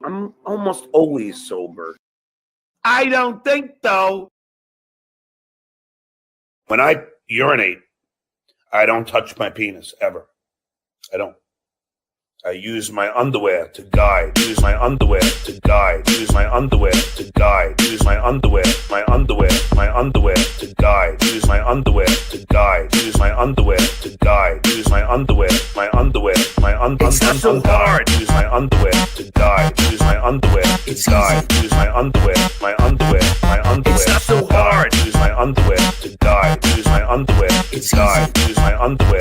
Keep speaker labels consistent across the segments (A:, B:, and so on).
A: I'm almost always sober. I don't think, though. When I urinate, I don't touch my penis, ever. I don't. I use my underwear to guide. Use my underwear to guide. Use my underwear to guide. Use my underwear to guide. Use my underwear to guide. Use my underwear to guide. Use my underwear. It's not so hard. Use my underwear to guide. Use my underwear to guide. Use my underwear. It's not so hard. Use my underwear to guide. Use my underwear to guide. Use my underwear.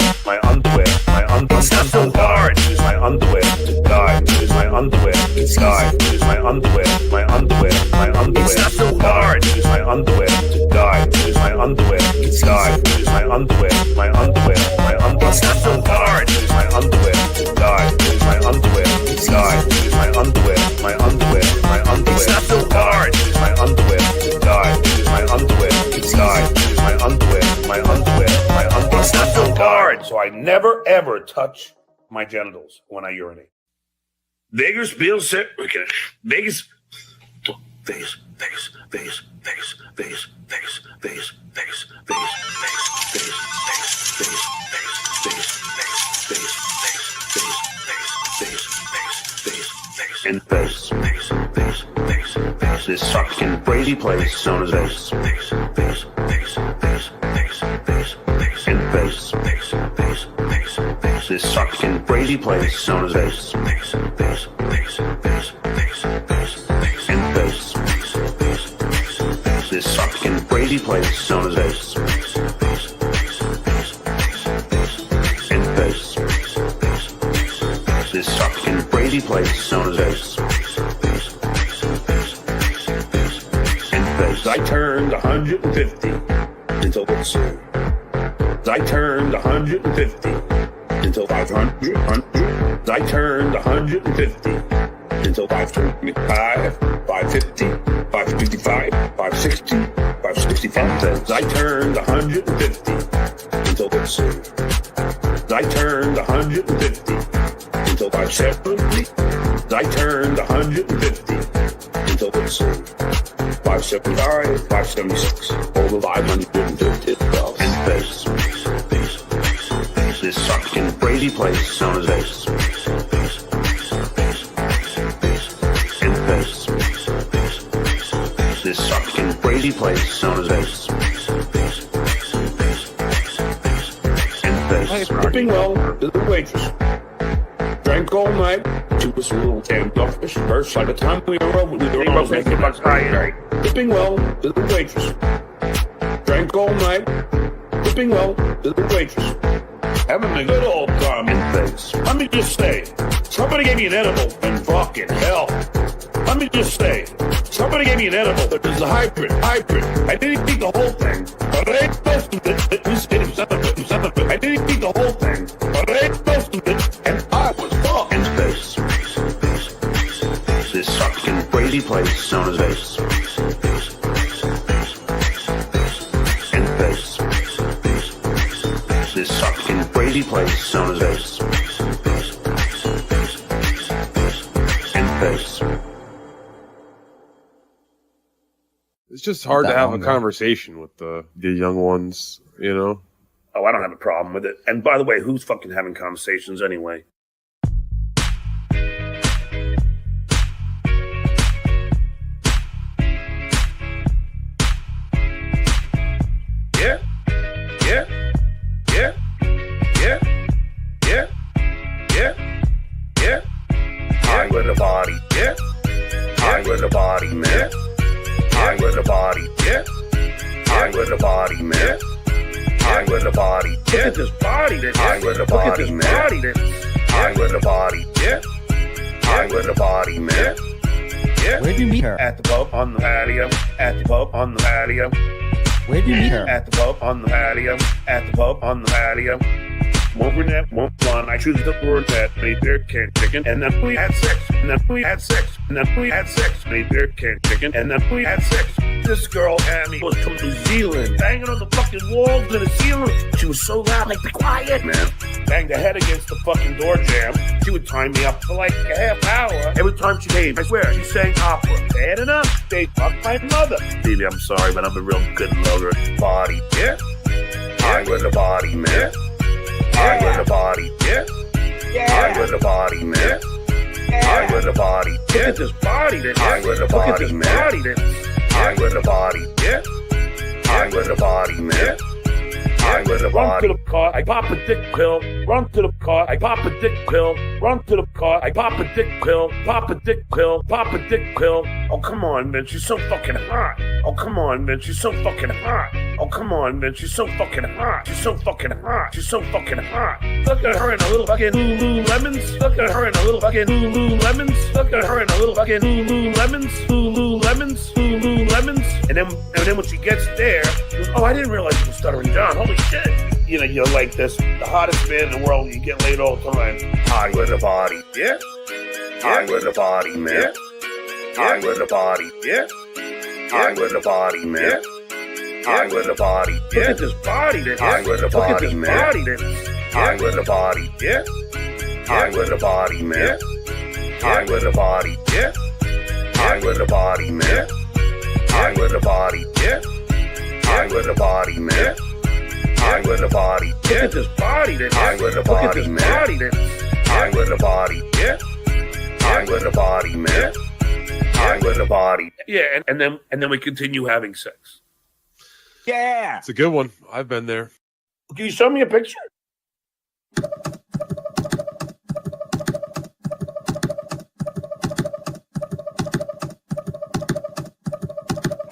A: It's not so hard. Use my underwear to guide. Use my underwear to guide. Use my underwear. It's not so hard. Use my underwear to guide. Use my underwear to guide. Use my underwear. It's not so hard. Use my underwear to guide. Use my underwear to guide. Use my underwear. It's not so hard. Use my underwear to guide. Use my underwear to guide. Use my underwear. It's not so hard. So I never ever touch my genitals when I urinate. Vegas feels sick. Vegas. And Vegas. This fucking crazy place known as Vegas. And Vegas. This fucking crazy place known as Vegas. And Vegas. This fucking crazy place known as Vegas. And Vegas. This fucking crazy place known as Vegas. And Vegas. I turned 150 until let's see. I turned 150 until 500. I turned 150 until 525, 550, 555, 560, 565. I turned 150 until let's see. I turned 150 until 570. I turned 150 until let's see. 575, 576, over 550. And Vegas. This fucking crazy place known as Vegas. And Vegas. This fucking crazy place known as Vegas. And Vegas. Dipping well to the waitress. Drank all night. She was a little standoffish. First, by the time we were over, we were almost making much higher. Dipping well to the waitress. Drank all night. Dipping well to the waitress. Having a good old time in Vegas. Let me just say, somebody gave me an edible and fucking hell. Let me just say, somebody gave me an edible that was a hybrid. I didn't eat the whole thing, but I ate most of it. It was some of it. I didn't eat the whole thing, but I ate most of it, and I was fucked. In Vegas. This fucking crazy place known as Vegas. In Vegas. This fucking crazy place known as Vegas. And Vegas.
B: It's just hard to have a conversation with the young ones, you know?
A: Oh, I don't have a problem with it. And by the way, who's fucking having conversations anyway? High with the body, yeah. High with the body, man. High with the body, yeah. High with the body, man. High with the body, yeah. Look at this body, this. High with the body, man. High with the body, yeah. High with the body, man. Yeah.
C: Where'd you meet her?
A: At the pub on the patio. At the pub on the patio.
C: Where'd you meet her?
A: At the pub on the patio. At the pub on the patio. One brunette, one blonde. I choose the word that made beer can chicken, and then we had sex. And then we had sex. And then we had sex. Made beer can chicken, and then we had sex. This girl, Tammy, was from New Zealand, banging on the fucking walls and the ceiling. She was so loud, like, be quiet, man. Banged her head against the fucking door jamb. She would tie me up for like a half hour. Every time she came, I swear, she sang opera. Bad enough, they fucked my mother. Baby, I'm sorry, but I'm a real good lover. Body, yeah? I with a body, man. I with a body, yeah? I with a body, man. I with a body, yeah? Look at this body, then. I with a body, man. I with a body, yeah? I with a body, man. I with a body. Run to the car, I pop a dick pill. Run to the car, I pop a dick pill. Run to the car, I pop a dick pill. Pop a dick pill, pop a dick pill. Oh, come on, man, she's so fucking hot. Oh, come on, man, she's so fucking hot. Oh, come on, man, she's so fucking hot. She's so fucking hot. She's so fucking hot. Look at her in a little fucking Lululemons. Look at her in a little fucking Lululemons. Look at her in a little fucking Lululemons. Lululemons. Lululemons. And then when she gets there, she goes, oh, I didn't realize you were Stuttering John. Holy shit. You know, you're like this, the hottest man in the world. You get laid all the time. I with a body, yeah? I with a body, man. I with a body, yeah? I with a body, man. I with a body, yeah? Look at this body, then. I with a body, man. I with a body, yeah? I with a body, man. I with a body, yeah? I with a body, man. I with a body, yeah? I with a body, man. I with a body, yeah? Look at this body, then. I with a body, man. I with a body, yeah? I with a body, man. I with a body. Yeah, and then we continue having sex.
C: Yeah.
B: It's a good one. I've been there.
A: Can you show me a picture?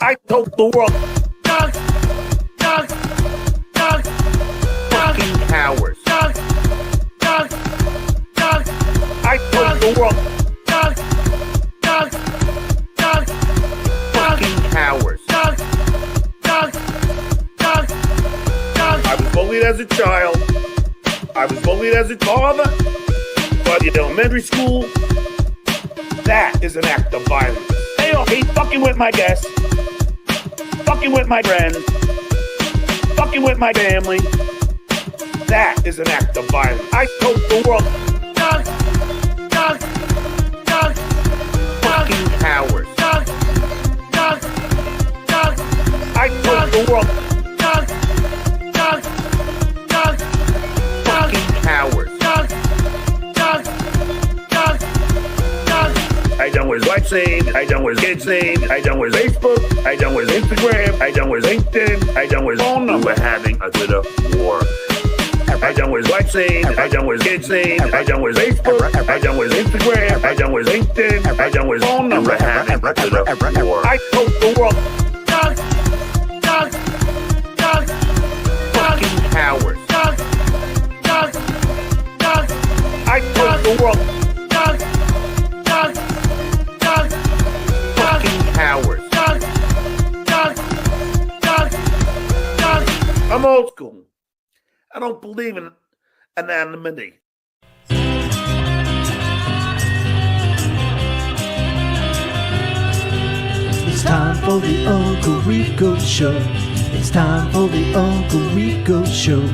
A: I told the world, fucking cowards. I told the world, fucking cowards. I was bullied as a child. I was bullied as a father. But in elementary school, that is an act of violence. They all hate fucking with my guests, fucking with my friends, fucking with my family. That is an act of violence. I told the world, fucking cowards. I told the world, fucking cowards. I done with life saved, I done with kids saved, I done with Facebook, I done with Instagram, I done with LinkedIn, I done with phone number having a Twitter war. I done with life saved, I done with kids saved, I done with Facebook, I done with Instagram, I done with LinkedIn, I done with phone number having a Twitter war. I told the world, fucking cowards. I told the world, fucking cowards. I'm old school. I don't believe in anonymity.
D: It's time for the Uncle Rico Show. It's time for the Uncle Rico Show.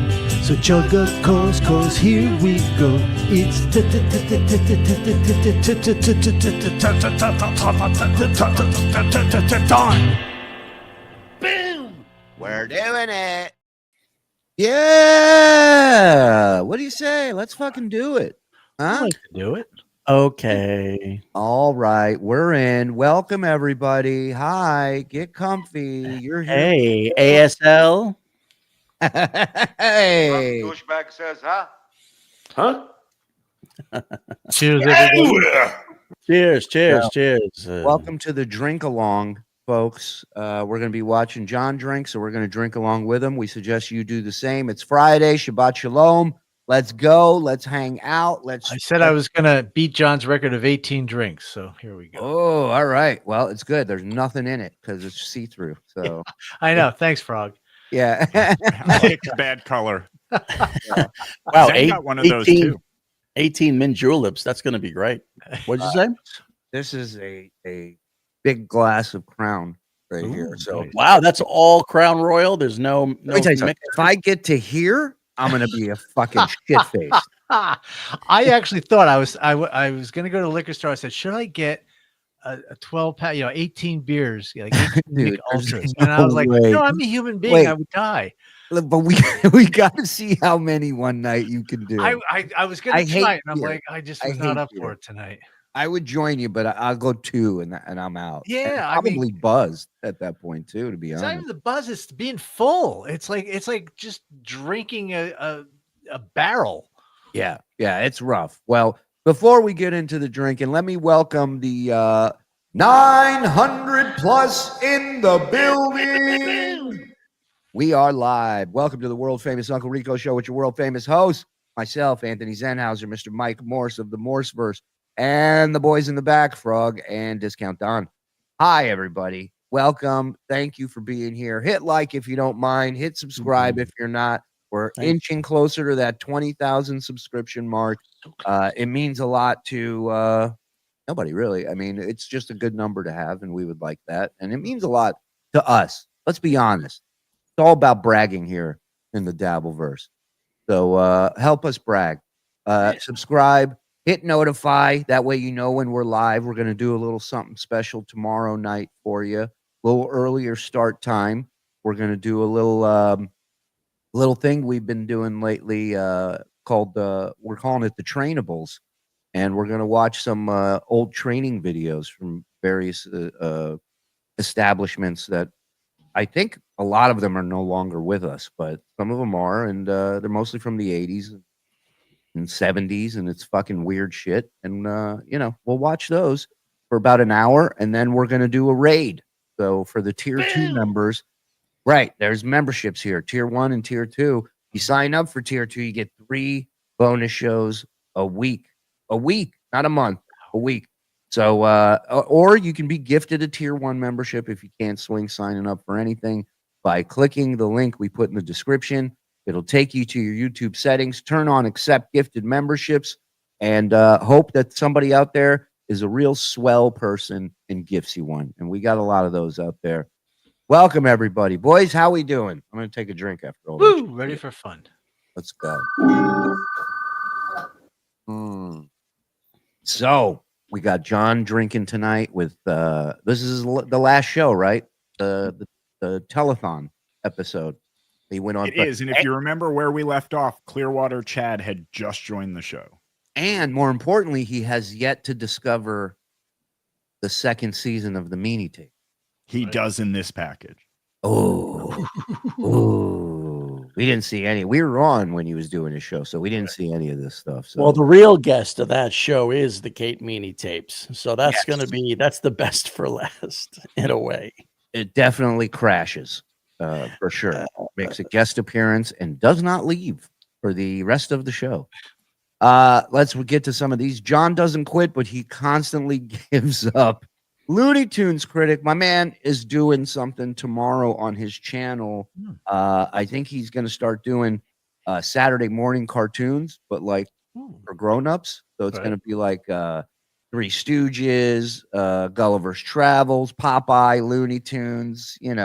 D: So chug a course, cause here we go. It's time.
A: Boom!
C: We're doing it.
E: Yeah. What do you say? Let's fucking do it.
F: I'd
E: Huh?
F: like to do it. Okay.
E: All right. We're in. Welcome, everybody. Hi. Get comfy. You're here.
F: Hey, ASL.
E: Hey.
C: Douchebag says, huh?
A: Huh?
F: Cheers, everybody.
A: Anywhere.
F: Cheers, cheers, cheers.
E: Welcome to the drink along, folks. We're going to be watching John drink, so we're going to drink along with him. We suggest you do the same. It's Friday. Shabbat Shalom. Let's go. Let's hang out.
F: I said I was going to beat John's record of 18 drinks, so here we go.
E: Oh, all right. Well, it's good. There's nothing in it because it's see-through. So,
F: I know. Thanks, Frog.
E: yeah.
G: Picked bad color.
H: Wow,
G: Zen got one of those too.
H: 18 mint juleps. That's going to be great. What'd you say?
E: This is a big glass of Crown. right here. So
G: nice.
H: Wow, that's all Crown Royal. There's no
E: let me tell you something.
H: mix.
E: If I get to here, I'm gonna be a fucking shit face.
F: I actually thought I was going to go to the liquor store. I said, should I get a 12-pack, 18 beers, like 18
E: Dude,
F: Mick
E: there's
F: Ultras?
E: no
F: And I was like,
E: way.
F: I'm a human being.
E: Wait.
F: I would die.
E: But we got to see how many one night you can do.
F: I was going
E: I
F: to
E: hate
F: try it, and I'm
E: beer.
F: like, I just
E: I
F: was not
E: hate
F: up
E: beer.
F: for it tonight.
E: I would join you, but I'll go 2 and I'm out.
F: Yeah,
E: And
F: I mean-
E: probably buzzed at that point too. To be
F: It's not
E: honest,
F: even the buzz; it's being full. It's like just drinking a barrel.
E: yeah, it's rough. Well, before we get into the drinking, let me welcome the 900 plus in the building. We are live. Welcome to the world famous Uncle Rico Show with your world famous host, myself, Anthony Zenhauser, Mr. Mike Morse of the Morseverse, and the boys in the back, Frog and Discount Don. Hi, everybody. Welcome. Thank you for being here. Hit like if you don't mind. Hit subscribe if you're not. We're inching closer to that 20,000 subscription mark. It means a lot to nobody, really. I mean, it's just a good number to have, and we would like that. And it means a lot to us. Let's be honest. It's all about bragging here in the Dabbleverse. So help us brag. Subscribe, hit notify. That way you know when we're live. We're going to do a little something special tomorrow night for you. A little earlier start time. We're going to do a little thing we've been doing lately called, we're calling it the Trainables. And we're going to watch some old training videos from various establishments that I think a lot of them are no longer with us, but some of them are, and they're mostly from the 80s and 70s, and it's fucking weird shit. And, we'll watch those for about an hour, and then we're going to do a raid. So for the Tier 2 members, right, there's memberships here, Tier 1 and Tier 2. You sign up for Tier 2, you get 3 bonus shows a week, not a month, a week. So, or you can be gifted a Tier 1 membership if you can't swing signing up for anything by clicking the link we put in the description. It'll take you to your YouTube settings, turn on accept gifted memberships, and hope that somebody out there is a real swell person and gifts you one. And we got a lot of those out there. Welcome, everybody. Boys, how we doing? I'm going to take a drink after all this.
F: Woo! Ready for fun.
E: Let's go. So we got John drinking tonight with this is the last show, right? The telethon episode. He went on.
G: It is, and if you remember where we left off, Clearwater Chad had just joined the show.
E: And more importantly, he has yet to discover the second season of the Meaney tape.
G: He does in this package.
E: Oh, we didn't see any. We were on when he was doing his show, so we didn't see any of this stuff. So.
H: Well, the real guest of that show is the Kate Meaney tapes. So that's that's the best for last in a way.
E: It definitely crashes for sure. Makes a guest appearance and does not leave for the rest of the show. Let's get to some of these. John doesn't quit, but he constantly gives up. Looney Tunes critic, my man is doing something tomorrow on his channel. I think he's going to start doing Saturday morning cartoons, but like for grown-ups. So it's going to be like Three Stooges, Gulliver's Travels, Popeye, Looney Tunes, and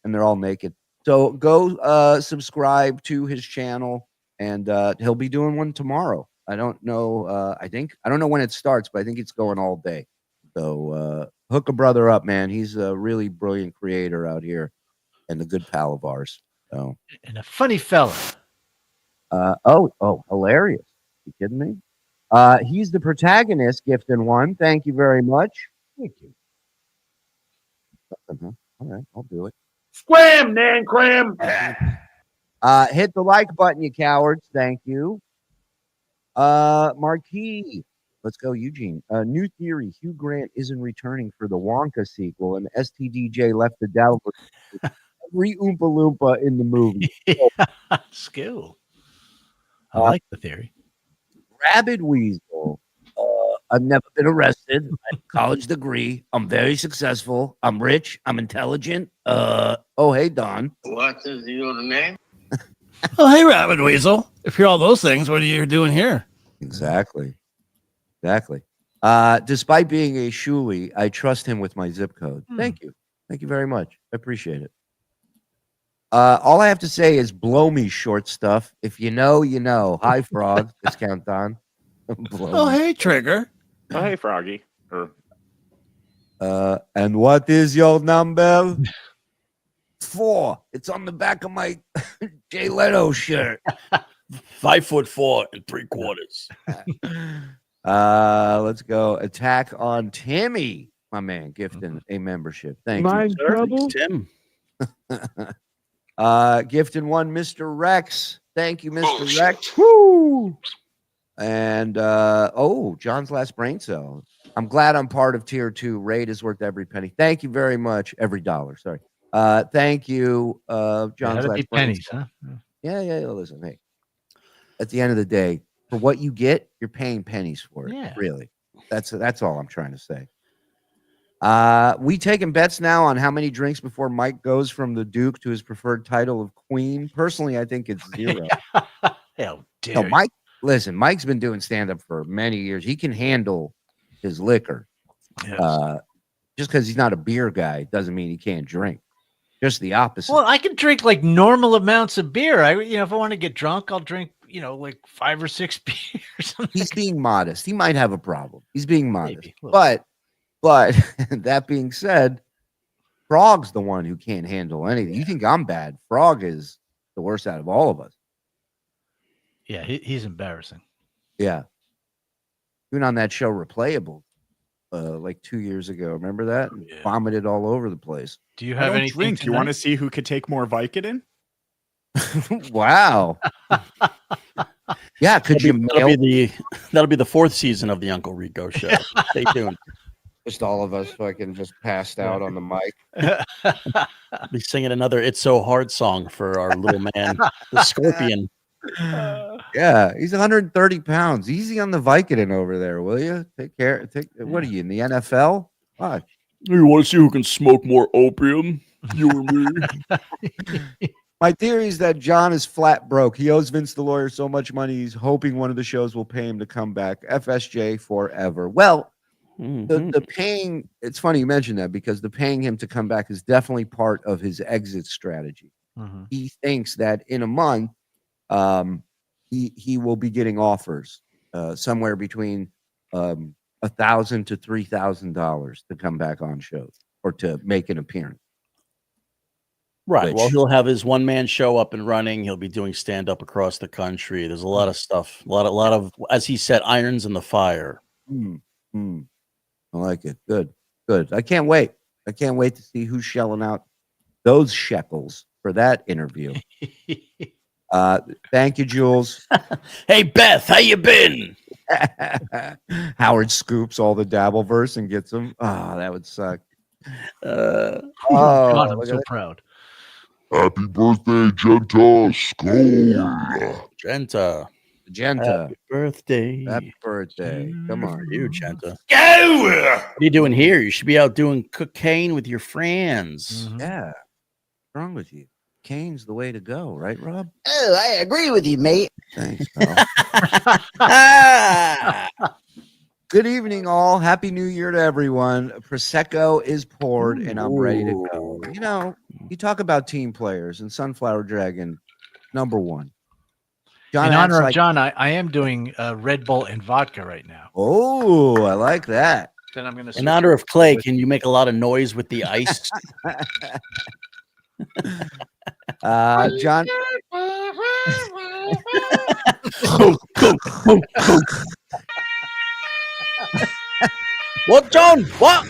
E: they're all naked. So go subscribe to his channel, and he'll be doing one tomorrow. I don't know. I don't know when it starts, but I think it's going all day. So hook a brother up, man. He's a really brilliant creator out here and a good pal of ours. So
F: And a funny fella.
E: Hilarious. You kidding me? He's the protagonist, gifting one. Thank you very much. Thank you. All right, I'll do it.
A: Scram, Nan Cram.
E: Hit the like button, you cowards. Thank you. Marquis. Let's go, Eugene. New theory. Hugh Grant isn't returning for the Wonka sequel, and STDJ left the Dabbler. Every Oompa Loompa in the movie.
F: Skill. I like the theory.
E: Rabid Weasel. I've never been arrested. I have a college degree. I'm very successful. I'm rich. I'm intelligent. Hey, Don.
C: What is your name?
I: Oh, hey, Rabbit Weasel. If you're all those things, what are you doing here?
E: Exactly. Despite being a Shuli, I trust him with my zip code. Thank you. Thank you very much. I appreciate it. All I have to say is blow me, short stuff. If you know, you know. Hi, Frog. Discount on.
I: Oh, hey, Trigger.
B: Oh, hey, Froggy.
E: And what is your number? 4. It's on the back of my Jay Leno shirt.
H: 5'4" and 3/4.
E: Let's go. Attack on Timmy, my man, gifting a membership. Thank
B: Mind
E: you,
B: trouble?
H: Tim.
E: Gifting one, Mr. Rex. Thank you, Mr. Rex.
B: Woo!
E: And John's last brain cell. I'm glad I'm part of tier 2. Raid is worth every penny. Thank you very much. Every dollar. Sorry. Thank you, John's last
F: pennies,
E: brain
F: huh?
E: cell. Yeah. Listen, hey. At the end of the day, for what you get, you're paying pennies for it.
F: Yeah.
E: Really. That's all I'm trying to say. We taking bets now on how many drinks before Mike goes from the Duke to his preferred title of Queen. Personally, I think it's 0.
F: Hell, dude.
E: No, Mike. Listen, Mike's been doing stand-up for many years. He can handle his liquor.
F: Yes.
E: Just because he's not a beer guy doesn't mean he can't drink. Just the opposite.
F: Well, I can drink like normal amounts of beer. If I want to get drunk, I'll drink, like 5 or 6 beers.
E: He's being modest. He might have a problem. He's being modest.
F: Maybe.
E: But that being said, Frog's the one who can't handle anything. You think I'm bad? Frog is the worst out of all of us.
F: Yeah, he's embarrassing.
E: Yeah. Even on that show, Replayable, like 2 years ago. Remember that?
F: Yeah.
E: Vomited all over the place.
F: Do you
G: I
F: have
G: don't
F: any
G: drink. You want to see who could take more Vicodin?
E: Wow. Yeah, could you mail
H: That'll be the 4th season of the Uncle Rico Show. Stay tuned.
E: just all of us fucking just passed out on the mic?
H: Be singing another "It's So Hard" song for our little man, the Scorpion.
E: Yeah, he's 130 pounds. Easy on the Vicodin over there, will you? Take care. What are you in the NFL? Watch.
H: You want to see who can smoke more opium? You or me?
E: My theory is that John is flat broke. He owes Vince the lawyer so much money, he's hoping one of the shows will pay him to come back. FSJ forever. Well, the paying, it's funny you mentioned that because the paying him to come back is definitely part of his exit strategy.
F: Mm-hmm.
E: He thinks that in a month, he will be getting offers somewhere between $1,000 to $3,000 to come back on shows or to make an appearance.
H: Right. Well, he'll have his one-man show up and running. He'll be doing stand-up across the country. There's a lot of stuff, a lot of, as he said, irons in the fire.
E: I like it. Good. I can't wait. I can't wait to see who's shelling out those shekels for that interview. Thank you, Jules.
H: Hey, Beth, how you been?
E: Howard scoops all the Dabbleverse and gets them. Oh, that would suck.
F: God, I'm so proud.
J: Happy birthday, Genta. Skål.
H: Genta. Happy birthday.
E: Happy birthday. Come on.
H: You, Genta. Go! What are you doing here? You should be out doing cocaine with your friends.
E: Mm-hmm. Yeah. What's wrong with you? Caine's the way to go, right, Rob?
K: Oh, I agree with you, mate.
E: Thanks, Good evening, all. Happy New Year to everyone. Prosecco is poured, and I'm ready to go. You know, you talk about team players, and Sunflower Dragon, number one.
F: John, in honor of John, I am doing Red Bull and vodka right now.
E: Oh, I like that.
F: Then I'm going to.
H: In honor of Clay, can you make a lot of noise with the ice?
E: John.
H: What, John? What?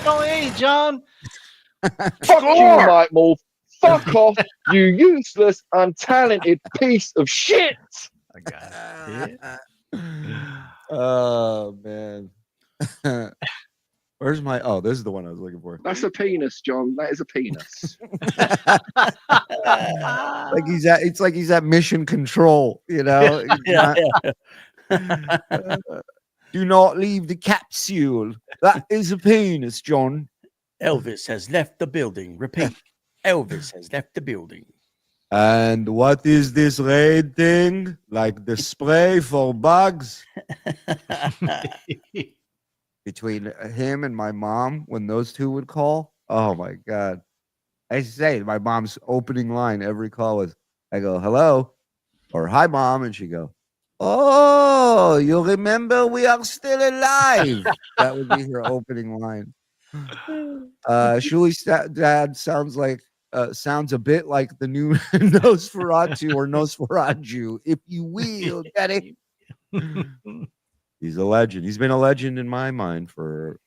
F: Oh, hey, John.
L: Fuck you, Mike Morse. Fuck off, you useless, untalented piece of shit.
F: I got it.
E: Oh, man. Where's my? Oh, this is the one I was looking for.
L: That's a penis, John. That is a penis.
E: It's like he's at mission control, you know.
H: Yeah.
E: Do not leave the capsule. That is a penis, John.
H: Elvis has left the building. Repeat. Elvis has left the building.
E: And what is this red thing? Like the spray for bugs? between him and my mom when those two would call. Oh my God. I say my mom's opening line every call was, I go, hello, or hi, mom. And she go, oh, you remember we are still alive. That would be her opening line. Shuli's dad sounds a bit like the new Nosferatu or Nosferatu, if you will, Daddy. He's a legend. He's been a legend in my mind for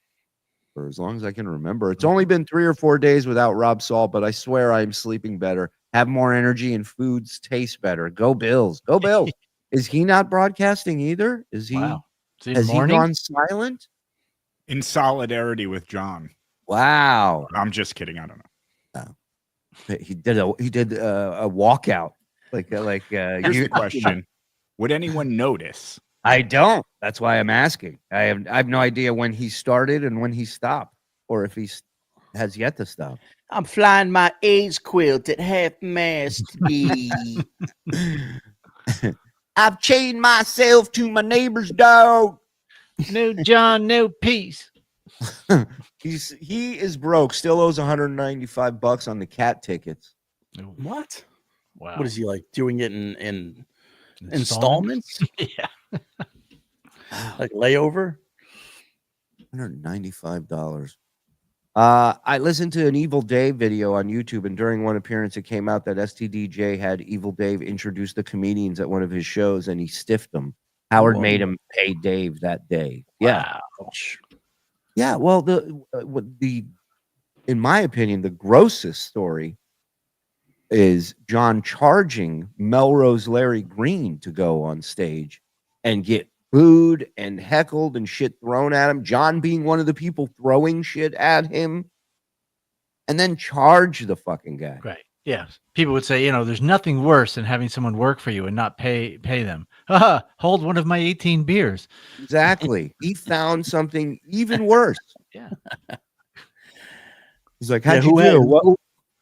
E: as long as I can remember. It's only been 3 or 4 days without Rob Salt, but I swear I'm sleeping better, have more energy, and foods taste better. Go Bills. Go Bills. Is he not broadcasting either? Is he?
F: Wow.
E: Has he gone silent?
G: In solidarity with John.
E: Wow.
G: I'm just kidding. I don't know.
E: He did a walkout. Here's
G: the question. Would anyone notice?
E: I don't. That's why I'm asking. I have no idea when he started and when he stopped, or if he has yet to stop.
H: I'm flying my AIDS quilt at half-mast speed.
E: I've chained myself to my neighbor's dog.
F: No John, no peace.
E: He is broke. Still owes $195 on the cat tickets.
H: What?
F: Wow.
H: What is he like doing it in installments?
F: Yeah.
H: Like layover?
E: $195. I listened to an Evil Dave video on YouTube, and during one appearance, it came out that STDJ had Evil Dave introduce the comedians at one of his shows, and he stiffed them. Howard made him pay Dave that day. Yeah.
H: Wow.
E: Yeah. Well, in my opinion, the grossest story is John charging Melrose Larry Green to go on stage and get booed and heckled and shit thrown at him. John being one of the people throwing shit at him, and then charge the fucking guy.
F: Right. Yeah. People would say, there's nothing worse than having someone work for you and not pay them. Hold one of my 18 beers.
E: Exactly. He found something even worse.
F: Yeah.
E: He's like, how'd you do?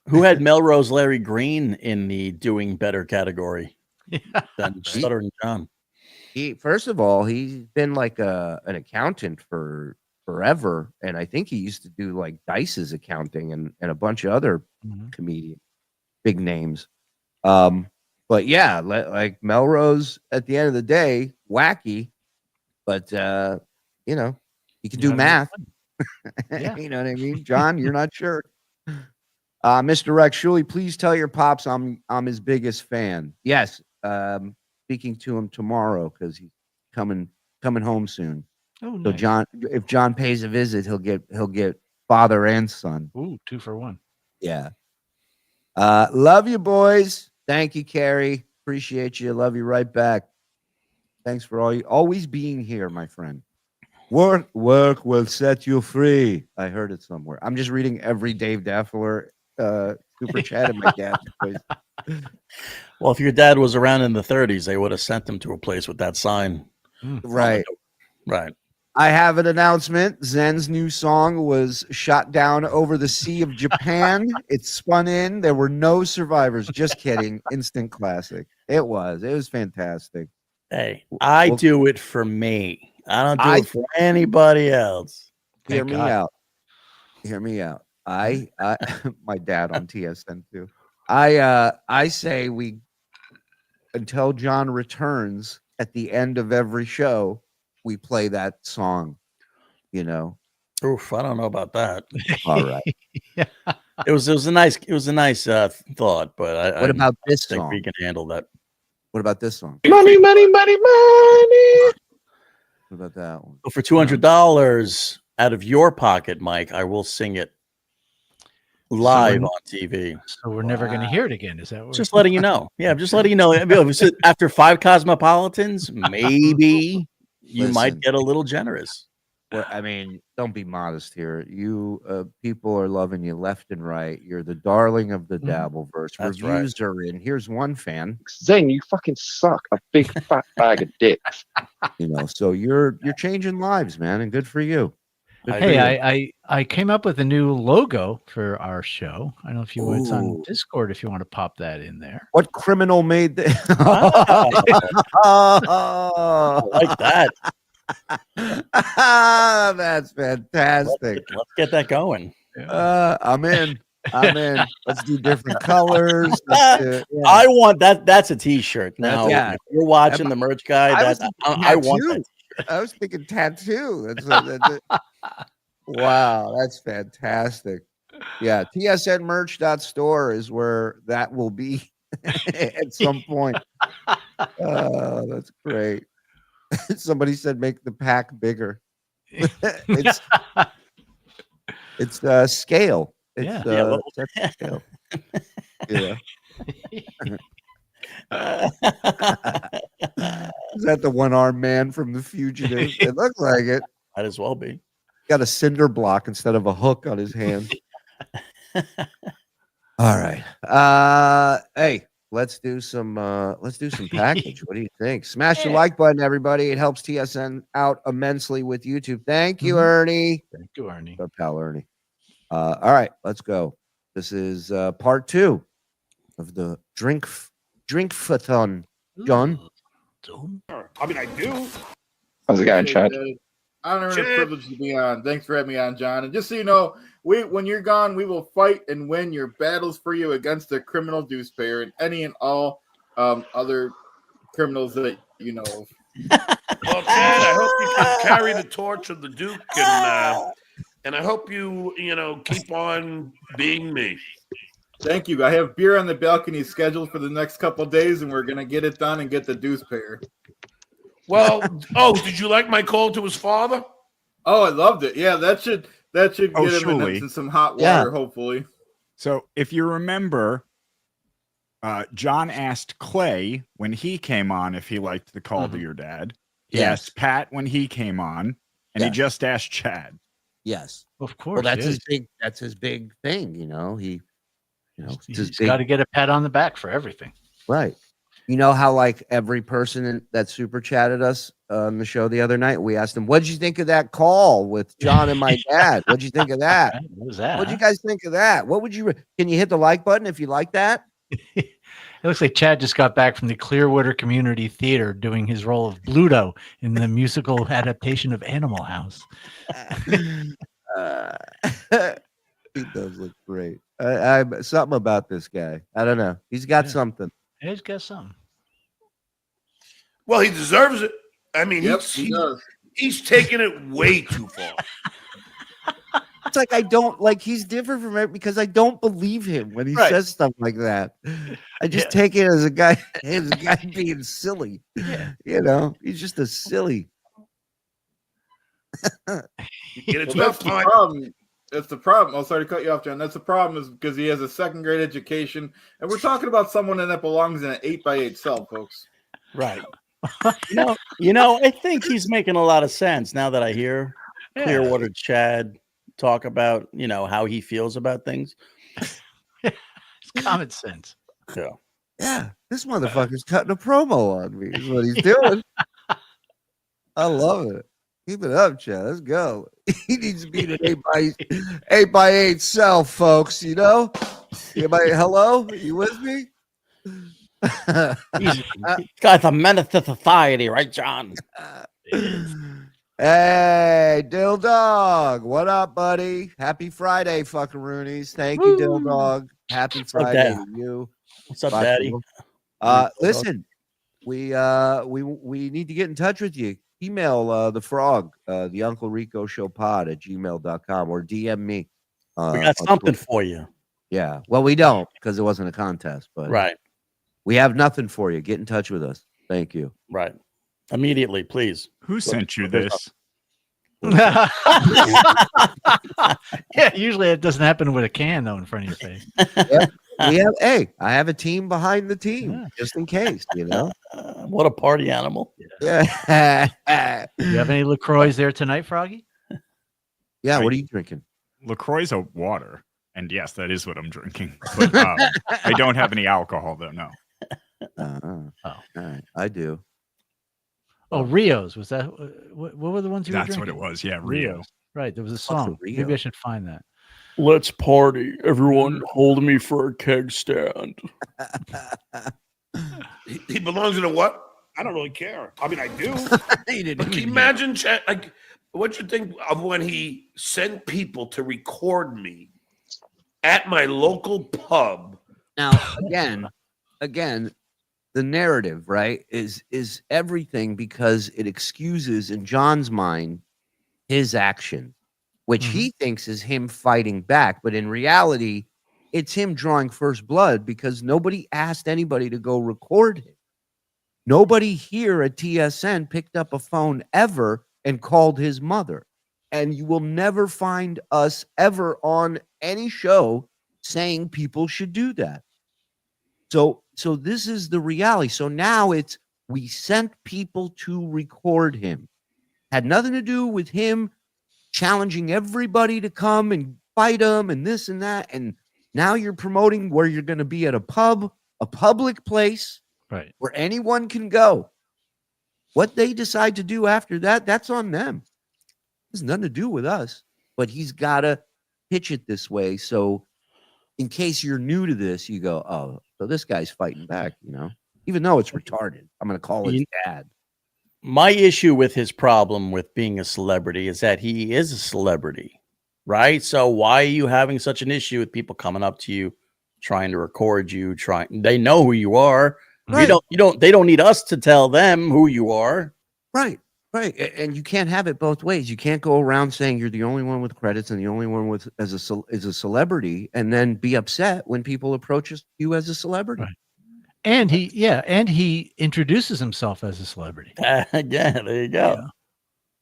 H: Who had Melrose Larry Green in the doing better category than Stuttering John?
E: First of all, he's been like an accountant for forever, and I think he used to do like Dice's accounting and a bunch of other comedian big names. But yeah, like Melrose at the end of the day, wacky, but he can do math.
F: Yeah.
E: You know what I mean? John, you're not sure. Mr. Rex, Shuli, please tell your pops I'm his biggest fan. Yes. Speaking to him tomorrow because he's coming home soon.
F: Oh,
E: so
F: nice.
E: if John pays a visit, he'll get father and son.
F: Ooh, 2 for 1.
E: Yeah. Love you, boys. Thank you, Carrie. Appreciate you. Love you right back. Thanks for always being here, my friend. Work will set you free. I heard it somewhere. I'm just reading every Dave Daffler super chat in my dad's voice.
H: Well, if your dad was around in the 30s, they would have sent him to a place with that sign.
E: Right. I have an announcement. Zen's new song was shot down over the Sea of Japan. It spun in. There were no survivors. Just kidding. Instant classic. It was fantastic.
H: Hey, I do it for me. I don't do it for anybody else.
E: Hear me out. I my dad on TSN too. I say we, until John returns at the end of every show, we play that song.
H: Oof, I don't know about that.
E: All right.
F: Yeah.
H: It was a nice thought, but
E: what about this
H: think
E: song?
H: we can handle that.
E: What about this song?
L: Money, money, money, money.
E: What about that one?
H: So for $200 out of your pocket, Mike, I will sing it live on TV.
F: So we're never going to hear it again. Is that what
H: Just letting you know? Yeah, I'm just letting you know. After 5 Cosmopolitans, maybe you might get a little generous.
E: Well, I mean, don't be modest here. You people are loving you left and right. You're the darling of the Dabbleverse.
H: That's
E: Reviews are in. Here's one fan.
L: Zen, you fucking suck. A big fat bag of dicks.
E: So you're changing lives, man, and good for you.
F: Hey, I came up with a new logo for our show. I don't know if you it's on Discord if you want to pop that in there.
E: What criminal made this?
H: I like that.
E: That's fantastic.
H: Let's get that going.
E: I'm in. Let's do different colors.
H: I want that. That's a T-shirt. Now, if you're watching the merch guy, I want that.
E: I was thinking tattoo. Wow, that's fantastic. Yeah, tsnmerch.store is where that will be at some point. That's great. Somebody said make the pack bigger. It's scale. It's scale. Yeah. Is that the one-armed man from The Fugitive? It looks like it.
H: Might as well be.
E: Got a cinder block instead of a hook on his hand. All right. Hey, let's do some package. What do you think? Smash the like button, everybody. It helps TSN out immensely with YouTube. Thank you, Ernie.
F: Thank you, Ernie.
E: Our pal Ernie. All right, let's go. This is part 2 of the drink-fathon. John.
M: I mean, I do.
L: How's it going, Chad?
M: Honor and a privilege to be on. Thanks for having me on, John. And just so you know, when you're gone, we will fight and win your battles for you against the criminal dues payer and any and all other criminals that you know of.
A: Well, Chad, I hope you can carry the torch of the Duke, and I hope you keep on being me.
M: Thank you. I have beer on the balcony scheduled for the next couple of days, and we're gonna get it done and get the dues payer.
A: Well, did you like my call to his father?
M: Oh, I loved it. Yeah, that should get him in some hot water, hopefully.
G: So if you remember, John asked Clay when he came on if he liked the call to your dad. He asked Pat when he came on, and he just asked Chad.
E: Yes,
F: of course.
E: Well, that's his big thing. He's
F: got to get a pat on the back for everything.
E: Right. You know how like every person that super chatted us on the show the other night, we asked them, "What'd you think of that call with John and my dad? What'd you think of that?
F: What was that?
E: What'd you guys think of that? What would you? Can you hit the like button if you like that?"
F: It looks like Chad just got back from the Clearwater Community Theater doing his role of Bluto in the musical adaptation of Animal House.
E: He does look great. Something about this guy. I don't know. He's got something.
F: He's got something.
A: Well, he deserves it. I mean,
M: he does.
A: He's taking it way too far.
E: It's like I don't like he's different from it because I don't believe him when he says stuff like that. I just take it as a guy being silly. Yeah. He's just a silly.
M: That's the problem. That's the problem. Oh, sorry to cut you off, John. That's the problem is because he has a second grade education, and we're talking about someone that belongs in an 8x8 cell, folks.
H: Right. I think he's making a lot of sense now that I hear Clearwater Chad talk about, how he feels about things.
F: It's common sense.
H: Yeah.
E: Yeah. This motherfucker's cutting a promo on me is what he's doing. I love it. Keep it up, Chad. Let's go. He needs to be an 8x8 cell, folks. Hello? Are you with me?
H: He's got the menace to society, right, John?
E: Hey, Dill Dog. What up, buddy? Happy Friday, fuckaroonies. Thank you, Dill Dog. Happy Friday to you.
H: What's up, Daddy?
E: Listen, we need to get in touch with you. Email the frog, the Uncle Rico Show pod at gmail.com or DM me.
H: We got something for you.
E: Yeah. Well, we don't because it wasn't a contest, but we have nothing for you. Get in touch with us. Thank you.
H: Right. Immediately, please.
G: Who sent you this?
F: Yeah, usually it doesn't happen with a can though in front of your face.
E: I have a team behind the team just in case,
H: What a party animal.
E: Yeah.
F: You have any LaCroix there tonight, Froggy?
E: Yeah, what are you drinking?
G: LaCroix is a water. And yes, that is what I'm drinking. But I don't have any alcohol though, no.
E: All right. I do.
F: Oh, Rios. Was that what were the ones you were drinking?
G: That's what it was. Yeah, Rios.
F: Right. There was a song. Maybe I should find that.
H: Let's party. Everyone hold me for a keg stand.
A: He belongs in a what? I don't really care. I mean, I do.
E: But
A: can you imagine, Chad, like, what you think of when he sent people to record me at my local pub?
E: Now, again, the narrative, right, is everything because it excuses in John's mind his action, which he thinks is him fighting back, but in reality, it's him drawing first blood because nobody asked anybody to go record him. Nobody here at TSN picked up a phone ever and called his mother. And you will never find us ever on any show saying people should do that. So this is the reality. So now it's we sent people to record him. Had nothing to do with him challenging everybody to come and fight him and this and that. And now you're promoting where you're going to be at a pub, a public place,
F: right,
E: where anyone can go. What they decide to do after that, that's on them. It has nothing to do with us. But he's got to pitch it this way. So in case you're new to this, you go, oh, so this guy's fighting back, even though it's retarded. I'm going to call his dad.
H: My issue with his problem with being a celebrity is that he is a celebrity, right? So why are you having such an issue with people coming up to you, trying to record you, they know who you are. Right. They don't need us to tell them who you are.
E: Right. And you can't have it both ways. You can't go around saying you're the only one with credits and the only one with is a celebrity and then be upset when people approach you as a celebrity.
F: Right. And he introduces himself as a celebrity.
H: Yeah, there you go.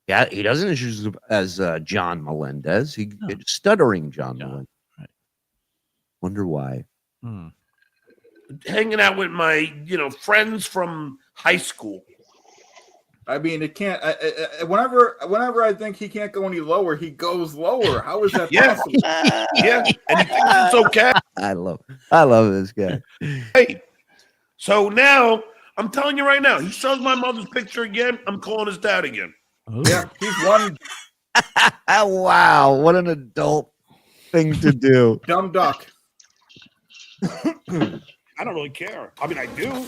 E: Yeah, he doesn't introduce him as John Melendez. It's Stuttering John Melendez.
F: Right.
E: Wonder why.
A: Hanging out with my, friends from high school.
M: I mean, it can't. Whenever I think he can't go any lower, he goes lower. How is that possible?
A: Yeah, and he thinks it's okay.
E: I love this guy.
A: Hey, so now I'm telling you right now, he shows my mother's picture again. I'm calling his dad again.
F: Ooh.
M: Yeah, he's one
E: Wow, what an adult thing to do.
M: dumb duck.
A: I don't really care. I mean, I do.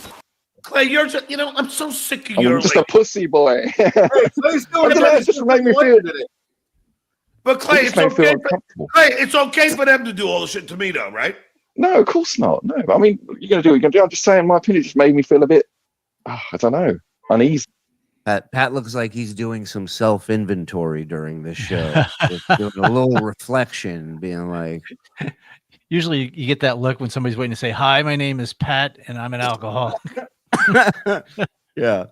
A: Clay, you're just, I'm so sick of
L: I'm
A: your.
L: just a pussy boy.
M: Hey, Clay's doing
L: it just made me feel.
A: But Clay,
L: It just made me feel uncomfortable.
A: Clay, it's okay for them to do all the shit to me, though, right?
L: No, of course not. No, I mean, you're gonna do what you're gonna do. I'm just saying, my opinion just made me feel a bit, I don't know, uneasy.
E: Pat looks like he's doing some self-inventory during this show. Just doing a little reflection, being like...
F: Usually you get that look when somebody's waiting to say, hi, my name is Pat, and I'm an alcoholic.
E: Yeah.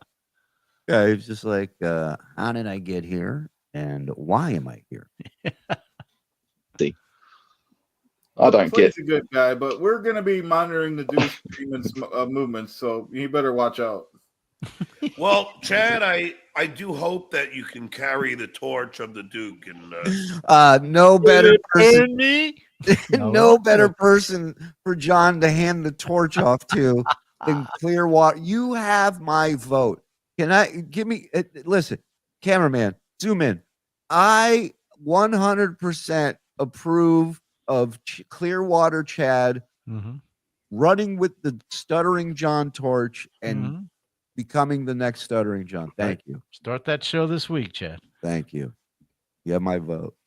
E: Yeah, he's just like, how did I get here? And why am I here?
L: I don't
M: Clay's
L: get
M: a good guy, but we're going to be monitoring the Deuce Demon's movements, so you better watch out.
A: Well, Chad, I do hope that you can carry the torch of the Duke. And
E: no better person.
F: Me?
E: No better person for John to hand the torch off to than Clearwater. You have my vote. Listen, cameraman, zoom in. I 100% approve of Clearwater Chad running with the Stuttering John torch and becoming the next Stuttering John. Thank you.
F: Start that show this week, Chad.
E: Thank you. You have my vote.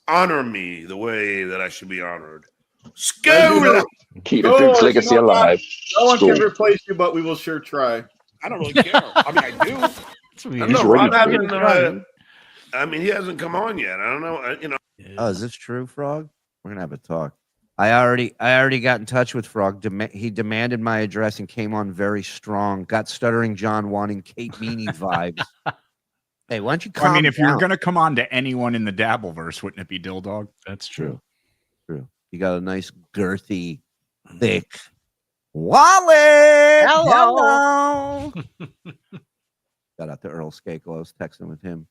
A: Honor me the way that I should be honored. School!
L: Keep the Duke's legacy alive.
M: No one can replace you, but we will sure try.
A: I don't really care. I mean, I do. I mean, he hasn't come on yet. I don't know.
E: Oh, is this true, Frog? We're gonna have a talk. I already got in touch with Frog. He demanded my address and came on very strong. Got Stuttering John wanting Kate Meaney vibes. Hey, why don't you calm
G: if
E: down?
G: you're going to come on to anyone in the Dabbleverse, wouldn't it be Dill Dog?
F: That's true.
E: True. You got a nice, girthy, thick wallet. Hello. Shout out to Earl Skakel. I was texting with him.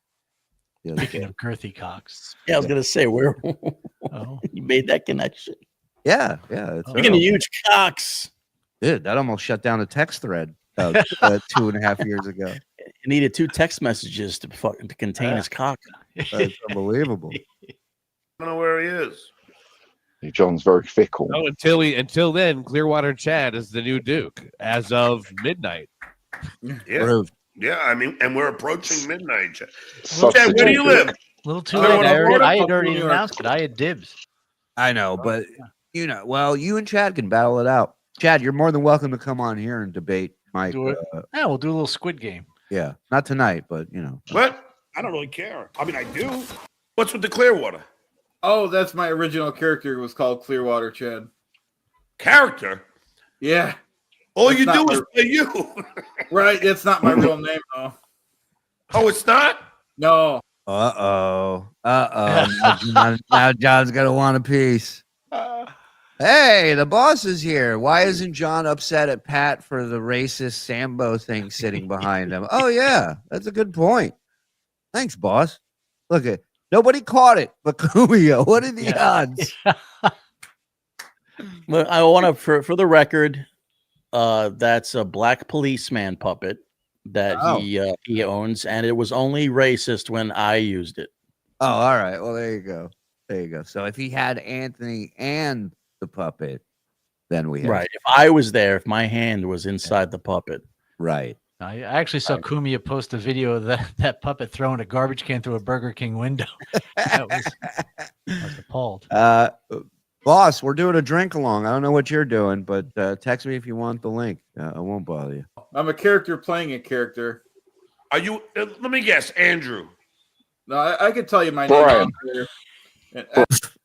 F: Speaking of girthy cocks.
H: Yeah, I was going to say, where you made that connection.
E: Yeah.
H: Speaking of huge cocks.
E: Dude, that almost shut down a text thread 2.5 years ago.
H: He needed 2 text messages to contain his cock.
E: That's unbelievable.
A: I don't know where he is.
L: John's very fickle.
N: Oh, until then, Clearwater Chad is the new Duke as of midnight.
A: Yeah.
H: Rude.
A: Yeah, I mean, and we're approaching midnight. Chad,
L: Such
A: where
L: a
A: do you
L: joke.
A: live?
F: A little too
A: Everyone
F: late.
A: on board?
F: I had already
M: New York.
F: announced it. I had dibs.
E: I know, but well, you and Chad can battle it out. Chad, you're more than welcome to come on here and debate Mike.
F: Do it. Yeah, we'll do a little Squid Game.
E: Yeah, not tonight, but
A: What? I don't really care. I mean, I do. What's with the Clearwater?
M: Oh, that's my original character. It was called Clearwater, Chad.
A: Character?
M: Yeah.
A: All
M: That's
A: you
M: not
A: do
M: my-
A: is play you.
M: Right. It's not my real name, though.
A: Oh, it's not?
M: No.
E: Uh-oh. Now John's gonna want a piece. Hey, the boss is here. Why isn't John upset at Pat for the racist Sambo thing sitting behind him? Oh yeah, that's a good point. Thanks, boss. Look at nobody caught it, but Cumia. What are the odds?
H: Well, I want to, for the record, that's a black policeman puppet that he owns, and it was only racist when I used it.
E: Oh, all right. Well, there you go. There you go. So if he had Anthony and the puppet, then we have
H: Right. If I was there, if my hand was inside the puppet.
E: Right.
F: I actually saw Cumia post a video of that puppet throwing a garbage can through a Burger King window. I was appalled.
E: Boss, we're doing a drink along. I don't know what you're doing, but text me if you want the link. I won't bother you.
M: I'm a character playing a character.
A: Are you? Let me guess, Andrew.
M: No, I could tell you my
L: Brian.
M: name.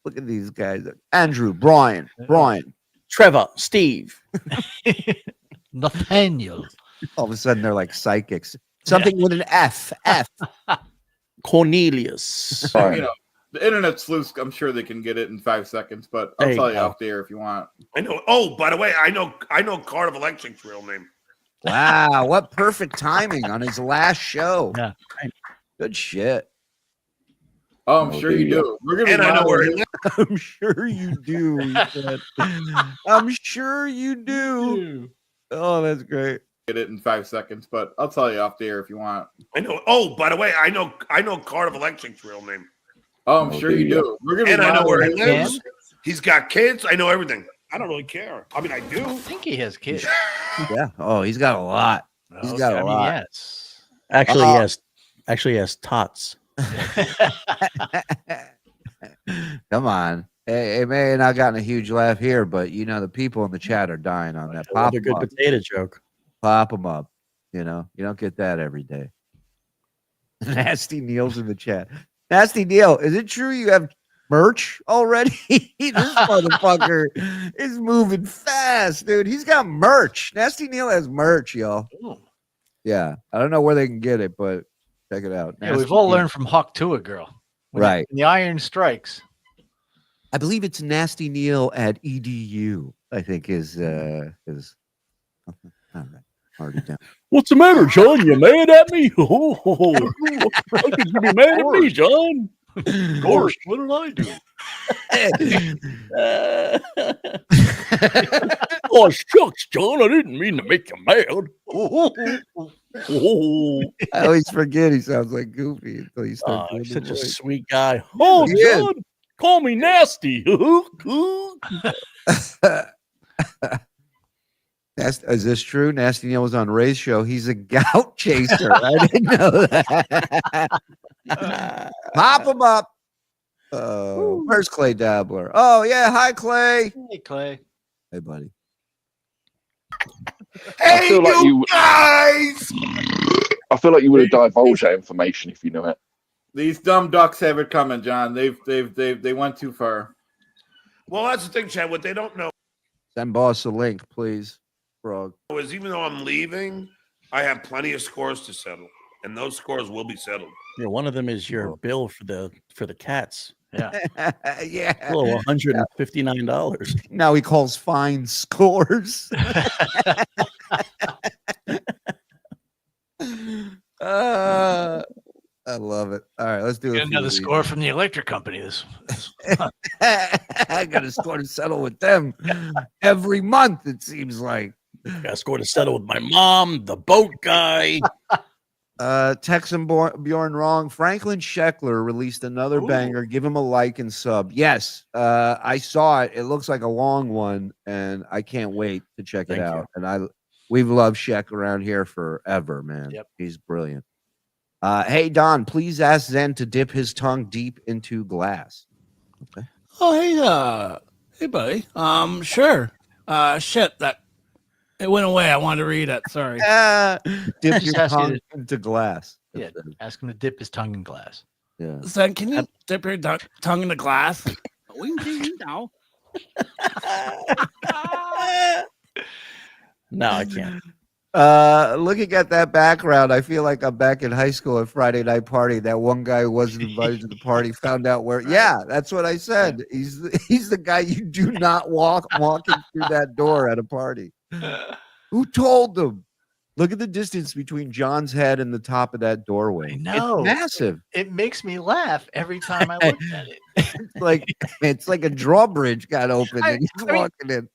E: Look at these guys. Andrew, Brian.
H: Trevor, Steve.
F: Nathaniel.
E: All of a sudden, they're like psychics. Something with an F.
H: Cornelius.
M: You know, the internet's loose. I'm sure they can get it in 5 seconds, but I'll
H: There you
M: tell you
H: go.
M: off the air if you want.
A: I know. Oh, by the way, I know Cardiff Electric's real name.
E: Wow, what perfect timing on his last show.
F: Yeah.
E: Good shit.
M: Oh, I'm sure you do. We're gonna
A: And
M: be
A: I know where he
M: modeling-
A: lives.
E: I'm sure you do. He said. I'm sure you do. Oh, that's great.
M: get it in 5 seconds, but I'll tell you off the air if you want.
A: I know. Oh, by the way, I know Cardiff Electric's real name.
M: Oh, I'm sure you do. We're gonna
A: And
M: be
A: I know where he
M: modeling-
A: lives. He's got kids. I know everything. I don't really care. I mean, I do.
F: I think he has kids.
E: Yeah. Oh, he's got a lot. He's got a lot.
F: Yes.
H: Actually, he has tots.
E: Come on. It may have not gotten a huge laugh here, but the people in the chat are dying on that. Pop
H: Another good
E: 'em up.
H: potato joke.
E: Pop them up. You don't get that every day. Nasty Neil's in the chat. Nasty Neil, is it true you have merch already? This motherfucker is moving fast, dude. He's got merch. Nasty Neil has merch, y'all.
F: Ooh.
E: Yeah. I don't know where they can get it, but check it out.
F: Yeah,
E: Nasty
F: we've all
E: Neil.
F: learned from Hawk to a girl.
E: Right.
F: When the iron strikes.
E: I believe it's Nasty Neil at EDU, I think is all right. Already down.
H: What's the matter, John? You mad at me? How could you be mad at me, John? Of course. What did I do? Oh, shucks, John. I didn't mean to make you mad.
E: I always forget he sounds like Goofy until you start
H: Oh,
E: doing
H: he's
E: the
H: such a
E: voice.
H: sweet guy. Oh,
E: He is.
H: John, call me nasty.
E: Is this true? Nasty Neil was on Ray's show. He's a gout chaser. I didn't know that. Pop him up. Where's Clay Dabbler? Oh, yeah. Hi, Clay.
F: Hey, Clay.
E: Hey, buddy.
A: Hey,
L: feel like you-
A: guys!
L: I feel like you would have divulged that information if you knew it.
M: These dumb ducks have it coming, John. They went too far.
A: Well, that's the thing, Chad. What they don't know
E: Send boss a link, please. Frog.
A: is even though I'm leaving, I have plenty of scores to settle, and those scores will be settled.
H: Yeah, one of them is your bill for the cats.
F: Yeah.
E: Yeah.
H: Oh, $159.
E: Now he calls fine scores. I love it. All right, let's do
F: Get
E: it.
F: another score from the electric company.
E: I got a score to settle with them every month, it seems like.
H: Got a score to settle with my mom, the boat guy.
E: Texan Bjorn wrong. Franklin Scheckler released another banger. Give him a like and sub. Yes, I saw it. It looks like a long one, and I can't wait to check it
H: Thank
E: out. And We've loved Sheck around here forever, man.
H: Yep.
E: He's brilliant. Hey, Don, please ask Zen to dip his tongue deep into glass. Okay.
I: Oh, hey, buddy. Sure. Shit, that it went away. I wanted to read it. Sorry.
E: Dip your
F: ask you
E: tongue into glass.
F: Yeah, ask him to dip his tongue in glass.
E: Yeah.
I: Son, can you dip your tongue in the glass?
H: No, I can't.
E: Looking at that background, I feel like I'm back in high school at Friday night party. That one guy who wasn't invited to the party found out where. Yeah, that's what I said. He's the guy you do not walking through that door at a party. Who told them? Look at the distance between John's head and the top of that doorway.
F: No,
E: it's massive.
F: It makes me laugh every time I look at it.
E: It's like a drawbridge got open and he's walking in.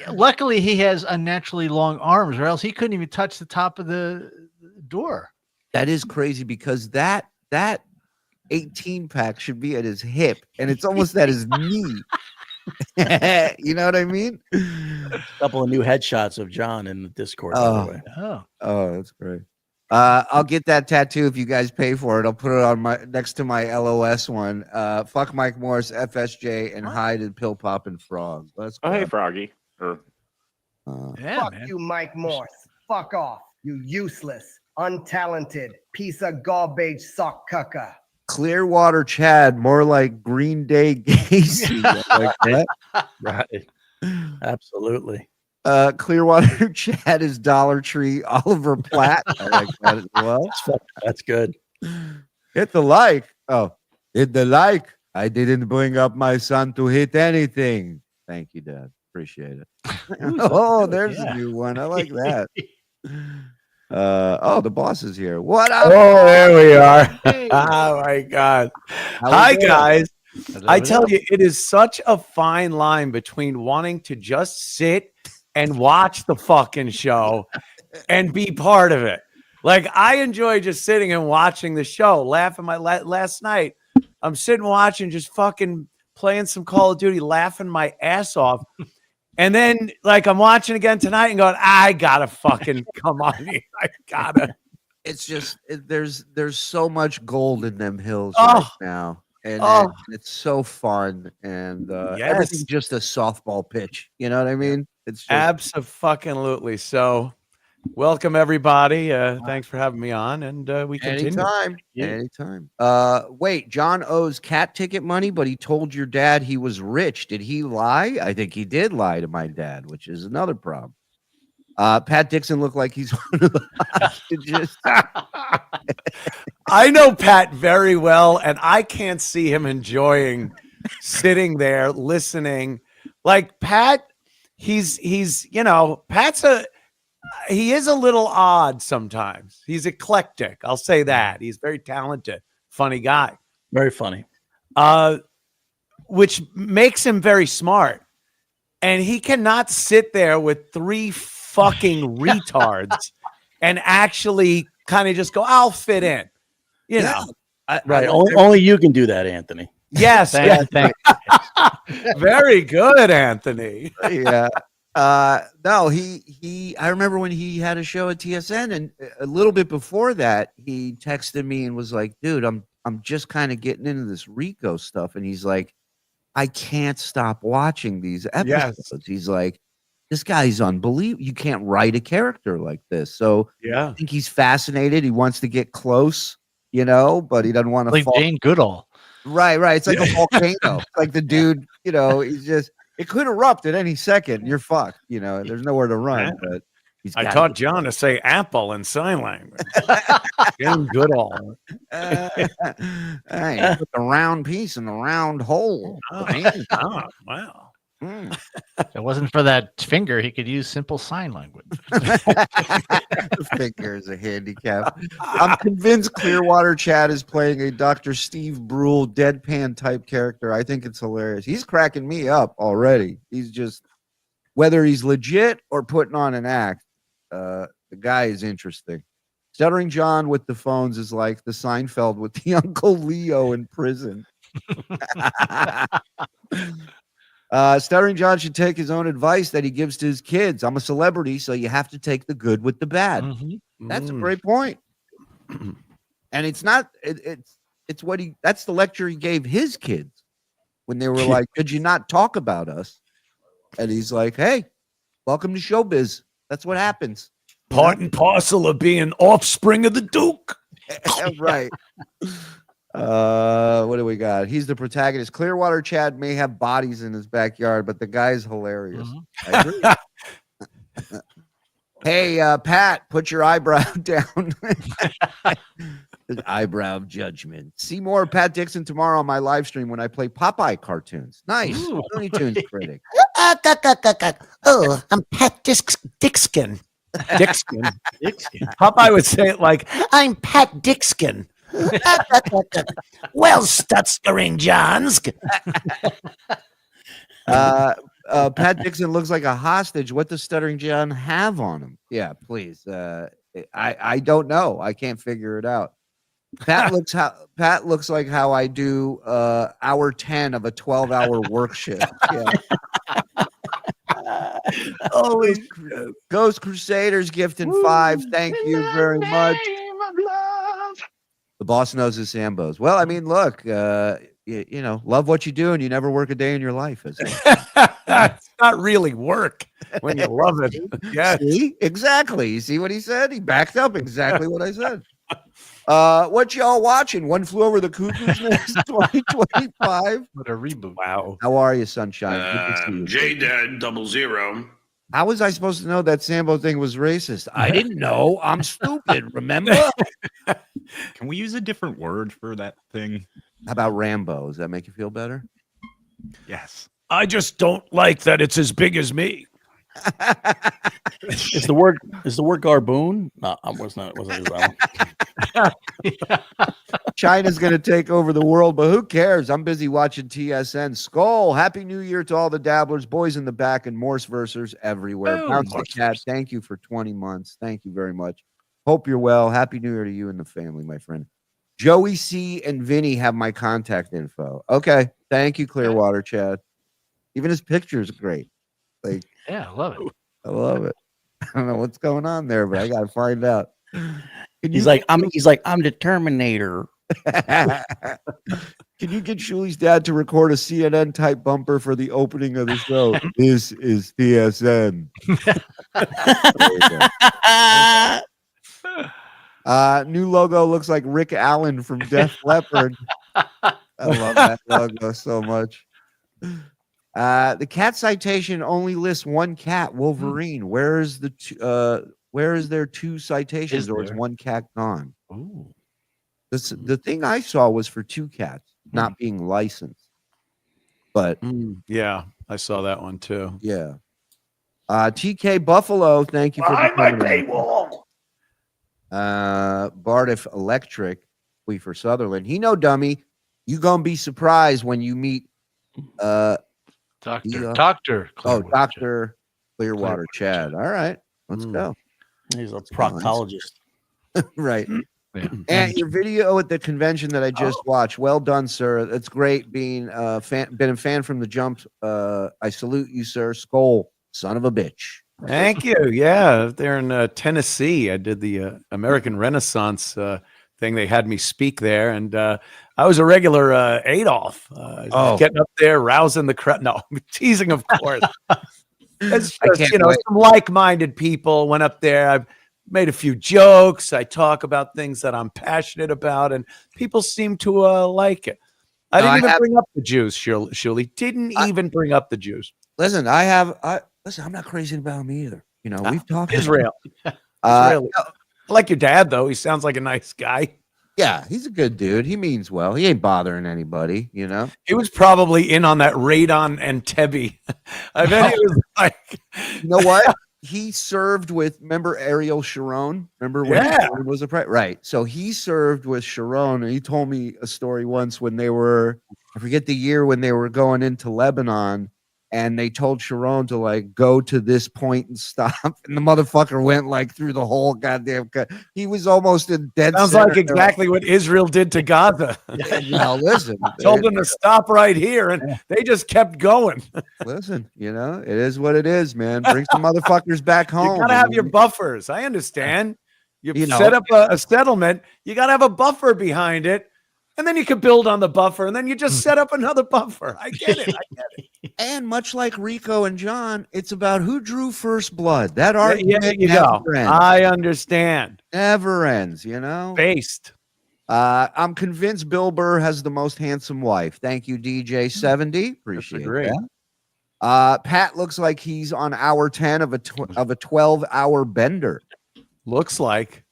F: Luckily, he has unnaturally long arms, or else he couldn't even touch the top of the door.
E: That is crazy because that 18 pack should be at his hip, and it's almost at his knee. You know what I mean?
H: A couple of new headshots of John in the Discord. By the way.
E: Oh, that's great. I'll get that tattoo if you guys pay for it. I'll put it on next to my LOS one. Fuck Mike Morse, FSJ, and Hyde and Pill Pop and Frog. Let's go.
B: Oh, hey, Froggy.
K: Fuck you, Mike Morse. Fuck off, you useless, untalented piece of garbage sock cucker.
E: Clearwater Chad, more like Green Day Gacy. Like that.
H: Right. Absolutely.
E: Clearwater Chad is Dollar Tree Oliver Platt. I like that as well.
H: That's good.
E: Hit the like. Oh, hit the like. I didn't bring up my son to hit anything. Thank you, Dad. Appreciate it. Oh, there's a new one. I like that. The boss is here. What up?
N: Oh, there we are. Oh my God. Hi, guys. I tell you, it is such a fine line between wanting to just sit and watch the fucking show and be part of it. Like, I enjoy just sitting and watching the show, laughing. Last night, I'm sitting watching, just fucking playing some Call of Duty, laughing my ass off. And then, like, I'm watching again tonight and going, I gotta fucking come on here. I gotta.
E: It's just there's so much gold in them hills right now, and it's so fun, and everything's just a softball pitch. You know what I mean? It's just,
N: absolutely. So, welcome everybody. Thanks for having me on, and we continue.
E: Anytime. Wait, John owes cat ticket money, but he told your dad he was rich. Did he lie? I think he did lie to my dad, which is another problem. Pat Dixon looked like he's one of the hostages.
N: I know Pat very well, and I can't see him enjoying sitting there listening. Like Pat, he's Pat's he is a little odd sometimes. He's eclectic. I'll say that. He's very talented, funny guy.
H: Very funny.
N: Which makes him very smart. And he cannot sit there with three fucking retards and actually kind of just go, I'll fit in. You know.
H: Right. Only you can do that, Anthony.
N: Yes. Thank very good, Anthony.
E: Yeah. No, he I remember when he had a show at TSN, and a little bit before that, he texted me and was like, dude, I'm just kind of getting into this Rico stuff. And he's like, I can't stop watching these episodes. Yes. He's like, this guy's unbelievable. You can't write a character like this. So I think he's fascinated. He wants to get close, but he doesn't want to
F: like
E: fall.
F: Jane Goodall.
E: Right. It's like a volcano. Like the dude, he's just, it could erupt at any second. You're fucked. There's nowhere to run. But
N: I taught John to say apple in sign language. Jane Goodall.
E: Hey, put the round piece in the round hole.
N: Oh, wow.
F: If it wasn't for that finger, he could use simple sign language.
E: The finger is a handicap. I'm convinced Clearwater Chad is playing a Dr. Steve Brule deadpan type character. I think it's hilarious. He's cracking me up already. He's just, whether he's legit or putting on an act, the guy is interesting. Stuttering John with the phones is like the Seinfeld with the Uncle Leo in prison. Stuttering John should take his own advice that he gives to his kids. I'm a celebrity, so you have to take the good with the bad. That's a great point. And it's not. It's what he. That's the lecture he gave his kids when they were like, "Could you not talk about us?" And he's like, "Hey, welcome to showbiz. That's what happens.
N: Part and parcel of being offspring of the Duke."
E: Right. What do we got? He's the protagonist. Clearwater Chad may have bodies in his backyard, but the guy's hilarious. I agree. Hey, Pat, put your eyebrow down. An eyebrow of judgment. See more of Pat Dixon tomorrow on my live stream when I play Popeye cartoons. Nice. Looney Tunes critic.
N: Oh, I'm Pat Dixkin. Dixkin. Popeye would say it like, I'm Pat Dixkin. Well, Stuttering Johns.
E: Pat Dixon looks like a hostage. What does Stuttering John have on him? Yeah, please. I don't know. I can't figure it out. Pat looks like how I do hour 10 of a 12-hour work shift. Yeah. Ghost Crusaders gifting 5. Thank you very much. The boss knows his Sambos. Well, I mean, look, you know, love what you do and you never work a day in your life.
N: It's not really work when you love it. Yeah,
E: exactly. You see what he said? He backed up exactly what I said. What y'all watching? One Flew Over the Cuckoo's Nest 2025.
F: What a reboot.
N: Wow.
E: How are you, Sunshine?
A: J-Dad 00.
E: How was I supposed to know that Sambo thing was racist? I didn't know. I'm stupid, remember?
G: Can we use a different word for that thing?
E: How about Rambo? Does that make you feel better?
G: Yes.
N: I just don't like that it's as big as me.
H: Is the word garboon? No, I wasn't that one.
E: China's going to take over the world, but who cares? I'm busy watching TSN. Skull, Happy New Year to all the Dabblers, boys in the back, and Morse versers everywhere. Bounce the Cat, thank you for 20 months. Thank you very much. Hope you're well. Happy New Year to you and the family, my friend. Joey C. and Vinny have my contact info. Okay. Thank you, Clearwater Chad. Even his picture is great. Like,
F: yeah, I love it.
E: I love it. I don't know what's going on there, but I got to find out.
H: He's like, I'm the Terminator.
E: Can you get Shuli's dad to record a CNN type bumper for the opening of the show? This is TSN. New logo looks like Rick Allen from Def Leppard. I love that logo so much. The cat citation only lists one cat, Wolverine. Where is there 2 citations, or is one cat gone?
F: Ooh.
E: The thing I saw was for 2 cats not being licensed. But
N: yeah, I saw that one too.
E: Yeah. TK Buffalo, thank you for
A: my paywall.
E: Cardiff Electric, we for Sutherland. He no dummy. You gonna be surprised when you meet
F: Dr.
E: Clearwater Chad. All right, let's go.
H: He's a proctologist.
E: Right. Yeah. And your video at the convention that I just watched, well done, sir. That's great. Been a fan from the jump. I salute you, sir. Skull, son of a bitch.
N: Thank you. Yeah, there in Tennessee, I did the American Renaissance thing. They had me speak there, and I was a regular Adolf. Getting up there, rousing the crowd. No, teasing, of course. It's just, some like-minded people went up there. I've made a few jokes. I talk about things that I'm passionate about, and people seem to like it. I didn't even bring up the Jews, Shuli. Didn't even bring up the Jews.
E: Listen, I'm not crazy about them either. We've talked
N: Israel. I like your dad, though. He sounds like a nice guy.
E: Yeah, he's a good dude. He means well. He ain't bothering anybody,
N: He was probably in on that raid on Entebbe. I bet he was like,
E: you know what? He served with, remember Ariel Sharon? Remember when Sharon was right? So he served with Sharon, and he told me a story once when they were, I forget the year, when they were going into Lebanon, and they told Sharon to like go to this point and stop, and the motherfucker went like through the whole goddamn cut. He was almost in dead
N: Sounds
E: center.
N: like exactly what Israel did to Gaza.
E: Listen,
N: Told them to stop right here, and they just kept going.
E: Listen, it is what it is, man. Bring some motherfuckers back home.
N: You gotta have your buffers. I understand. You
E: know.
N: set up a settlement. You gotta have a buffer behind it. And then you could build on the buffer, and then you just set up another buffer. I get it.
E: And much like Rico and John, it's about who drew first blood. That argument
N: you go.
E: never ends.
N: I understand.
E: Never ends,
N: Based.
E: I'm convinced Bill Burr has the most handsome wife. Thank you, DJ70. Appreciate that. Pat looks like he's on hour 10 of a 12-hour bender.
N: Looks like.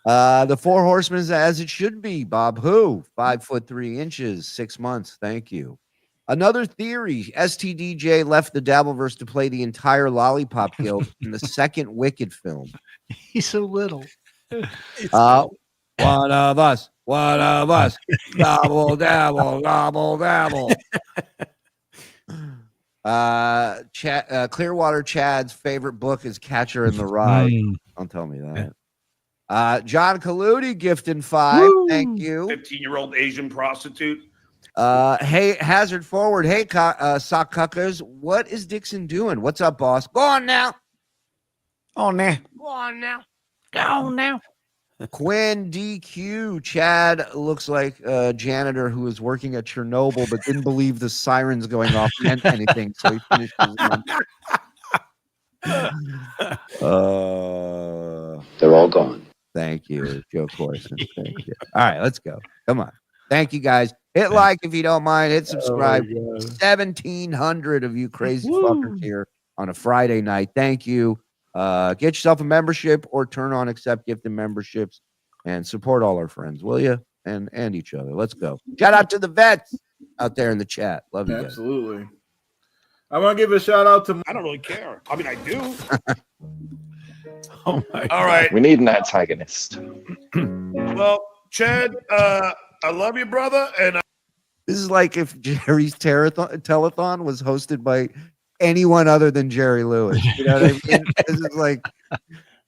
E: The Four Horsemen is as it should be. Bob Who, 5'3", 6 months. Thank you. Another theory: STDJ left the Dabbleverse to play the entire Lollipop Guild in the second Wicked film.
F: He's so little.
E: One of us. Gobble, dabble, gobble, dabble. Clearwater Chad's favorite book is Catcher in the Rye. Don't tell me that. John Kaludi gifting 5. Woo! Thank you.
A: 15-year-old Asian prostitute.
E: Hey, Hazard Forward. Hey, sock cuckers. What is Dixon doing? What's up, boss? Go on now.
N: Oh, nah.
F: Go on now. Go on now.
E: Quinn DQ. Chad looks like a janitor who was working at Chernobyl but didn't believe the sirens going off meant anything, so he finished his lunch.
O: They're all gone.
E: Thank you, Joe Corson. Thank you. All right, let's go. Come on. Thank you, guys. Hit like if you don't mind. Hit subscribe. 1,700 of you crazy fuckers here on a Friday night. Thank you. Get yourself a membership or turn on accept gifted memberships and support all our friends, will you? And each other. Let's go. Shout out to the vets out there in the chat. Love you guys.
M: Absolutely. I want to give a shout out to.
A: I don't really care. I mean, I do.
N: Oh my!
A: All right.
L: We need an antagonist.
A: Well, Chad, I love you, brother. And
E: this is like if Jerry's telethon was hosted by anyone other than Jerry Lewis. You know what I mean? This is like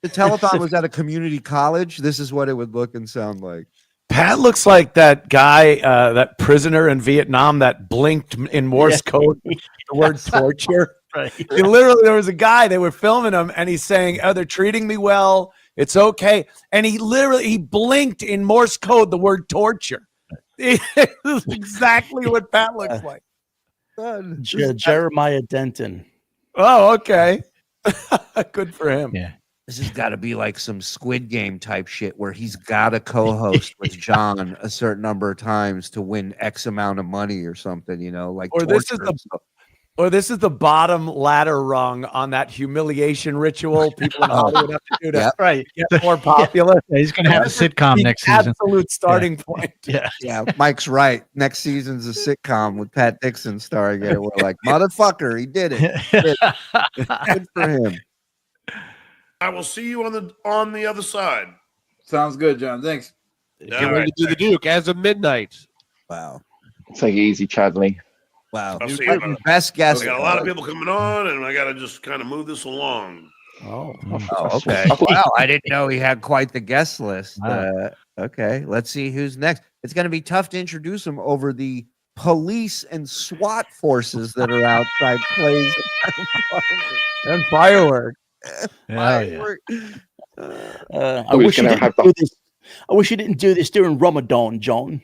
E: the telethon was at a community college. This is what it would look and sound like.
N: Pat looks like that guy, that prisoner in Vietnam that blinked in Morse code the word torture.
F: Right.
N: Literally, there was a guy, they were filming him, and he's saying, "Oh, they're treating me well. It's okay." And he blinked in Morse code the word torture. It's exactly what Pat looks like.
H: Jeremiah Denton.
N: Oh, okay. Good for him.
F: Yeah.
E: This has got to be like some Squid Game type shit where he's got to co-host with John a certain number of times to win X amount of money or something, like.
N: Or this is the bottom ladder rung on that humiliation ritual people in Hollywood have to do to get more popular.
F: Yeah, he's going to have a sitcom next season.
N: Absolute starting point.
E: Yeah, Mike's right. Next season's a sitcom with Pat Dixon starring it. We're like, motherfucker, he did it. Good for him.
A: I will see you on the other side.
M: Sounds good, John. Thanks.
B: Get ready to do the Duke as of midnight.
E: Wow.
L: Take it easy, Chadley.
E: Wow.
A: I'll see you, brother.
E: Best guess.
A: We got a lot of people coming on, and I got to just kind of move this along.
E: Oh, okay. Wow, I didn't know he had quite the guest list. Okay, let's see who's next. It's going to be tough to introduce him over the police and SWAT forces that are outside Clay's
N: and fireworks.
H: I wish you didn't do this during Ramadan, John.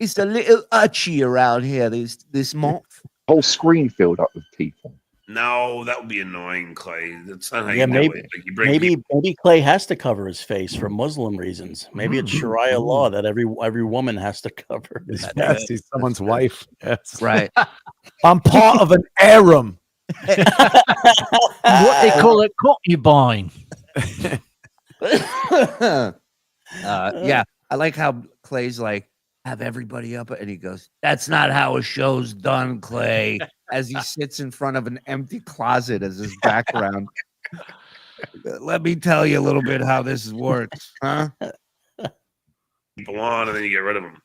E: It's a little itchy around here this month.
L: Whole screen filled up with people.
A: No, that would be annoying, Clay. That's not how
H: Yeah,
A: you do it. Like, you bring
H: maybe Clay has to cover his face for Muslim reasons. Maybe it's Sharia law that every woman has to cover his face.
N: He's someone's wife. Yes.
E: Right.
N: I'm part of an harem.
F: What they call it, concubine.
E: Yeah, I like how Clay's like, have everybody up, and he goes, "That's not how a show's done, Clay." As he sits in front of an empty closet as his background. Let me tell you a little bit how this works, huh?
A: people on, and then you get rid of them.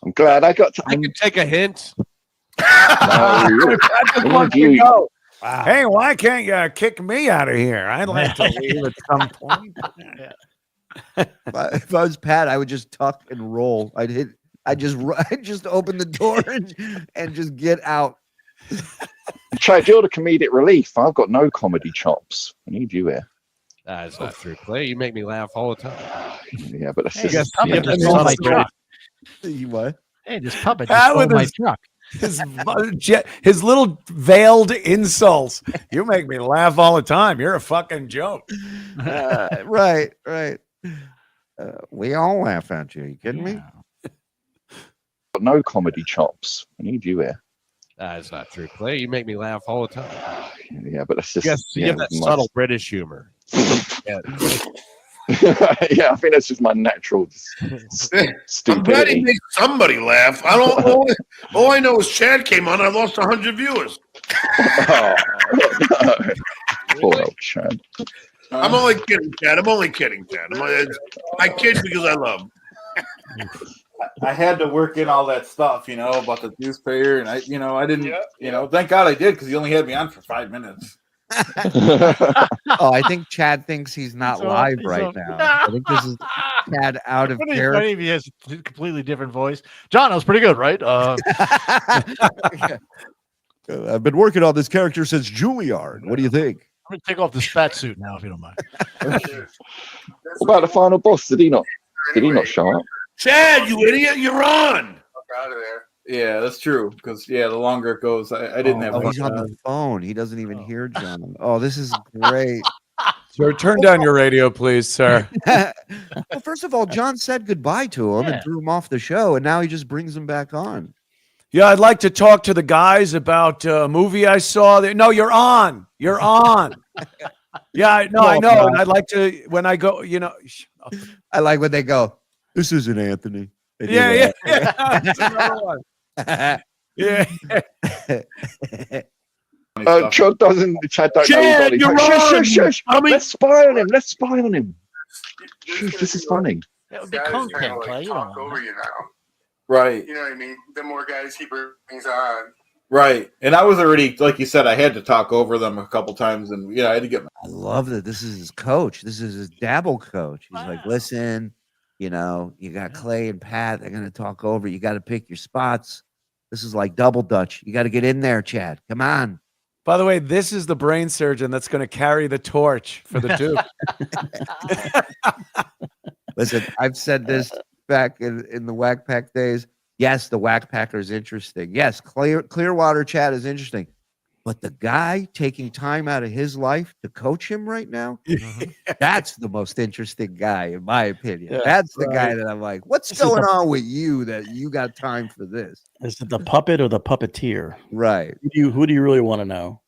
L: I'm glad I got to.
B: I can take a hint.
L: No,
N: Wow. Hey, why can't you kick me out of here? I'd like to leave at some point.
E: If I was Pat, I would just tuck and roll. I'd just open the door and just get out.
L: Chad, you're the comedic relief. I've got no comedy chops. I need you here.
B: That's not true, Clay. You make me laugh all the time.
L: Yeah, but that's
F: Hey,
L: just
F: puppet just stole my truck.
E: You what?
F: Hey, this puppet just stole my truck.
N: His little veiled insults. You make me laugh all the time. You're a fucking joke.
E: Right. We all laugh at you. You kidding me?
L: got no comedy chops. I need you here.
B: That's not true, Clay. You make me laugh all the time.
L: Yeah, but that's just
B: you have that subtle British humor. Yeah.
L: Yeah, I think that's just my natural stupidity.
A: I'm glad he makes somebody laugh. I don't. All I know is Chad came on. I lost 100 viewers.
L: Oh, no. Poor old Chad.
A: I'm only kidding, Chad. I kid because I love him.
M: I had to work in all that stuff, about the dues payer, and I didn't, thank God I did because he only had me on for 5 minutes.
E: I think Chad thinks he's not live right now. I think this is Chad out of character.
F: Funny if he has a completely different voice. John, that was pretty good, right?
E: I've been working on this character since Juilliard. What do you think?
F: I'm gonna take off this fat suit now, if you don't mind.
L: What about the final boss? Did he not show up?
A: Chad, you idiot! You're on.
M: Out of there. Yeah, that's true. Because the longer it goes, I didn't have.
E: He's on the phone. He doesn't even hear John. Oh, this is great.
N: Sir, turn down your radio, please, sir.
E: Well, first of all, John said goodbye to him and threw him off the show, and now he just brings him back on.
N: Yeah, I'd like to talk to the guys about a movie I saw. No, you're on. You're on. Yeah, I know. And I'd like to, when I go,
E: I like when they go, this isn't Anthony.
N: Yeah. That's another one. Yeah.
L: Chad doesn't. Chad
A: you're on.
L: Shush. Let's spy on him. Shush, this is funny.
F: That would be content, Clay.
M: Talk over you now. Right.
O: You know what I mean? The more guys he brings on.
M: Right. And I was already, like you said, I had to talk over them a couple times, and I had to get.
E: I love that. This is his coach. This is his Dabble coach. He's like, listen. You got Clay and Pat. They're going to talk over. You got to pick your spots. This is like double Dutch. You got to get in there, Chad. Come on.
N: By the way, this is the brain surgeon that's going to carry the torch for the Duke.
E: Listen, I've said this back in the Wack Pack days. Yes, the Wack Packer is interesting. Yes, Clearwater Chad is interesting. But the guy taking time out of his life to coach him right now, that's the most interesting guy, in my opinion. That's the guy that I'm like, what's going on with you that you got time for this?
H: Is it the puppet or the puppeteer?
E: Right.
H: Who do you really want to know?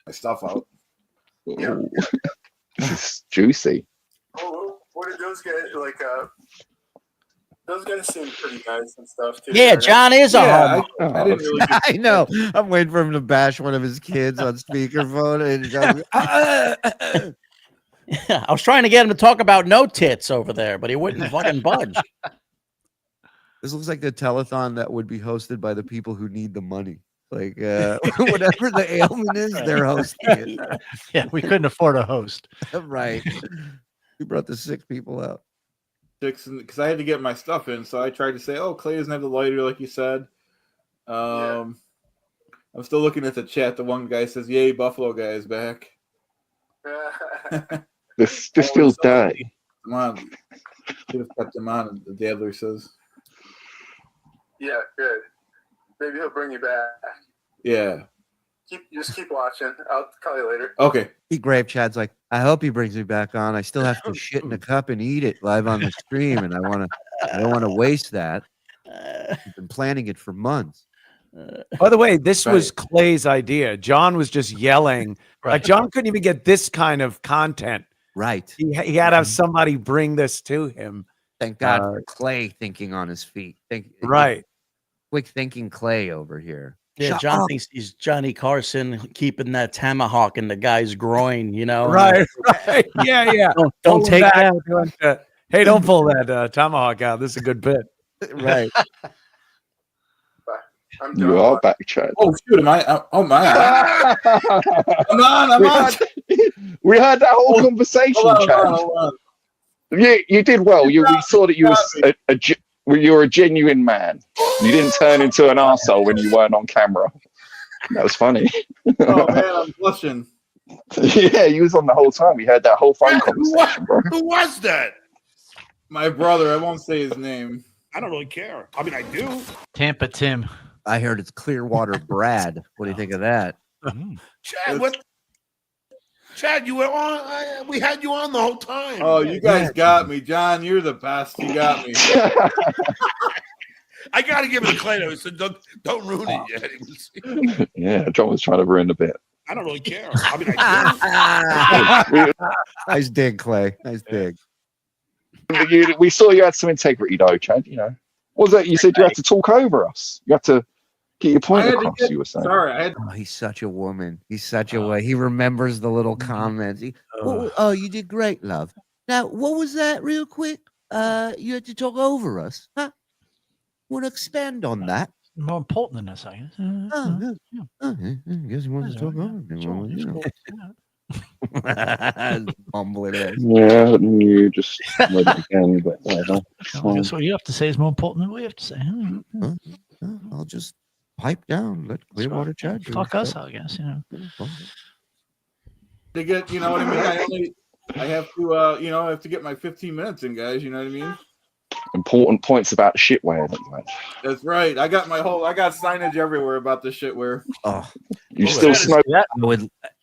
M: My stuff out.
L: Yeah. This is juicy.
O: Oh, what did those guys like? Those guys seem pretty nice and stuff too.
H: Yeah, John is a homo.
M: I didn't really
E: I know. I'm waiting for him to bash one of his kids on speakerphone. And
H: I was trying to get him to talk about no tits over there, but he wouldn't fucking budge.
E: This looks like the telethon that would be hosted by the people who need the money. Like whatever the ailment is, they're hosting it.
F: Yeah, we couldn't afford a host.
E: Right. We brought the sick people out.
M: Because I had to get my stuff in, so I tried to say, "Oh, Clay doesn't have the lighter, like you said." I'm still looking at the chat. The one guy says, "Yay, Buffalo guy is back."
L: This feels dirty.
M: Come on, should have kept him on. The Dabbler says,
O: "Yeah, good. Maybe he'll bring you back."
M: Yeah.
O: Just keep watching. I'll call you later.
M: Okay.
E: Be grave. Chad's like, I hope he brings me back on. I still have to shit in a cup and eat it live on the stream, and I don't want to waste that. I've been planning it for months.
N: By the way, this was Clay's idea. John was just yelling. Like John couldn't even get this kind of content.
E: Right.
N: He had to have somebody bring this to him.
E: Thank God for Clay thinking on his feet.
N: Right.
E: Quick thinking Clay over here.
H: Yeah, John thinks he's Johnny Carson keeping that tomahawk in the guy's groin,
N: Right. Yeah.
H: Don't take that.
N: Hey, don't pull that tomahawk out. This is a good bit.
E: Right.
L: You are back, Chad.
M: Oh shoot! Am I? Oh my! I'm on.
L: We had that whole conversation, Chad. You did well. We saw that you were a genuine man. You didn't turn into an arsehole when you weren't on camera. That was funny.
M: Oh man, I'm blushing.
L: Yeah, you was on the whole time. We had that whole phone conversation, bro.
A: Who was that?
M: My brother. I won't say his name.
A: I don't really care. I mean, I do.
F: Tampa Tim.
E: I heard it's Clearwater Brad. What do you think of that?
A: Chad, what? Chad, you were on. We had you on the whole time.
M: Oh, you guys got me, John. You're the best. You got me.
A: I got to give it to Clay. He said, "Don't ruin it yet."
L: Yeah, John was trying to ruin the bit.
A: I don't really care. I mean, I do.
E: Nice dig, Clay. Nice dig.
L: We saw you had some integrity, though, Chad. You know, what was that? You said you had to talk over us. You had to get your point across. You were saying.
M: Sorry,
E: he's such a woman. He's such a way. He remembers the little comments. Oh, you did great, love. Now, what was that, real quick? You had to talk over us, huh? Want to expand on that?
F: More important than this, I guess.
E: I guess he wants to talk over me. Mumbling it.
L: Yeah, you just read it again, but whatever.
F: That's what you have to say is more important than what we have to say.
E: I'll just pipe down. Let Clearwater Chad.
F: Fuck us, I guess.
M: To get, you know what I mean. I have to, I have to get my 15 minutes in, guys. You know what I mean.
L: Important points about shitware that you had.
M: That's right. I got signage everywhere about the shitware.
E: Oh,
L: you still smoke
E: that?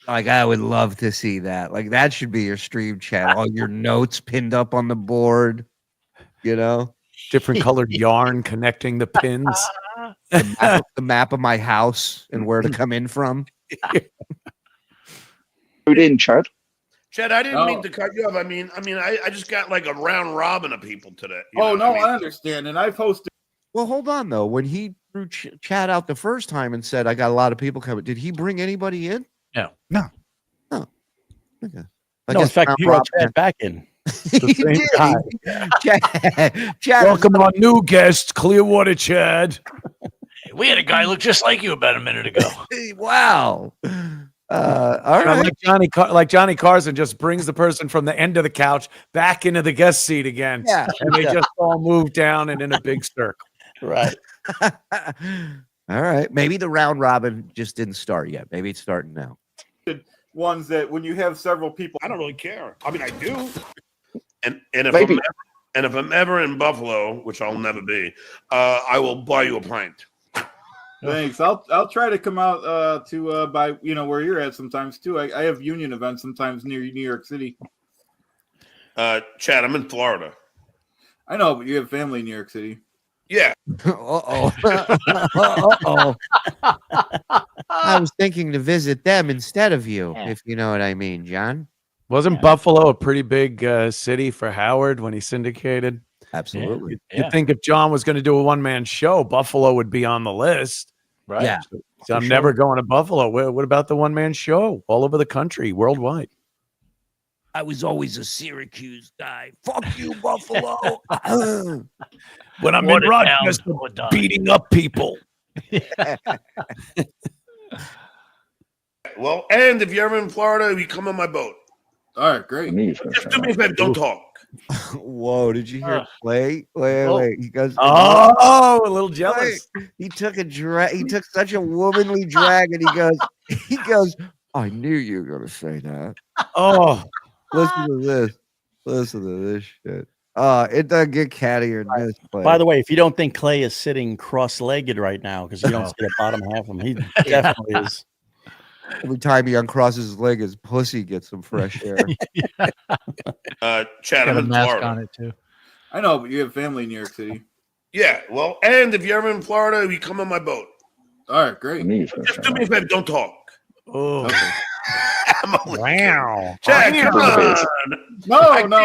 E: I would love to see that. Like that should be your stream chat. All your notes pinned up on the board. You know,
N: different colored yarn connecting the pins.
E: The map of my house and where to come in from.
L: Put in, Chad.
A: Chad, I didn't mean to cut you off. I mean, I just got like a round robin of people today.
M: I understand, and I've hosted.
E: Well, hold on though. When he threw Chad out the first time and said, "I got a lot of people coming," did he bring anybody in?
F: No.
E: Oh, okay.
H: In fact, you brought Chad back in.
E: Chad,
N: welcome our new guest, Clearwater Chad.
F: We had a guy look just like you about a minute ago.
E: Wow. All right.
N: Like Johnny Carson just brings the person from the end of the couch back into the guest seat again.
E: Yeah.
N: And they just all move down and in a big circle.
H: Right.
E: All right. Maybe the round robin just didn't start yet. Maybe it's starting now.
M: Ones that when you have several people,
A: I don't really care. I mean, I do. And if I'm ever in Buffalo, which I'll never be, I will buy you a pint.
M: Thanks. I'll try to come out to by where you're at sometimes too. I have union events sometimes near New York City.
A: Chad, I'm in Florida.
M: I know, but you have family in New York City.
A: Yeah.
E: Uh-oh. I was thinking to visit them instead of you, if you know what I mean, John.
N: Wasn't Buffalo a pretty big city for Howard when he syndicated?
E: Absolutely.
N: You'd think if John was going to do a one-man show, Buffalo would be on the list.
F: Right.
E: Yeah.
N: So I'm never going to Buffalo. What about the one-man show all over the country, worldwide?
E: I was always a Syracuse guy. Fuck you, Buffalo.
N: When I'm in Rochester beating up people.
A: Well, and if you're ever in Florida, you come on my boat.
M: All right, great.
A: Just do me a favor, don't talk.
E: Whoa, did you hear Clay? Wait. He goes,
N: a little jealous.
E: He took a drag. He took such a womanly drag, and he goes, I knew you were gonna say that.
N: Oh,
E: listen to this. Listen to this shit. It doesn't get cattier than this. Clay.
H: By the way, if you don't think Clay is sitting cross-legged right now because you don't see the bottom half of him, he definitely is.
E: Every time he uncrosses his leg, his pussy gets some fresh air.
A: Chad, I'm in Florida.
F: On it too.
M: I know, but you have family in New York City.
A: Yeah, well, and if you're ever in Florida, you come on my boat.
M: All right, great.
A: Just do me a favor, don't talk.
N: Oh,
M: okay.
N: Wow.
A: Chad, come on.
M: No.
E: I knew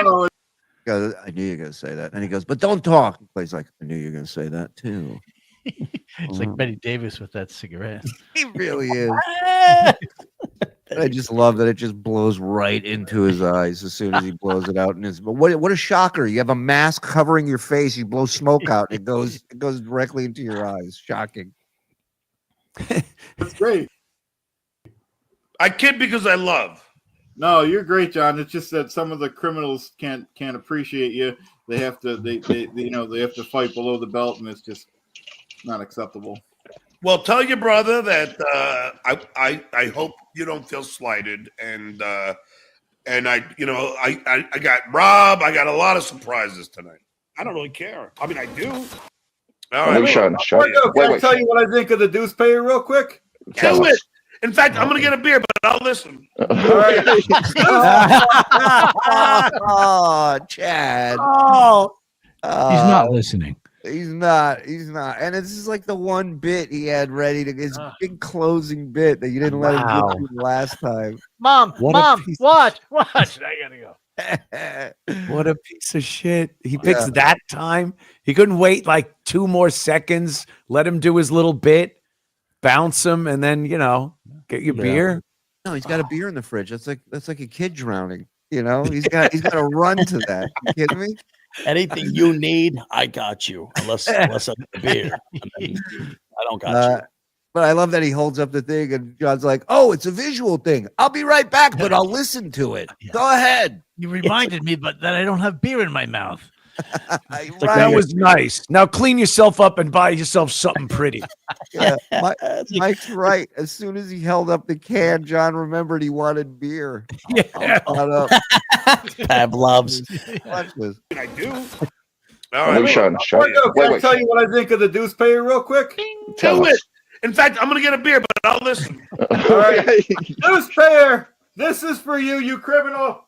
E: you were going to say that. And he goes, but don't talk. Clay's like, I knew you were going to say that too.
F: It's like Betty Davis with that cigarette.
E: He really is. I just love that it just blows right into his eyes as soon as he blows it out in his. But what a shocker! You have a mask covering your face. You blow smoke out. It goes directly into your eyes. Shocking.
M: That's great.
A: I kid because I love.
M: No, you're great, John. It's just that some of the criminals can't appreciate you. They have to they have to fight below the belt, and it's just not acceptable.
A: Well, tell your brother that I hope you don't feel slighted, and I got Rob. I got a lot of surprises tonight. I don't really care. I mean, I do. All right.
M: Can I tell you what I think of the Deuce Payer real quick?
A: Do it. In fact, I'm going to get a beer, but I'll listen.
M: All right.
E: Oh, Chad.
F: Oh, he's not listening.
E: He's not. And this is like the one bit he had ready to his big closing bit that you didn't let him get to last time.
F: Mom, watch. I gotta go.
N: What a piece of shit. He picks that time. He couldn't wait like 2 more seconds, let him do his little bit, bounce him, and then get your beer.
E: No, he's got a beer in the fridge. That's like a kid drowning. He's got to run to that. You kidding me?
H: Anything you need, I got you. Unless I get a beer. I don't got you.
E: But I love that he holds up the thing and John's like, "Oh, it's a visual thing. I'll be right back, but I'll listen to it. Go ahead."
F: You reminded me, but that I don't have beer in my mouth.
N: That was nice. Now clean yourself up and buy yourself something pretty.
E: Yeah, Mike's right. As soon as he held up the can, John remembered he wanted beer.
N: Yeah.
H: Pavlov's.
E: Watch this.
A: I do.
M: All right. Can I tell you what I think of the Deuce Payer real quick?
A: Do it. In fact, I'm going to get a beer, but I'll listen.
M: All right. Deuce Payer, this is for you, you criminal.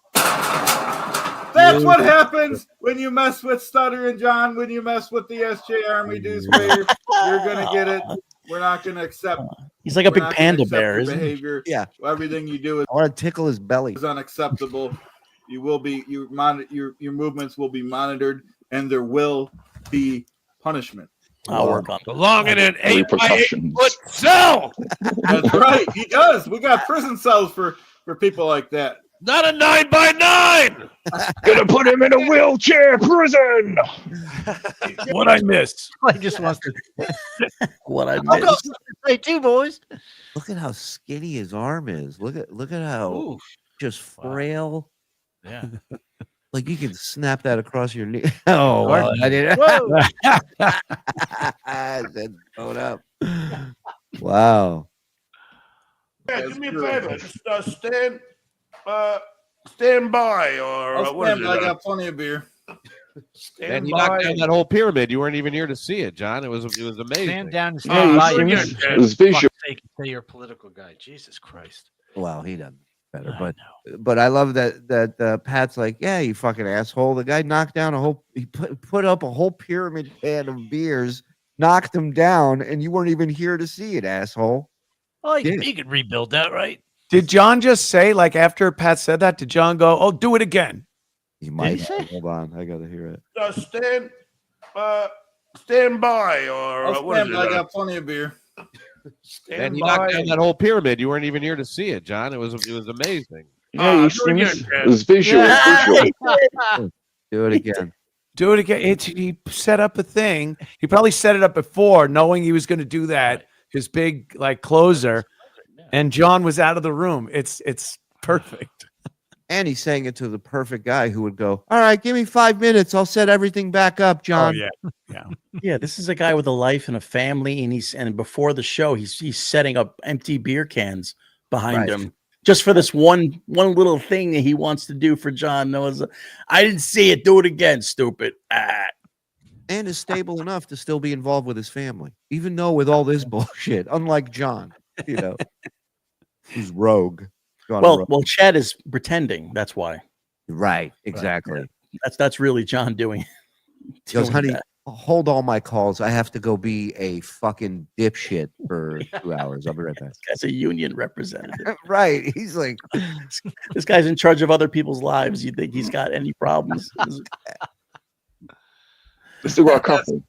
M: That's what happens when you mess with Stuttering John, when you mess with the SJ Army Deuce Payer. You're going to get it. We're not going to accept.
H: He's like a big panda bear, isn't he?
M: Behavior.
E: Yeah.
M: Everything you do is
E: I want to tickle his belly.
M: Is unacceptable. You will be your movements will be monitored, and there will be punishment.
H: I'll work on it.
A: Belong in an 8-by-8-foot cell.
M: That's right. He does. We got prison cells for people like that.
A: Not a 9-by-9.
L: Gonna put him in a wheelchair prison.
N: What I missed.
F: I just want to.
H: What I
F: I'll go
H: missed.
F: say too, boys.
E: Look at how skinny his arm is. Look at how just frail.
F: Yeah.
E: Like you can snap that across your knee. Oh, well, I didn't. Then hold up. Wow.
A: Yeah, do me a favor. Just stand by, or what is it?
M: I got plenty of beer.
B: And you knocked down that whole pyramid. You weren't even here to see it, John. It was amazing.
F: Stand down and
L: Yeah,
F: stand by.
L: it was visual.
F: Say you're a political guy. Jesus Christ.
E: Well, he doesn't better, but I love that Pat's like, yeah, you fucking asshole. The guy knocked down he put up a whole pyramid can of beers, knocked him down, and you weren't even here to see it, asshole.
F: Oh, you could rebuild that, right?
N: Did John just say, like, after Pat said that, did John go, "Oh, do it again"?
E: He might. Hold on, I gotta hear it.
A: Stand by, or what is it?
M: I got plenty of beer.
B: And you knocked down that whole pyramid. You weren't even here to see it, John. It was amazing.
L: Yeah, it was visual.
E: Do it again.
N: Do it again. He set up a thing. He probably set it up before, knowing he was going to do that. His big closer, and John was out of the room. It's perfect.
E: And he's saying it to the perfect guy who would go, "All right, give me 5 minutes. I'll set everything back up, John."
N: Oh, yeah.
H: Yeah, this is a guy with a life and a family, and before the show, he's setting up empty beer cans behind him just for this one little thing that he wants to do for John. I didn't see it. Do it again, stupid.
E: And is stable enough to still be involved with his family, even though with all this bullshit. Unlike John, who's rogue.
H: Well, Chad is pretending. That's why.
E: Right. Exactly.
H: Right. That's really John doing.
E: He goes, "Honey, hold all my calls. I have to go be a fucking dipshit for 2 hours. I'll be right back."
H: As a union representative.
E: Right. He's like,
H: this guy's in charge of other people's lives. You think he's got any problems?
L: Still got a couple.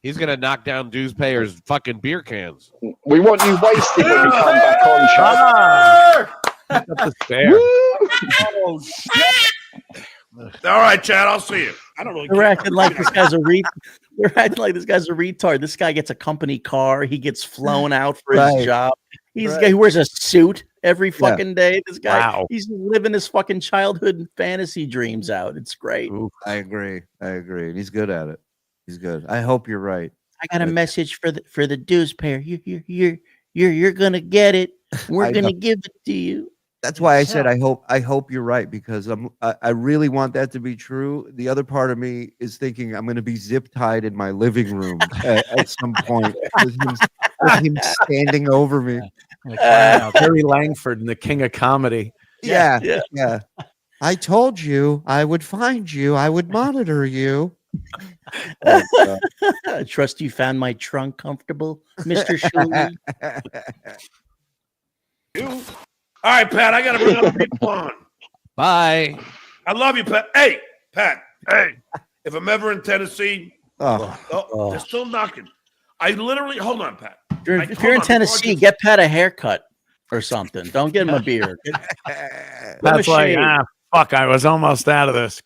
P: He's gonna knock down dues payers' fucking beer cans.
L: We want you wasted when we come back on show.
N: That's fair.
P: Oh shit! All right, Chad, I'll see you. I don't really.
H: We're acting like this guy's a We're acting like this guy's a retard. This guy gets a company car. He gets flown out for his job. He's he wears a suit every fucking day. This guy, he's living his fucking childhood and fantasy dreams out. It's great.
E: Ooh, I agree. And he's good at it. He's good. I hope you're right.
H: I got a message for the dues payer. You're gonna get it. We're gonna give it to you.
E: That's why I said I hope you're right, because I really want that to be true. The other part of me is thinking I'm going to be zip tied in my living room at some point with him standing over me.
N: Harry Langford and the King of Comedy.
E: Yeah. I told you I would find you. I would monitor you.
H: I trust you found my trunk comfortable, Mr. Shuli.
P: All right, Pat, I got to bring other people on. Bye. I love you, Pat. Hey, Pat. Hey, if I'm ever in Tennessee, they're still knocking. I literally, hold on, Pat.
H: If you're in Tennessee, get Pat a haircut or something. Don't get him a beard.
N: That's like, fuck, I was almost out of this.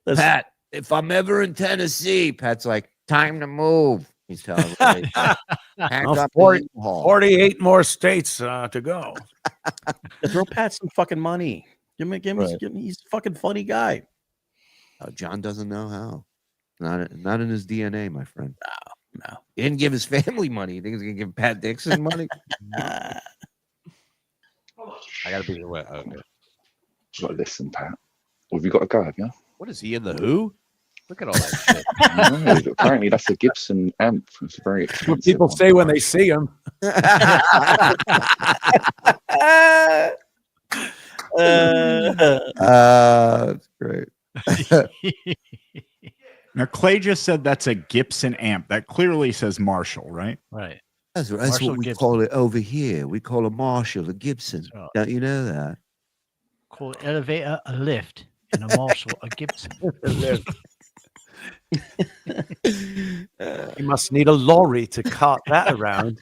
E: Pat, if I'm ever in Tennessee, Pat's like, time to move. He's telling me.
N: 48 more states to go.
H: Throw Pat some fucking money. Give him, he's a fucking funny guy.
E: John doesn't know how. Not in his DNA, my friend.
H: No.
E: He didn't give his family money. You think he's gonna give Pat Dixon money?
P: I gotta be aware. Okay.
L: You gotta listen, Pat. Well, have you got to go, have you?
P: What is he in the Who? Look at all that shit.
L: No, apparently that's a Gibson amp. It's very expensive.
N: What people say when they see him.
E: That's great.
G: Now, Clay just said that's a Gibson amp. That clearly says Marshall, right?
F: Right.
E: That's what we call it over here. We call a Marshall a Gibson. Oh. Don't you know that?
F: Call an elevator a lift and a Marshall a Gibson.
N: A lift. You must need a lorry to cart that around.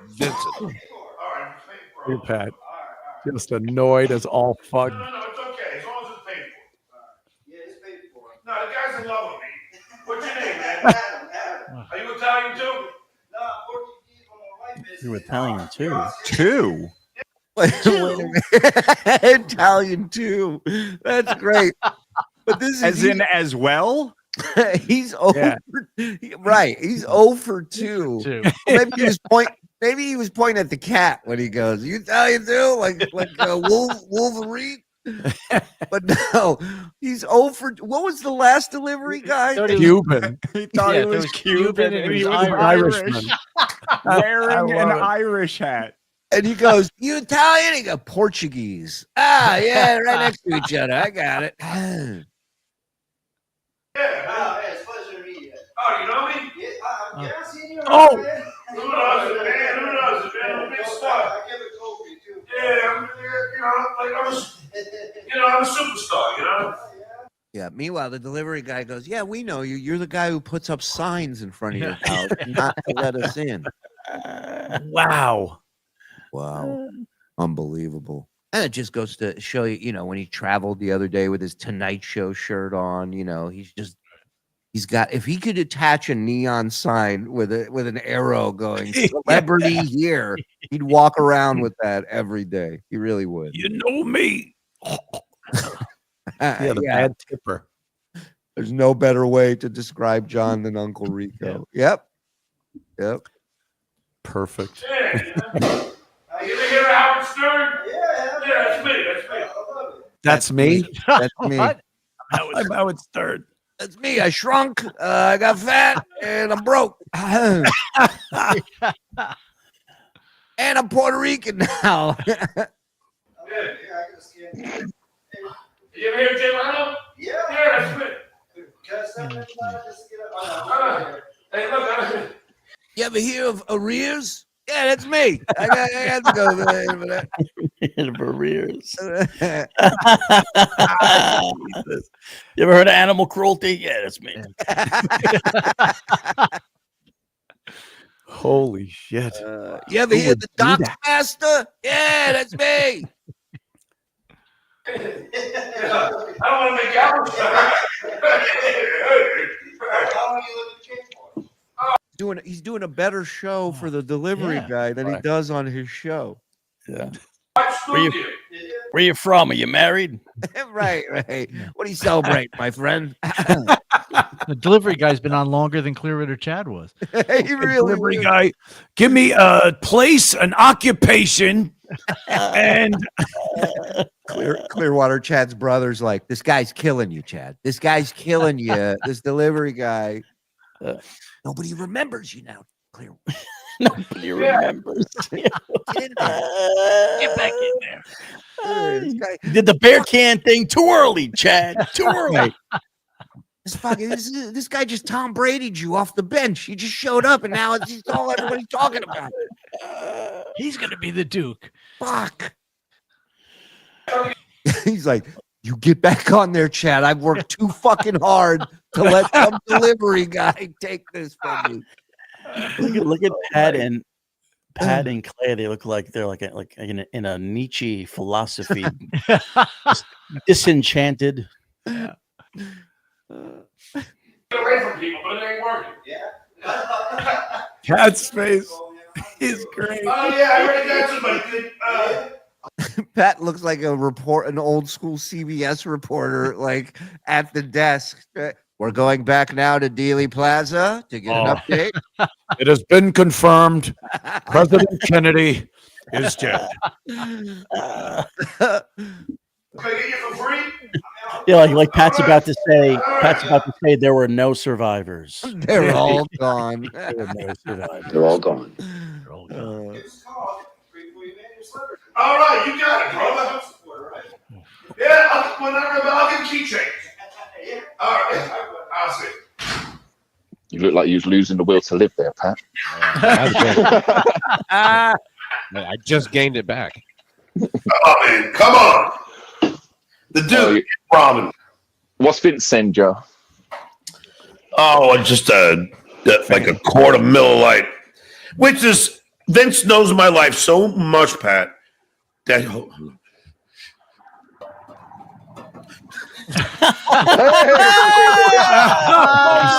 P: Vincent.
N: Hey, Pat. Just annoyed as all fuck.
P: No, it's okay. As long as it's paid for. Yeah, it's paid for. No, the guy's in love with me. What's your name, man? Adam. Are you Italian too? No, Portuguese on my right.
H: You're Italian too.
G: Two?
E: Wait a minute. Italian too. That's great. But this is
G: as well.
E: He's over. Right. He's 0 for 2. Maybe he was pointing at the cat when he goes, "You Italian too?" Like Wolverine. But no, he's 0 for. What was the last delivery guy?
N: Cuban.
G: He thought he was Cuban and he was Irishman. Wearing an Irish hat.
E: And he goes, "You Italian?" He goes, "Portuguese." Ah, yeah, right next to each other. I got it.
O: Yeah, it's a pleasure to meet you.
P: Oh, you know me?
O: Yeah, I've seen you.
P: Oh! Who knows it, man? Who knows it, man? I'm a big star.
O: I give it coffee, too.
P: Yeah, I'm a superstar, you know?
E: Yeah. Meanwhile, the delivery guy goes, "Yeah, we know you. You're the guy who puts up signs in front of your house not to let us in."
N: Wow.
E: Unbelievable. And it just goes to show you, when he traveled the other day with his Tonight Show shirt on, he's got, if he could attach a neon sign with an arrow going celebrity here, he'd walk around with that every day. He really would.
N: You know me. The bad tipper.
E: There's no better way to describe John than Uncle Rico. Yep.
N: Perfect.
P: You ever hear of Howard Stern? Yeah, that's me.
N: That's me?
E: That's me.
N: I'm Howard Stern.
E: That's me. I shrunk. I got fat, and I'm broke. And I'm Puerto Rican now.
P: You ever hear Jay Leno? Yeah, that's me.
O: Can I step in? Just get up.
P: Hey, look.
E: You ever hear of arrears? Yeah, that's me. I had to go there for that.
H: Barriers. You ever heard of animal cruelty? Yeah, that's me.
N: Holy shit.
E: You ever hear the Doc Master? Yeah, that's me.
P: I don't want to make out.
E: He's doing a better show for the delivery guy than he does on his show.
H: Yeah. Where you from? Are you married?
E: right. What do you celebrate, my friend?
F: The delivery guy's been on longer than Clearwater Chad was.
E: He really
N: delivery guy. Give me a place, an occupation, and
E: Clearwater Chad's brother's like, this guy's killing you, Chad. This guy's killing you. This delivery guy. Nobody remembers you now, Clearwater.
H: Nobody remembers.
E: Get in there.
F: Get back in there.
H: You did the beer can thing too early, Chad. Too early.
E: This guy just Tom Brady'd you off the bench. He just showed up, and now it's just all everybody's talking about.
F: He's gonna be the Duke.
E: Fuck. He's like, you get back on there, Chad. I've worked too fucking hard to let some delivery guy take this from you.
H: Look at Pat and Claire. They look like they're like in a Nietzsche philosophy, disenchanted.
P: Get away from people, but it ain't working. Yeah.
N: Cat's face is great.
P: Oh yeah, I already got somebody.
E: Pat looks like an old school CBS reporter, like at the desk. We're going back now to Dealey Plaza to get an update.
N: It has been confirmed. President Kennedy is dead.
P: Can I get you for free?
H: Yeah, like Pat's about to say. There were no survivors.
E: They're all gone.
L: They're all gone.
P: All right, you got it, brother. Yeah, I'll give key change. All right, I'll see.
L: You look like you was losing the will to live there, Pat.
Q: I just gained it back.
P: Oh man, come on. The dude, ramen.
L: What's Vince send you?
P: Oh, just like a quart of Miller Lite, which is Vince knows my life so much, Pat. That
E: He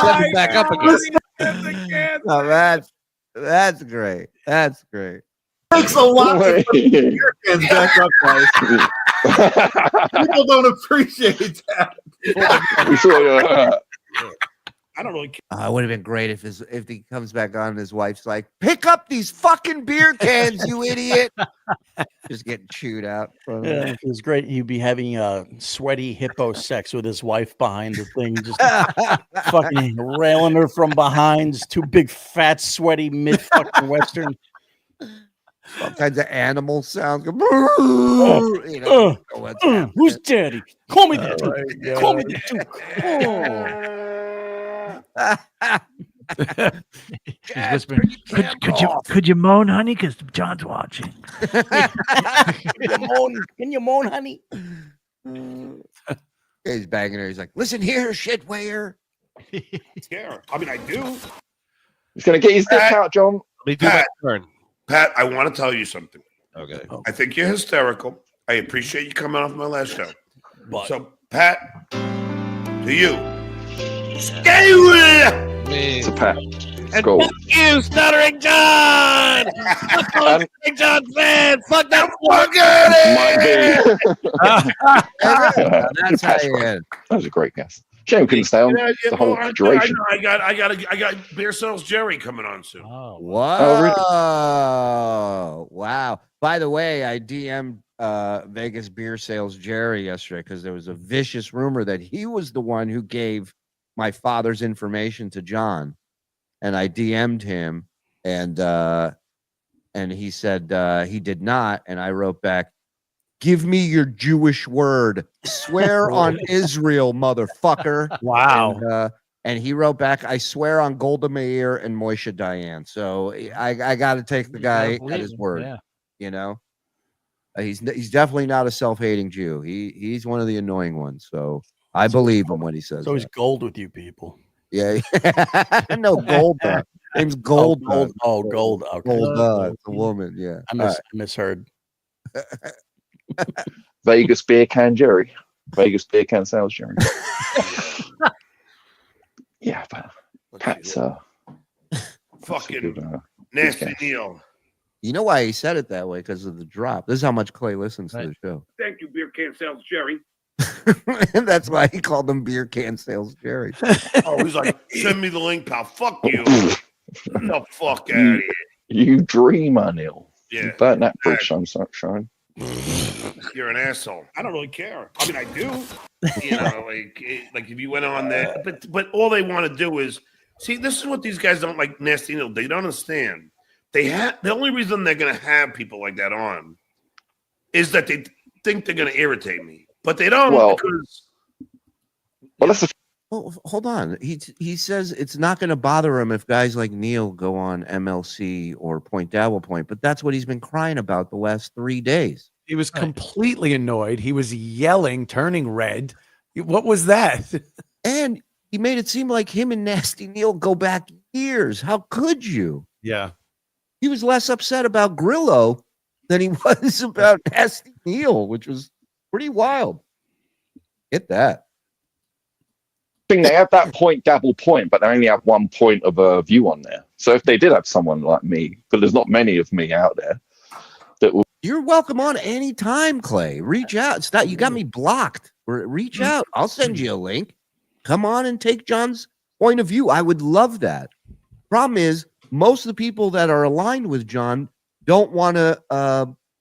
E: set it back up again. Oh, that's great. That's great.
M: Takes a lot to put your hands back up, guys. People don't appreciate that.
P: I don't really care.
E: It would have been great if he comes back on and his wife's like, pick up these fucking beer cans, you idiot. Just getting chewed out.
H: Yeah, it was great. He'd be having sweaty hippo sex with his wife behind the thing, just fucking railing her from behind. Just two big, fat, sweaty, mid-fucking Western.
E: All kinds of animal sounds.
H: Who's daddy? Call me that Duke. Call me the Duke.
F: She's whispering, could you moan, honey? Because John's watching.
H: Can you moan, honey?
E: He's banging her. He's like, listen here, shitwayer.
P: Yeah, I mean, I do.
L: He's going to get his dick out, John.
Q: Let me do my turn.
P: Pat, I want to tell you something.
Q: Okay.
P: I think you're hysterical. I appreciate you coming off my last show.
H: But,
P: so, Pat, to you.
L: To Pat.
Q: And
L: Go.
Q: fuck you, Stuttering John! Fuck all Stuttering John fans! Fuck that
L: Might be.
E: That's how you end.
L: That was a great guess. Shame we couldn't stay on the whole duration.
P: I got Beer Sales Jerry coming on soon.
F: Oh,
E: Whoa. Wow. By the way, I DM'd Vegas Beer Sales Jerry yesterday because there was a vicious rumor that he was the one who gave my father's information to John. And I DM'd him and he said he did not. And I wrote back, give me your Jewish word. Swear on Israel, motherfucker.
N: Wow.
E: And he wrote back, I swear on Golda Meir and Moishe Dayan. So I got to take the guy at his word.
F: Yeah.
E: You know, he's definitely not a self-hating Jew. He's one of the annoying ones. So I believe him when he says.
H: So he's gold with you people.
E: Yeah, no, Golda. Name's Golda.
H: Golda. Oh, Golda. Okay.
E: Golda, it's a woman. Yeah,
H: I misheard.
L: Vegas beer can Jerry. Vegas beer can sales Jerry. Yeah, but Pat's
P: fucking nasty Neil.
E: You know why he said it that way? Because of the drop. This is how much Clay listens to the show.
P: Thank you, beer can sales Jerry.
E: And that's why he called him beer can sales Jerry.
P: Oh, he's like, send me the link, pal. Fuck you. Get the fuck out of here.
L: You dreamer, Neil.
P: Yeah.
L: You burnt that bridge, sunshine.
P: You're an asshole. I don't really care. I mean, I do. You know, like if you went on there, but all they want to do is see. This is what these guys don't like. Nasty Neil. They don't understand. The only reason they're going to have people like that on is that they think they're going to irritate me, but they don't.
E: Well, hold on. He says it's not going to bother him if guys like Neil go on MLC or Point Dabble Point, but that's what he's been crying about the last 3 days.
N: He was completely annoyed. He was yelling, turning red. What was that?
E: And he made it seem like him and Nasty Neil go back years. How could you?
N: Yeah.
E: He was less upset about Grillo than he was about Nasty Neil, which was pretty wild. Get that.
L: I think they have that Point Dabble Point, but they only have one point of a view on there. So if they did have someone like me, but there's not many of me out there, that will.
E: You're welcome on anytime, Clay. Reach out. It's not, you got me blocked. Reach out. I'll send you a link. Come on and take John's point of view. I would love that. Problem is, most of the people that are aligned with John don't want to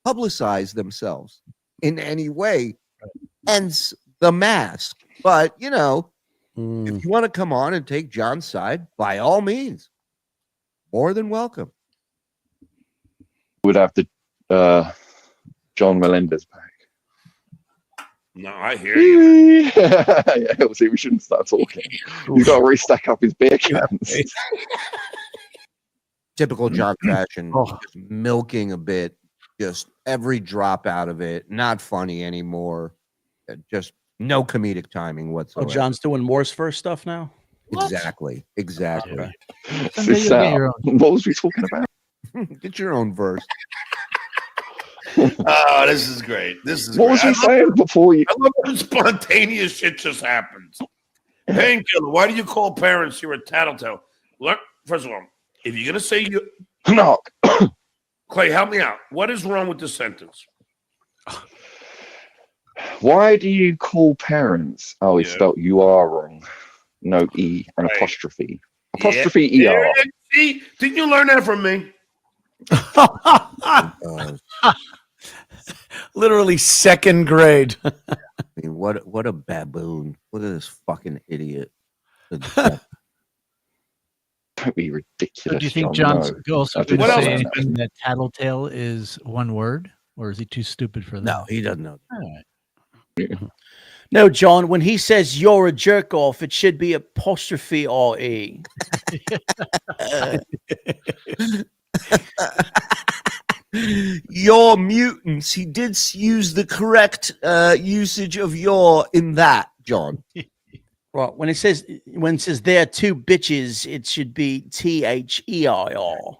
E: publicize themselves in any way. Hence the mask. But, you know, if you want to come on and take John's side, by all means, more than welcome.
L: Would have to John Melendez back.
P: No, I hear you.
L: Yeah, see, we shouldn't start talking. He's got to restack up his beer cans.
E: Typical John fashion, just milking a bit, just every drop out of it. Not funny anymore. Just no comedic timing whatsoever.
H: Oh, John's doing Morse first stuff now?
E: Exactly.
H: Okay.
L: What was we talking about?
E: Get your own verse.
P: Oh, this is great. This is
L: what was he saying before you?
P: I love when spontaneous shit just happens. Painkiller. Why do you call parents you're a tattletale? Look, first of all, if you're gonna say you
L: no,
P: Clay, help me out. What is wrong with this sentence?
L: Why do you call parents? Oh, he spelled you are wrong. No E, an apostrophe. Apostrophe ER.
P: See, didn't you learn that from me?
N: Literally second grade.
E: I mean, what a baboon. Look at this fucking idiot.
L: Don't be ridiculous.
F: So do you think
L: John,
F: John's also going to say anything that tattletale is one word, or is he too stupid for that?
E: No, he doesn't know.
F: All right.
H: No, John, when he says you're a jerk off, it should be apostrophe or E.
E: You're mutants. He did use the correct usage of your in that, John.
H: Well, when it says there are two bitches, it should be THEIR.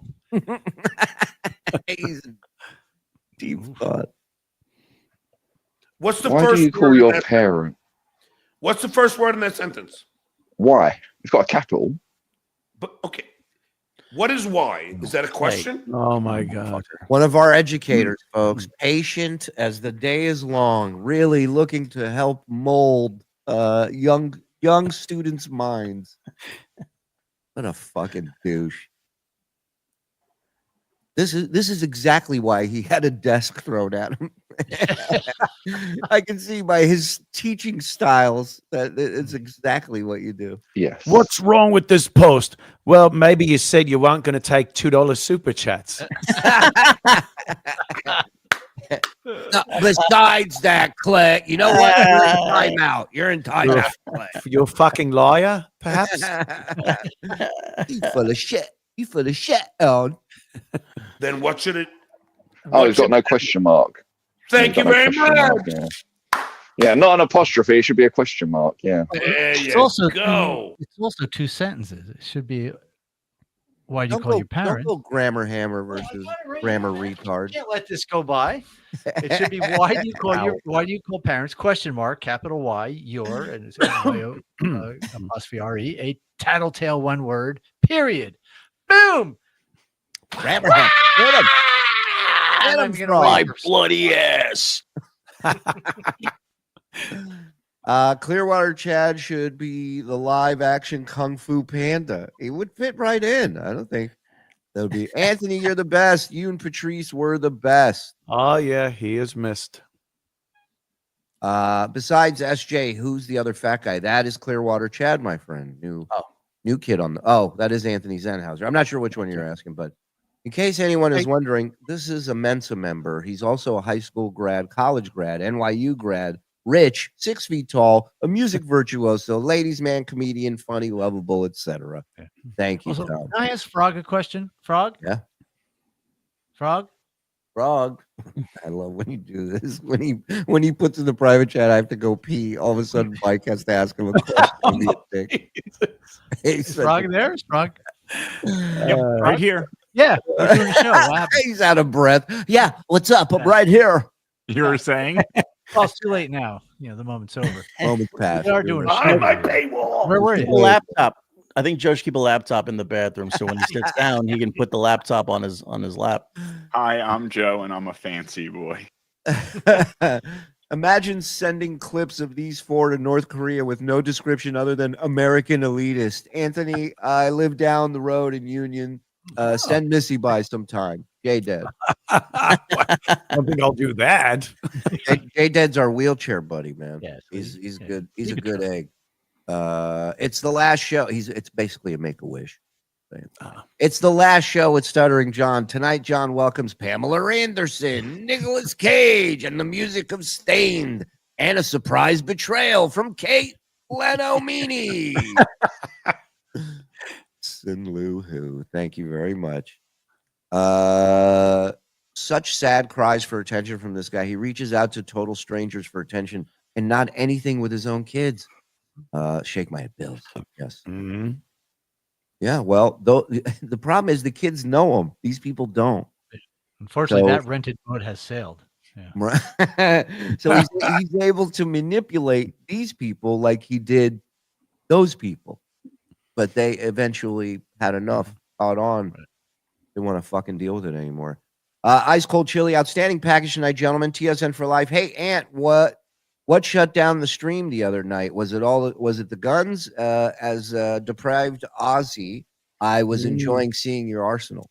E: Deep thought.
P: What's the
L: Why
P: first
L: do you call
P: word
L: your
P: in that
L: parent?
P: What's the first word in that sentence?
L: Why? It's got a capital.
P: But okay. What is why? Is that a question?
N: Oh my God.
E: One of our educators, folks, patient as the day is long, really looking to help mold young students' minds. What a fucking douche. This is exactly why he had a desk thrown at him. I can see by his teaching styles that it's exactly what you do.
L: Yes.
N: What's wrong with this post? Well, maybe you said you weren't going to take $2 super chats.
E: Besides that, Clay, you know what? You're in timeout. You're in timeout, Clay.
N: You're a fucking liar, perhaps.
E: You full of shit. You full of shit. Oh.
P: Then what should it?
L: Oh, he's got no question mark.
P: Thank you very much.
L: Yeah, not an apostrophe. It should be a question mark. Yeah.
P: There
F: It's
P: you
F: also
P: go.
F: It's also two sentences. It should be. Why do you
E: Don't
F: call
E: go-
F: your parent?
E: Don't go grammar hammer versus grammar retard.
F: Can't let this go by. It should be why do you call parents question mark capital Y your and it's apostrophe RE a tattletale one word period. Boom.
E: Grammar hammer. Get him. Get him, Frog.
H: My bloody ass.
E: Clearwater Chad should be the live action Kung Fu Panda. It would fit right in. I don't think that would be Anthony. You're the best. You and Patrice were the best.
N: Oh yeah, he is missed.
E: Besides SJ, who's the other fat guy? That is Clearwater Chad, my friend. New kid on the. Oh, that is Anthony Zenhauser. I'm not sure which one you're asking, but in case anyone is wondering, this is a Mensa member. He's also a high school grad, college grad, NYU grad. Rich, 6 feet tall, a music virtuoso, ladies' man, comedian, funny, lovable, etc. Thank you,
F: Also,
E: Tom.
F: can I ask Frog a question? Frog?
E: Yeah.
F: Frog?
E: Frog. I love when you do this. When he puts in the private chat, I have to go pee. All of a sudden, Mike has to ask him a question.
F: Is Frog there? Is Frog?
G: Right here.
F: Yeah, we're doing a show. What happened?
E: He's out of breath. Yeah, what's up? I'm right here.
G: You were saying?
F: Oh, it's too late now. You know, the moment's over.
E: Moment passed.
F: We are doing a
P: Behind
F: show.
P: my paywall.
F: Where were
H: Keep a
F: you?
H: laptop. I think Joe should keep a laptop in the bathroom so when he sits down, he can put the laptop on his lap.
G: Hi, I'm Joe, and I'm a fancy boy.
E: Imagine sending clips of these four to North Korea with no description other than American elitist. Anthony, I live down the road in Union. Send Missy by sometime. J Dead.
N: I don't think I'll do that.
E: J Dead's our wheelchair buddy, man.
F: Yes,
E: He's good. He's a good egg. It's the last show. It's basically a make-a-wish. It's the last show with Stuttering John. Tonight, John welcomes Pamela Anderson, Nicolas Cage, and the music of Stained, and a surprise betrayal from Kate Meaney. Sin Lu Hu. Thank you very much. Such sad cries for attention from this guy. He reaches out to total strangers for attention and not anything with his own kids. Shake my bills. Yes.
N: Mm-hmm.
E: Yeah. Well, the problem is the kids know him. These people don't.
F: Unfortunately, that rented boat has sailed.
E: Yeah. So he's able to manipulate these people like he did those people, but they eventually had enough. Caught on. They want to fucking deal with it anymore. Ice cold chili, outstanding package tonight, gentlemen. TSN for life. Hey, Ant, what shut down the stream the other night? Was it the guns? As deprived Aussie, I was enjoying seeing your arsenal.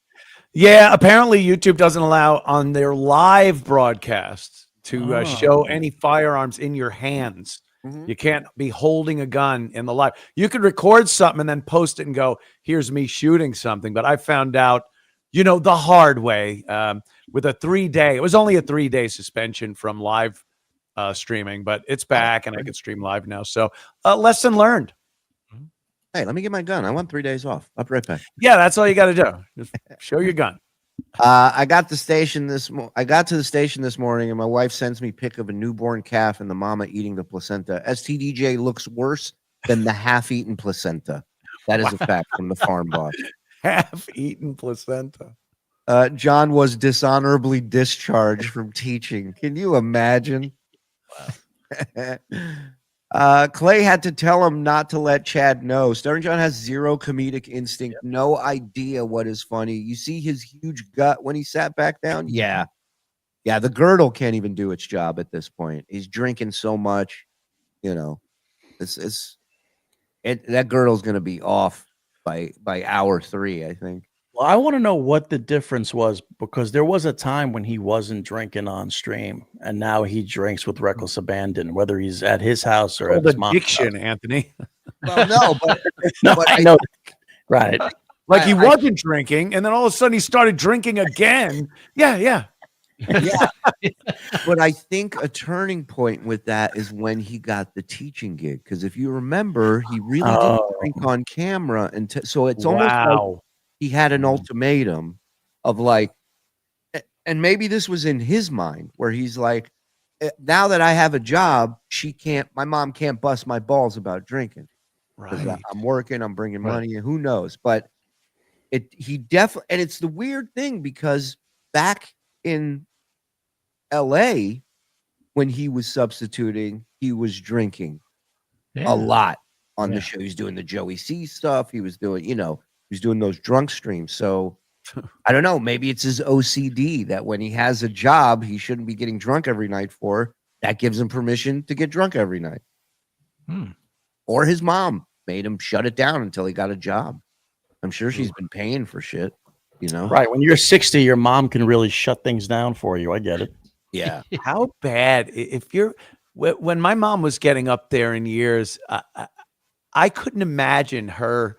N: Yeah, apparently YouTube doesn't allow on their live broadcasts to show any firearms in your hands.
E: Mm-hmm.
N: You can't be holding a gun in the live. You could record something and then post it and go, here's me shooting something. But I found out, the hard way with a 3-day. It was only a 3-day suspension from live streaming, but it's back and I can stream live now. So lesson learned.
E: Hey, let me get my gun. I want 3 days off. I'll be right back.
N: Yeah, that's all you got to do. Just show your gun.
E: I got to the station this morning, and my wife sends me pic of a newborn calf and the mama eating the placenta. STDJ looks worse than the half-eaten placenta. That is a fact from the farm boss.
N: Half-eaten placenta.
E: John was dishonorably discharged from teaching. Can you imagine? Wow. Clay had to tell him not to let Chad know. Stuttering John has zero comedic instinct, no idea what is funny. You see his huge gut when he sat back down? Yeah. Yeah, the girdle can't even do its job at this point. He's drinking so much, that girdle's going to be off by hour 3, I think.
H: Well, I want to know what the difference was, because there was a time when he wasn't drinking on stream, and now he drinks with reckless abandon, whether he's at his house or at his mom's
N: addiction,
H: house.
N: Anthony.
E: Well, no, but,
H: but I know, right?
N: Like he wasn't drinking, and then all of a sudden he started drinking again. Yeah.
E: Yeah. But I think a turning point with that is when he got the teaching gig. Because if you remember, he really didn't drink on camera. So it's almost like he had an ultimatum of like, and maybe this was in his mind where he's like, now that I have a job, my mom can't bust my balls about drinking. Right. I'm working, I'm bringing money in, who knows? But he definitely, and it's the weird thing because back in LA, when he was substituting, he was drinking a lot on the show. He was doing the Joey C stuff. He was doing, he was doing those drunk streams. So I don't know. Maybe it's his OCD that when he has a job, he shouldn't be getting drunk every night for. That gives him permission to get drunk every night. Or his mom made him shut it down until he got a job. I'm sure she's been paying for shit,
H: Right. When you're 60, your mom can really shut things down for you. I get it.
E: Yeah.
N: How bad when my mom was getting up there in years, I couldn't imagine her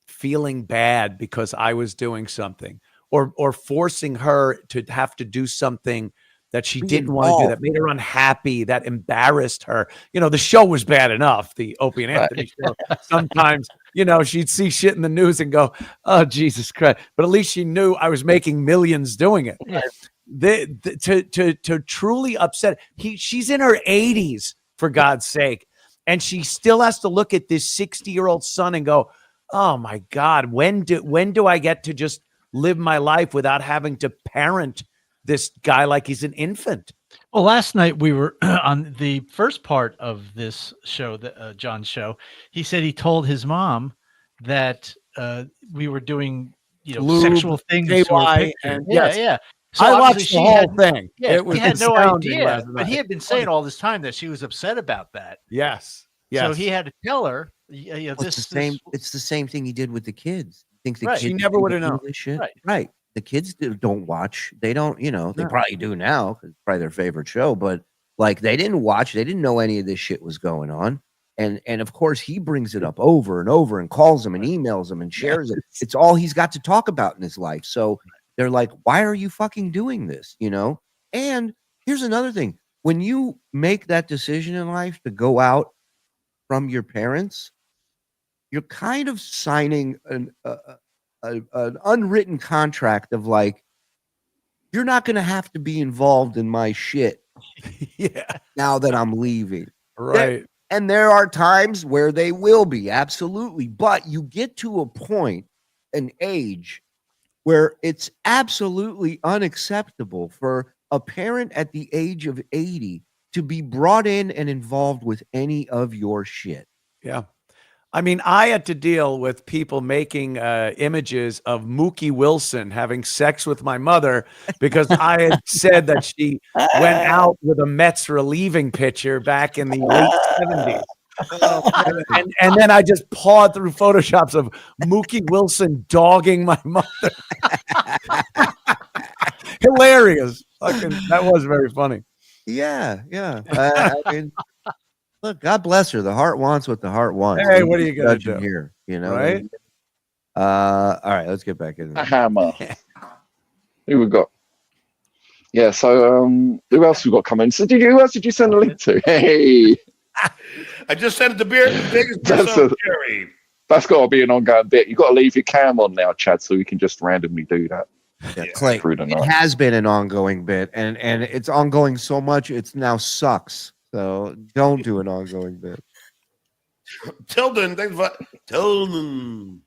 N: feeling bad because I was doing something or forcing her to have to do something that she didn't want to do, that made her unhappy, that embarrassed her. The show was bad enough, the Opie and Anthony show. Sometimes, she'd see shit in the news and go, oh, Jesus Christ. But at least she knew I was making millions doing it. To truly upset, she's in her 80s, for God's sake. And she still has to look at this 60-year-old son and go, oh my God, when do I get to just live my life without having to parent this guy like he's an infant?
F: Well, last night we were on the first part of this show, John's show. He said he told his mom that we were doing, sexual things. Yeah. So
N: I watched the whole thing.
F: Yeah, he had no idea, but he had been saying all this time that she was upset about that.
N: Yes.
F: So he had to tell her.
E: It's the same thing he did with the kids. I think the kids
N: she never would have known.
E: This shit. Right. The kids don't watch. They don't. They probably do now because it's probably their favorite show. But like, they didn't watch. They didn't know any of this shit was going on. And of course, he brings it up over and over and calls them and emails them and shares it. It's all he's got to talk about in his life. So they're like, why are you fucking doing this? And here's another thing. When you make that decision in life to go out from your parents, you're kind of signing an unwritten contract of like, you're not going to have to be involved in my shit. Now that I'm leaving.
N: Right.
E: And there are times where they will be, absolutely. But you get to a point, an age, where it's absolutely unacceptable for a parent at the age of 80 to be brought in and involved with any of your shit.
N: Yeah. I mean, I had to deal with people making images of Mookie Wilson having sex with my mother because I had said that she went out with a Mets relieving pitcher back in the late 70s. And then I just pawed through Photoshops of Mookie Wilson dogging my mother. Hilarious. That was very funny.
E: Yeah. I mean, look, God bless her. The heart wants what the heart wants.
N: Hey, what are you gonna do
E: here?
N: Right?
E: All right, let's get back into
L: a hammer. Who we got? Yeah. So, who else we got coming? So, who else did you send a link to? Hey.
P: I just sent it to Jerry.
L: That's got to be an ongoing bit. You got to leave your cam on now, Chad, so we can just randomly do that.
E: Yeah, Clay, it has been an ongoing bit, and it's ongoing so much it's now sucks. So don't do an ongoing bit.
P: Tilden, thanks for Tilden.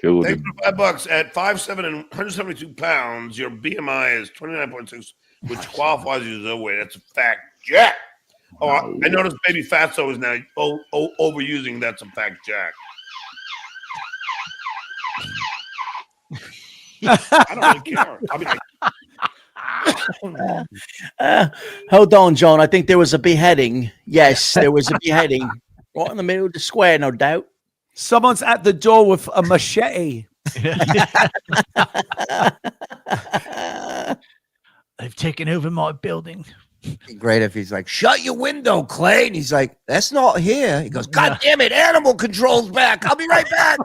P: Thanks for $5 at 5'7" and 172 pounds. Your BMI is 29.6, which qualifies you as overweight. That's a fact, Jack. Oh, I noticed Baby Fatso is now overusing. That's a fact, Jack. I don't really care. I mean,
H: hold on, John. I think there was a beheading. Yes, there was a beheading. Right in the middle of the square, no doubt.
N: Someone's at the door with a machete.
F: They've taken over my building.
E: Great if he's like, shut your window, Clay. And he's like, that's not here. He goes, God damn it, animal control's back. I'll be right back.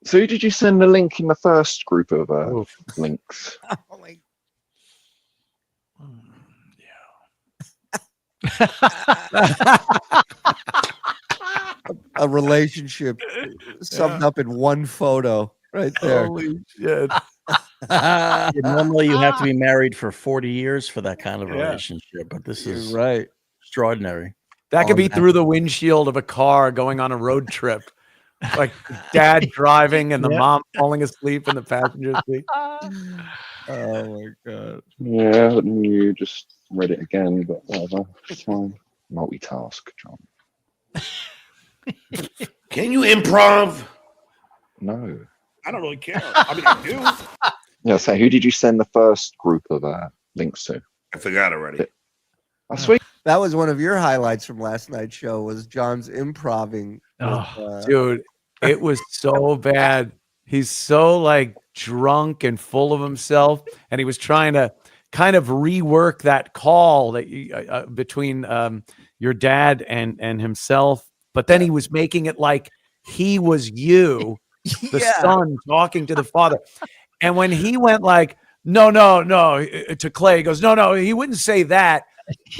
L: So who did you send the link in the first group of links?
E: A relationship summed up in one photo right there.
N: Holy shit.
H: Normally, you have to be married for 40 years for that kind of
N: Yeah.
H: relationship, but this is
E: right.
H: extraordinary.
N: That could be through the windshield of a car going on a road trip. Like dad driving and the mom falling asleep in the passenger seat.
E: Oh my god.
L: Yeah, you just read it again, but whatever. It's fine. Multitask, John.
P: Can you improv?
L: No.
P: I don't really care. I mean, I do.
L: Yeah, so who did you send the first group of links to?
P: I forgot already.
L: That's sweet.
E: That was one of your highlights from last night's show. Was John's improving?
N: Dude, it was so bad. He's so like drunk and full of himself, and he was trying to kind of rework that call that you, between your dad and himself, but then he was making it like he was you, the son talking to the father. And when he went like, no, to Clay, he goes, no, he wouldn't say that.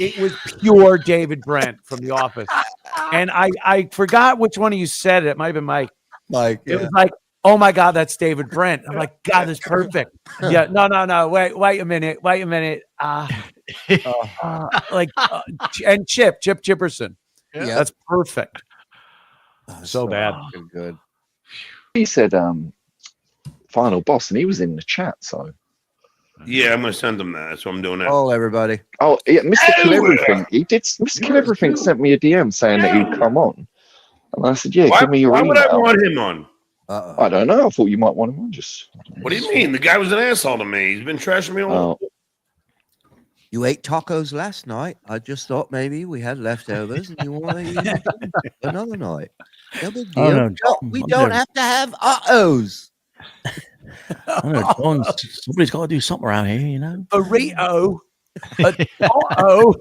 N: It was pure David Brent from The Office. And I forgot which one of you said it. It might have been Mike. It was like, oh my God, that's David Brent. I'm like, God, that's perfect. Yeah, no. Wait a minute. And Chip Chipperson. Yeah, that's perfect. So bad.
E: Good.
L: He said final boss, and he was in the chat, so
P: Yeah, I'm gonna send him that. That's what I'm doing now.
E: Oh, everybody.
L: Oh yeah, Mr. Kill Everything. He did. Mr. Kill Everything sent me a DM saying that he'd come on, and I said, "Yeah, give me your
P: Why
L: email."
P: would I want him on?
L: I don't know. I thought you might want him on. Just.
P: What do you mean? The guy was an asshole to me. He's been trashing me all.
E: You ate tacos last night. I just thought maybe we had leftovers and you want to eat another night. No big deal.
H: Oh, no.
E: We don't have to have uh-ohs.
H: Somebody's got to do something around here, you know.
N: Burrito. Uh-oh.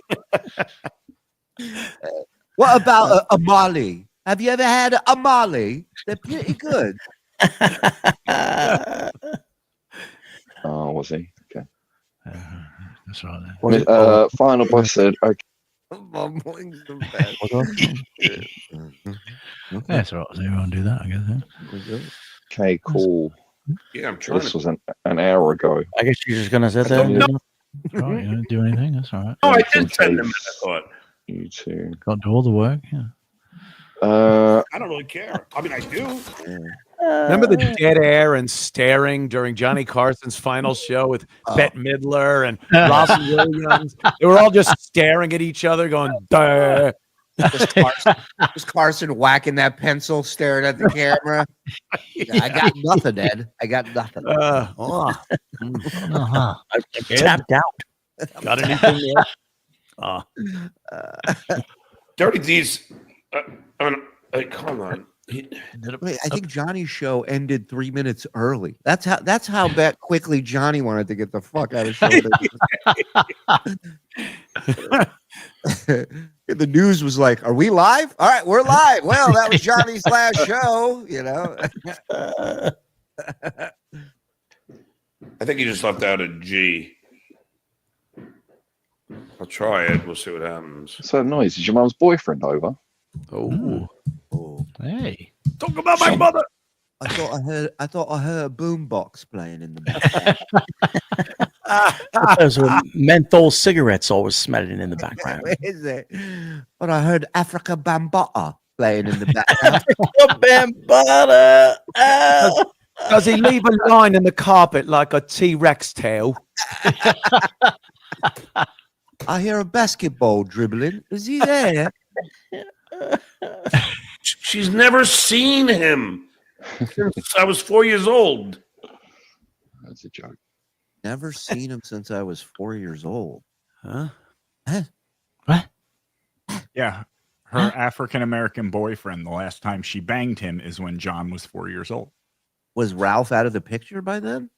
E: What about a Mali? Have you ever had a Mali? They're pretty good.
L: Oh, was he? Okay.
F: That's right.
L: Final boss said, "Okay."
F: That's right. So everyone do that, I guess.
L: Okay, cool.
P: Yeah, I'm trying.
L: This was an hour ago.
H: I guess you're just gonna say that.
F: That's right. You don't do anything. That's all right.
P: Oh, I did send him. I thought.
L: You too.
F: Got to do all the work. Yeah.
P: I don't really care. I mean, I do.
N: Remember the dead air and staring during Johnny Carson's final show with Bette Midler and Robin Williams? They were all just staring at each other, going, duh.
E: Just Carson whacking that pencil, staring at the camera. Yeah, I got nothing, Ed. I got nothing.
H: I'm tapped out.
N: Got anything there?
P: Dirty D's. Come on.
E: Wait, I think Johnny's show ended 3 minutes early. That's how quickly Johnny wanted to get the fuck out of show. The news was like, "Are we live? All right, we're live." Well, that was Johnny's last show, you know.
P: I think he just left out a G. I'll try it. We'll see what happens.
L: So noise. Is your mom's boyfriend over?
N: Oh.
F: Hey.
N: Talk about my mother.
E: I thought I heard a boombox playing in the background.
H: Those were menthol cigarettes always smelling in the background.
E: Where is it? But I heard Africa Bambaataa playing in the background.
H: Bambaataa.
N: Does he leave a line in the carpet like a T-Rex tail?
E: I hear a basketball dribbling. Is he there?
P: She's never seen him since I was 4 years old.
L: That's a joke.
E: Never seen him since I was 4 years old.
N: Huh?
F: What?
G: Yeah. Her African American boyfriend, the last time she banged him is when John was 4 years old.
E: Was Ralph out of the picture by then?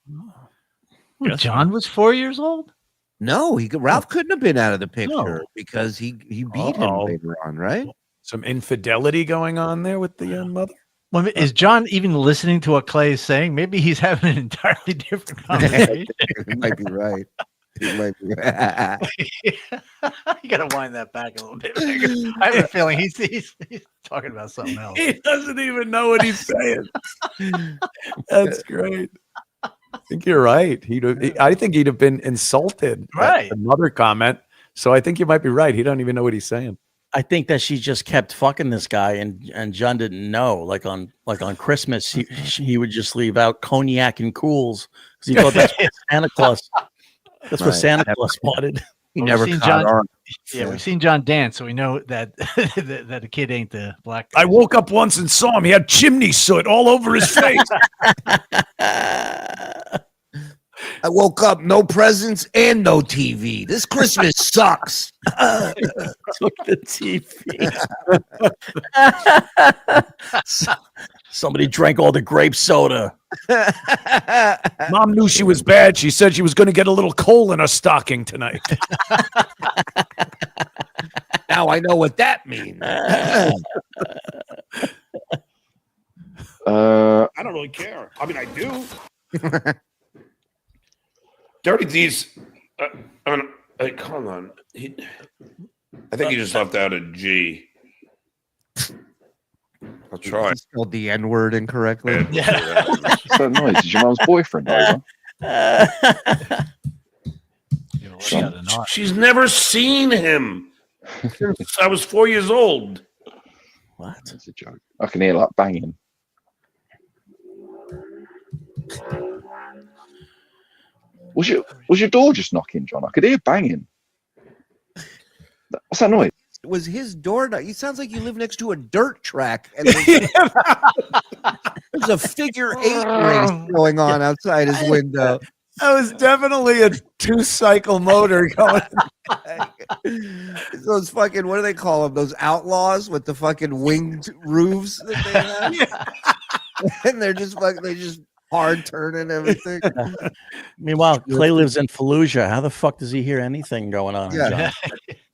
F: John was 4 years old?
E: No, Ralph couldn't have been out of the picture because he beat him later on, right?
N: Some infidelity going on there with the young mother?
F: Well, is John even listening to what Clay is saying? Maybe he's having an entirely different conversation.
E: You might be right. You might be right.
F: You got to wind that back a little bit. I have a feeling he's talking about something else.
N: He doesn't even know what he's saying. That's great. I think you're right. I think he'd have been insulted.
F: Right.
N: Another comment. So I think you might be right. He don't even know what he's saying.
H: I think that she just kept fucking this guy, and John didn't know. Like on Christmas, he would just leave out cognac and cools because he thought that's what Santa Claus. That's what Santa Claus wanted.
F: He never seen John. Yeah, we've seen John dance, so we know that that the kid ain't the black guy.
N: I woke up once and saw him. He had chimney soot all over his face.
E: I woke up, no presents and no TV. This Christmas sucks.
H: Took the TV. Somebody drank all the grape soda.
N: Mom knew she was bad. She said she was going to get a little coal in her stocking tonight.
E: Now I know what that means.
P: I don't really care. I mean, I do. Dirty D's. Hold on. I think he just left out a G. I'll try.
E: He spelled the N-word incorrectly.
L: Yeah. So nice. Is your mom's boyfriend over?
P: She's never seen him since I was 4 years old.
H: What?
L: That's a joke. I can hear like banging. Was your door just knocking, John? I could hear banging. What's that noise?
E: It was his door. He sounds like you live next to a dirt track, and there's a figure 8 race going on outside his window.
N: That was definitely a 2-cycle motor going.
E: Those fucking, what do they call them? Those outlaws with the fucking winged roofs that they have. Yeah. And they're just like, they just hard turning everything.
H: Meanwhile, Clay lives in Fallujah. How the fuck does he hear anything going on?
E: Yeah.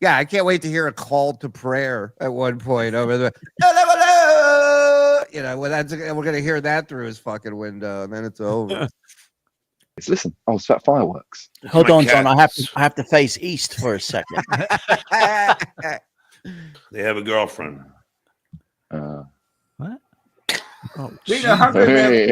E: Yeah, I can't wait to hear a call to prayer at one point over the, we're gonna hear that through his fucking window, and then it's over.
L: Listen, it's about fireworks.
H: Hold on, John. I have to face east for a second.
P: They have a girlfriend.
F: What?
H: Oh,
M: Being a hungry man.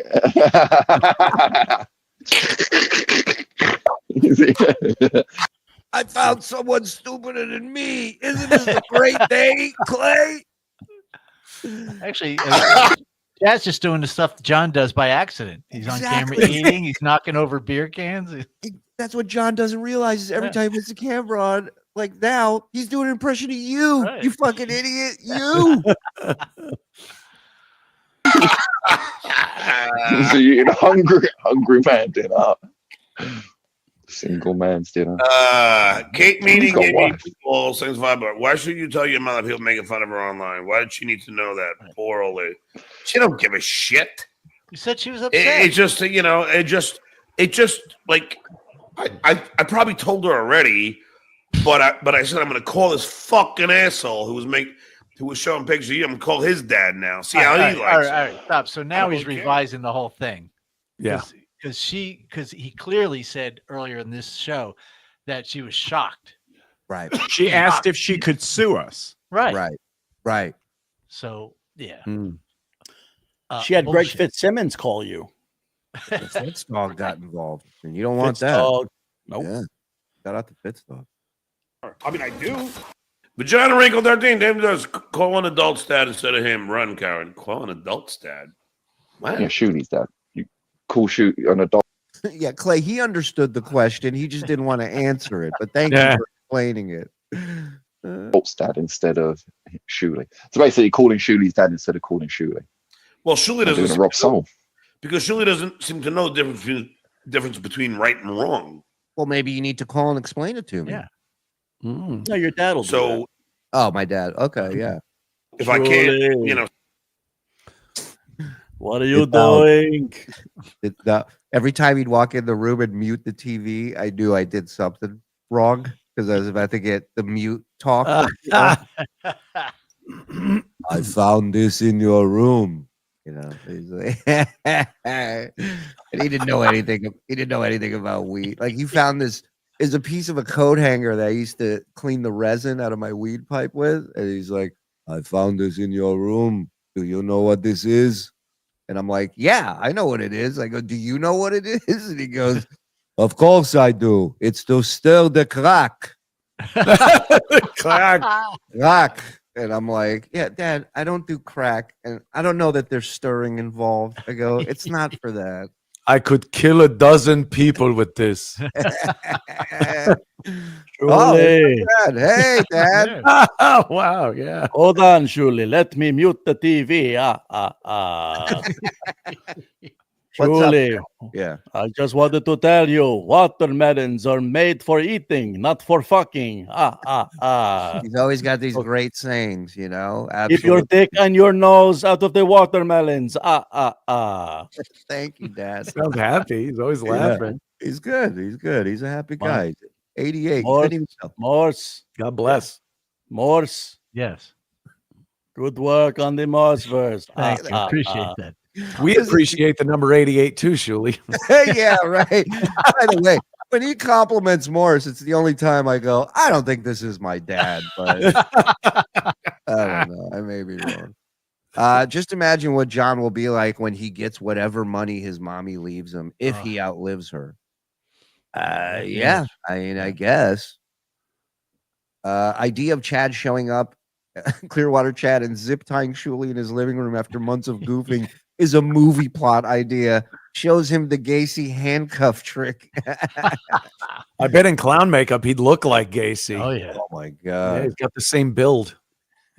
E: I found someone stupider than me. Isn't this a great day, Clay?
F: Actually, Dad's just doing the stuff John does by accident. He's on camera eating. He's knocking over beer cans.
E: That's what John doesn't realize is every time he puts the camera on, like now, he's doing an impression of you. Right. You fucking idiot. You.
L: So you're a hungry man dinner. Single man's dinner.
P: Kate Meaney gave me all things vibe. Why should you tell your mother people making fun of her online? Why did she need to know that? Poor old lady. She don't give a shit.
F: You said she was upset.
P: It just like I probably told her already, but I said I'm gonna call this fucking asshole who was showing pictures of you. I'm gonna call his dad now. See how he likes it.
F: All right, stop. So now he's revising the whole thing.
N: Yeah.
F: Because he clearly said earlier in this show that she was shocked.
E: Right.
G: She asked if she could sue us.
F: Right. So yeah.
H: She had Greg Fitzsimmons call you.
E: The Fitz dog got involved, and you don't want that.
H: Dog. Nope.
E: Yeah. Shout out to Fitz dog.
P: I mean, I do. Vagina Wrinkle 13. David does call an adult's dad instead of him. Run, Karen. Call an adult's dad.
L: Wow. Yeah, Shuli's dad. You call Shuli an adult.
E: Yeah, Clay, he understood the question. He just didn't want to answer it. But thank you for explaining it.
L: Adult's dad instead of Shuli. So basically, calling Shuli's dad instead of calling Shuli.
P: Well, Shuli doesn't
L: rob soul
P: because Shuli doesn't seem to know the difference between right and wrong.
E: Well, maybe you need to call and explain it to me.
F: Yeah.
H: No, your dad will.
P: So,
E: oh, my dad. Okay, yeah.
P: If I can't,
H: what are you doing?
E: Every time he'd walk in the room and mute the TV, I knew I did something wrong because I was about to get the mute talk. I found this in your room. You know, he's like, and he didn't know anything. He didn't know anything about weed. Like he found this is a piece of a coat hanger that I used to clean the resin out of my weed pipe with, and he's like, "I found this in your room. Do you know what this is?" And I'm like, "Yeah, I know what it is." I go, "Do you know what it is?" And he goes, "Of course I do. It's to stir the crack." Crack. And I'm like, "Yeah, Dad, I don't do crack, and I don't know that there's stirring involved." I go, "It's not for that."
N: I could kill a dozen people with this.
E: Oh, Dad. Hey, Dad.
N: Oh, wow, yeah.
H: Hold on, Shuli. Let me mute the TV. Shuli,
E: yeah.
H: I just wanted to tell you, watermelons are made for eating, not for fucking.
E: He's always got these great sayings, you know.
H: Keep your dick and your nose out of the watermelons.
E: Thank you, Dad.
N: Sounds happy. He's always laughing.
E: He's good. He's good. He's a happy guy. He's 88.
H: Morse.
N: God bless.
H: Morse.
F: Yes.
H: Good work on the Morse verse.
F: Thank you. Appreciate that.
N: We appreciate the number 88 too, Shuli.
E: Yeah, right. By the way, when he compliments Morse, it's the only time I go, I don't think this is my dad, but I don't know. I may be wrong. Just imagine what John will be like when he gets whatever money his mommy leaves him, if he outlives her. Yeah, I mean, I guess. Idea of Chad showing up, Clearwater Chad, and zip tying Shuli in his living room after months of goofing is a movie plot idea. Shows him the Gacy handcuff trick.
N: I bet in clown makeup he'd look like Gacy.
F: Oh yeah.
E: Oh my god.
N: Yeah, he's got the same build.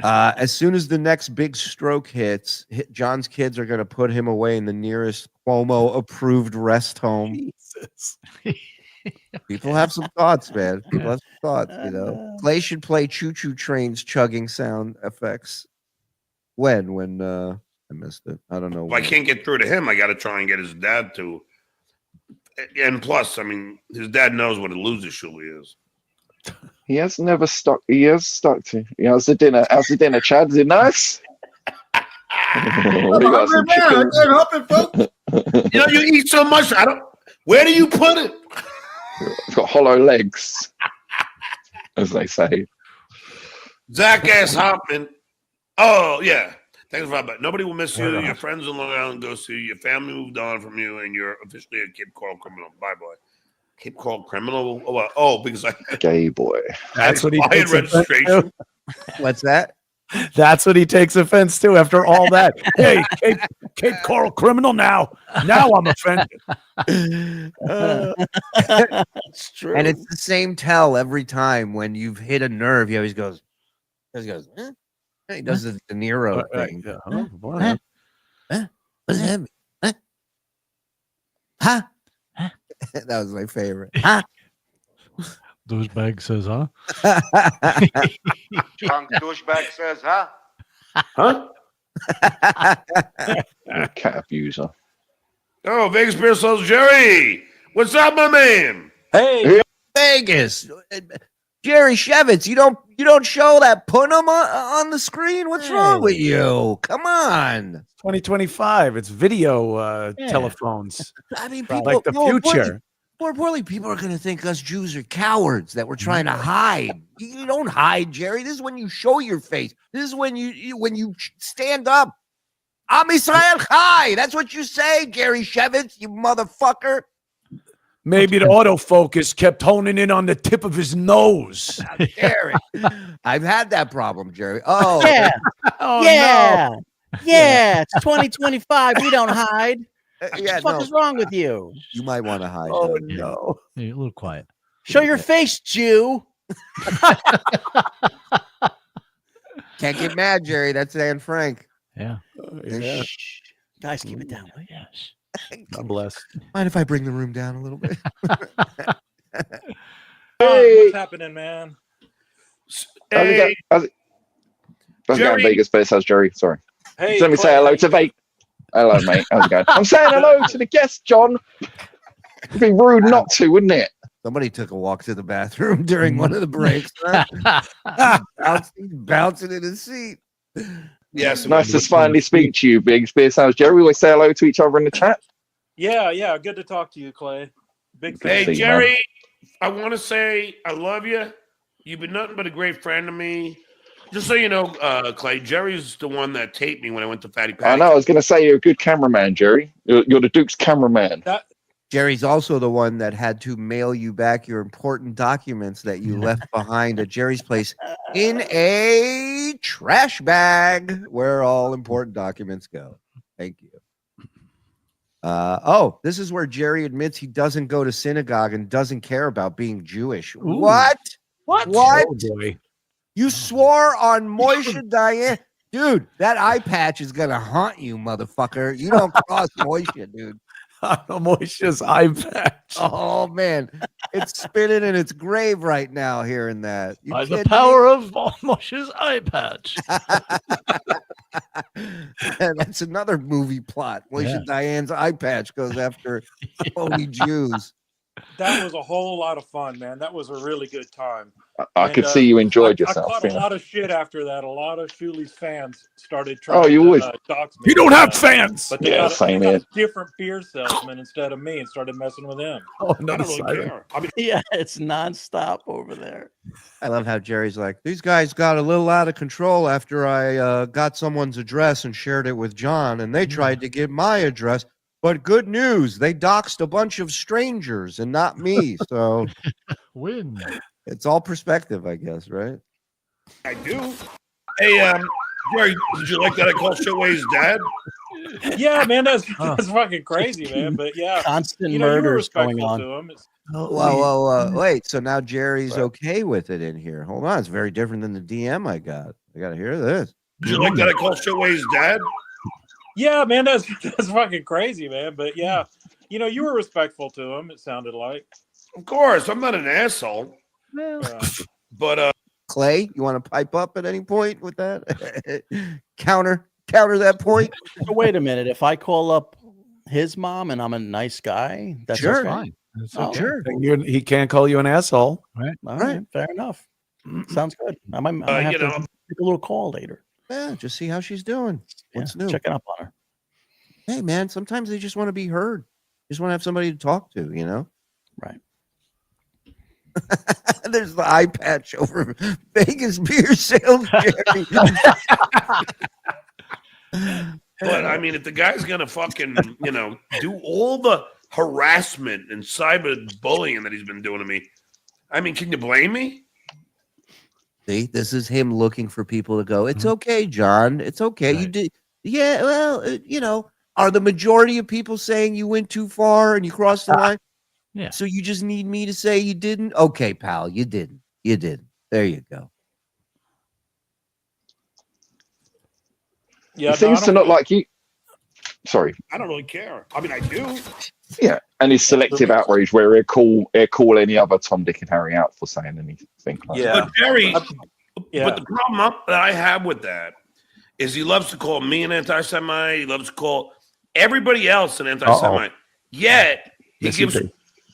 E: As soon as the next big stroke hits, John's kids are going to put him away in the nearest Cuomo approved rest home.
N: Jesus.
E: People have some thoughts, man. People have some thoughts, you know. Clay should play choo-choo trains chugging sound effects. When I missed it. I don't know.
P: If I can't get through to him, I got to try and get his dad to. And plus, I mean, his dad knows what a loser Shuli is.
L: He has never stuck. He has stuck to. How's the dinner? How's the dinner, Chad? Is it nice? We got some chickens.
P: You know, you eat so much. I don't. Where do you put it?
L: It's got hollow legs, as they say.
P: Zach S. Hoffman. Oh yeah. Thanks for that. Nobody will miss you. Your friends in Long Island go see you. Your family moved on from you, and you're officially a Cape Coral criminal. Bye, boy. Cape Coral criminal? Oh, because I
L: gay boy.
N: That's what he takes
P: registration.
E: What's that?
N: That's what he takes offense to after all that. Hey, Cape Coral criminal now. Now I'm offended.
H: It's true.
E: And it's the same tell every time when you've hit a nerve. He always goes, eh? He does the De Niro thing.
N: What
E: does that mean? Huh? That was my favorite. Huh?
F: Douchebag says, huh?
R: Drunk douchebag says, huh?
P: Huh?
L: Cat abuser.
P: Oh, Vegas Beer Souls Jerry. What's up, my man?
E: Hey, Vegas. Jerry Shevitz, you don't show that punum on the screen. What's wrong with you? Come on.
N: 2025. It's video telephones.
E: I mean, people,
N: like the future.
E: More importantly, people are going to think us Jews are cowards that we're trying to hide. You don't hide, Jerry. This is when you show your face. This is when you stand up. Am Israel Chai. That's what you say, Jerry Shevitz, you motherfucker.
N: Maybe the autofocus kept honing in on the tip of his nose.
E: Jerry, I've had that problem, Jerry. Oh,
H: yeah.
N: Oh,
H: yeah.
N: no.
H: Yeah. It's 2025. We don't hide. What the fuck is wrong with you?
E: You might want to hide.
N: Oh,
E: though.
N: no.
F: Hey, a little quiet.
H: Show your face, Jew.
E: Can't get mad, Jerry. That's Anne Frank.
F: Yeah.
N: Yeah.
H: Shh. Guys, keep it down.
F: Yes.
N: God bless.
E: Mind if I bring the room down a little bit?
R: Hey, what's happening, man?
P: Hey,
L: How's it going, Vegas Bear Souls Jerry? Sorry.
R: Hey,
L: Just let me say hello to Vegas. Hello, mate. How's it going? I'm saying hello to the guest, John. It'd be rude not to, wouldn't it?
E: Somebody took a walk to the bathroom during one of the breaks. Huh? bouncing in his seat.
P: Yes.
L: Nice to finally speak to you, Biggs. Beer Sales Jerry. We always say hello to each other in the chat.
R: Yeah. Good to talk to you, Clay. Big fan.
P: Hey, Jerry, I want to say I love you. You've been nothing but a great friend to me. Just so you know, Clay, Jerry's the one that taped me when I went to Fatty Patty.
L: I know. I was going to say you're a good cameraman, Jerry. You're the Duke's cameraman.
E: Jerry's also the one that had to mail you back your important documents that you left behind at Jerry's place in a trash bag where all important documents go. Thank you. This is where Jerry admits he doesn't go to synagogue and doesn't care about being Jewish.
F: Ooh.
E: What?
F: What?
E: Oh,
N: boy.
E: You swore on Moshe Diane. Dude, that eye patch is going to haunt you, motherfucker. You don't cross Moshe, dude.
N: Moshe's eye patch.
E: Oh, man. It's spinning in its grave right now hearing that.
F: By the power of Moshe's eye patch.
E: That's another movie plot. Moshe Diane's eye patch goes after phony Jews.
R: That was a whole lot of fun, man. That was a really good time.
L: I could see you enjoyed yourself.
R: I caught a lot of shit after that. A lot of Shuli's fans started trying
L: you always.
R: to dox me.
N: You don't have fans.
R: But they got a different beer salesman instead of me and started messing with him.
N: Oh,
P: I don't really care. I mean,
H: Yeah, it's nonstop over there.
E: I love how Jerry's like, these guys got a little out of control after I got someone's address and shared it with John, and they tried to get my address. But good news, they doxed a bunch of strangers and not me. So
F: win.
E: It's all perspective, I guess, right?
P: I do. Hey, Jerry, did you like that I called Shitway's dad?
R: Yeah, man, that's fucking crazy, man. But yeah,
H: constant murder is going on.
E: Whoa. Wait, so now Jerry's okay with it in here. Hold on, it's very different than the DM I got. I got to hear this.
P: Did you like that I called Shitway's dad?
R: Yeah, man, that's fucking crazy, man. But yeah, you were respectful to him. It sounded like.
P: Of course, I'm not an asshole. But
E: Clay, you want to pipe up at any point with that? counter that point.
H: So wait a minute. If I call up his mom and I'm a nice guy, that's
N: sure.
H: okay.
N: Fine.
H: Okay.
N: Sure. He can't call you an asshole.
H: Right. All right. Fair enough. Sounds good. I might have to take a little call later.
E: Yeah, just see how she's doing. What's new?
H: Checking up on her.
E: Hey, man, sometimes they just want to be heard. Just want to have somebody to talk to,
H: Right.
E: There's the eye patch over Vegas beer sales, Jerry.
P: But I mean, if the guy's gonna fucking, do all the harassment and cyber bullying that he's been doing to me, I mean, can you blame me?
E: See, this is him looking for people to go, it's okay, John. It's okay. Right. You did. Yeah, well, are the majority of people saying you went too far and you crossed the line?
F: Yeah.
E: So you just need me to say you didn't? Okay, pal, you didn't. You didn't. There you go.
L: Yeah, it seems to look like you. Sorry.
P: I don't really care. I mean, I do.
L: Yeah, and his selective outrage where he'll call any other Tom, Dick, and Harry out for saying anything like that.
P: But Jerry, but the problem that I have with that is he loves to call me an anti-Semite. He loves to call everybody else an anti-Semite. Yet he gives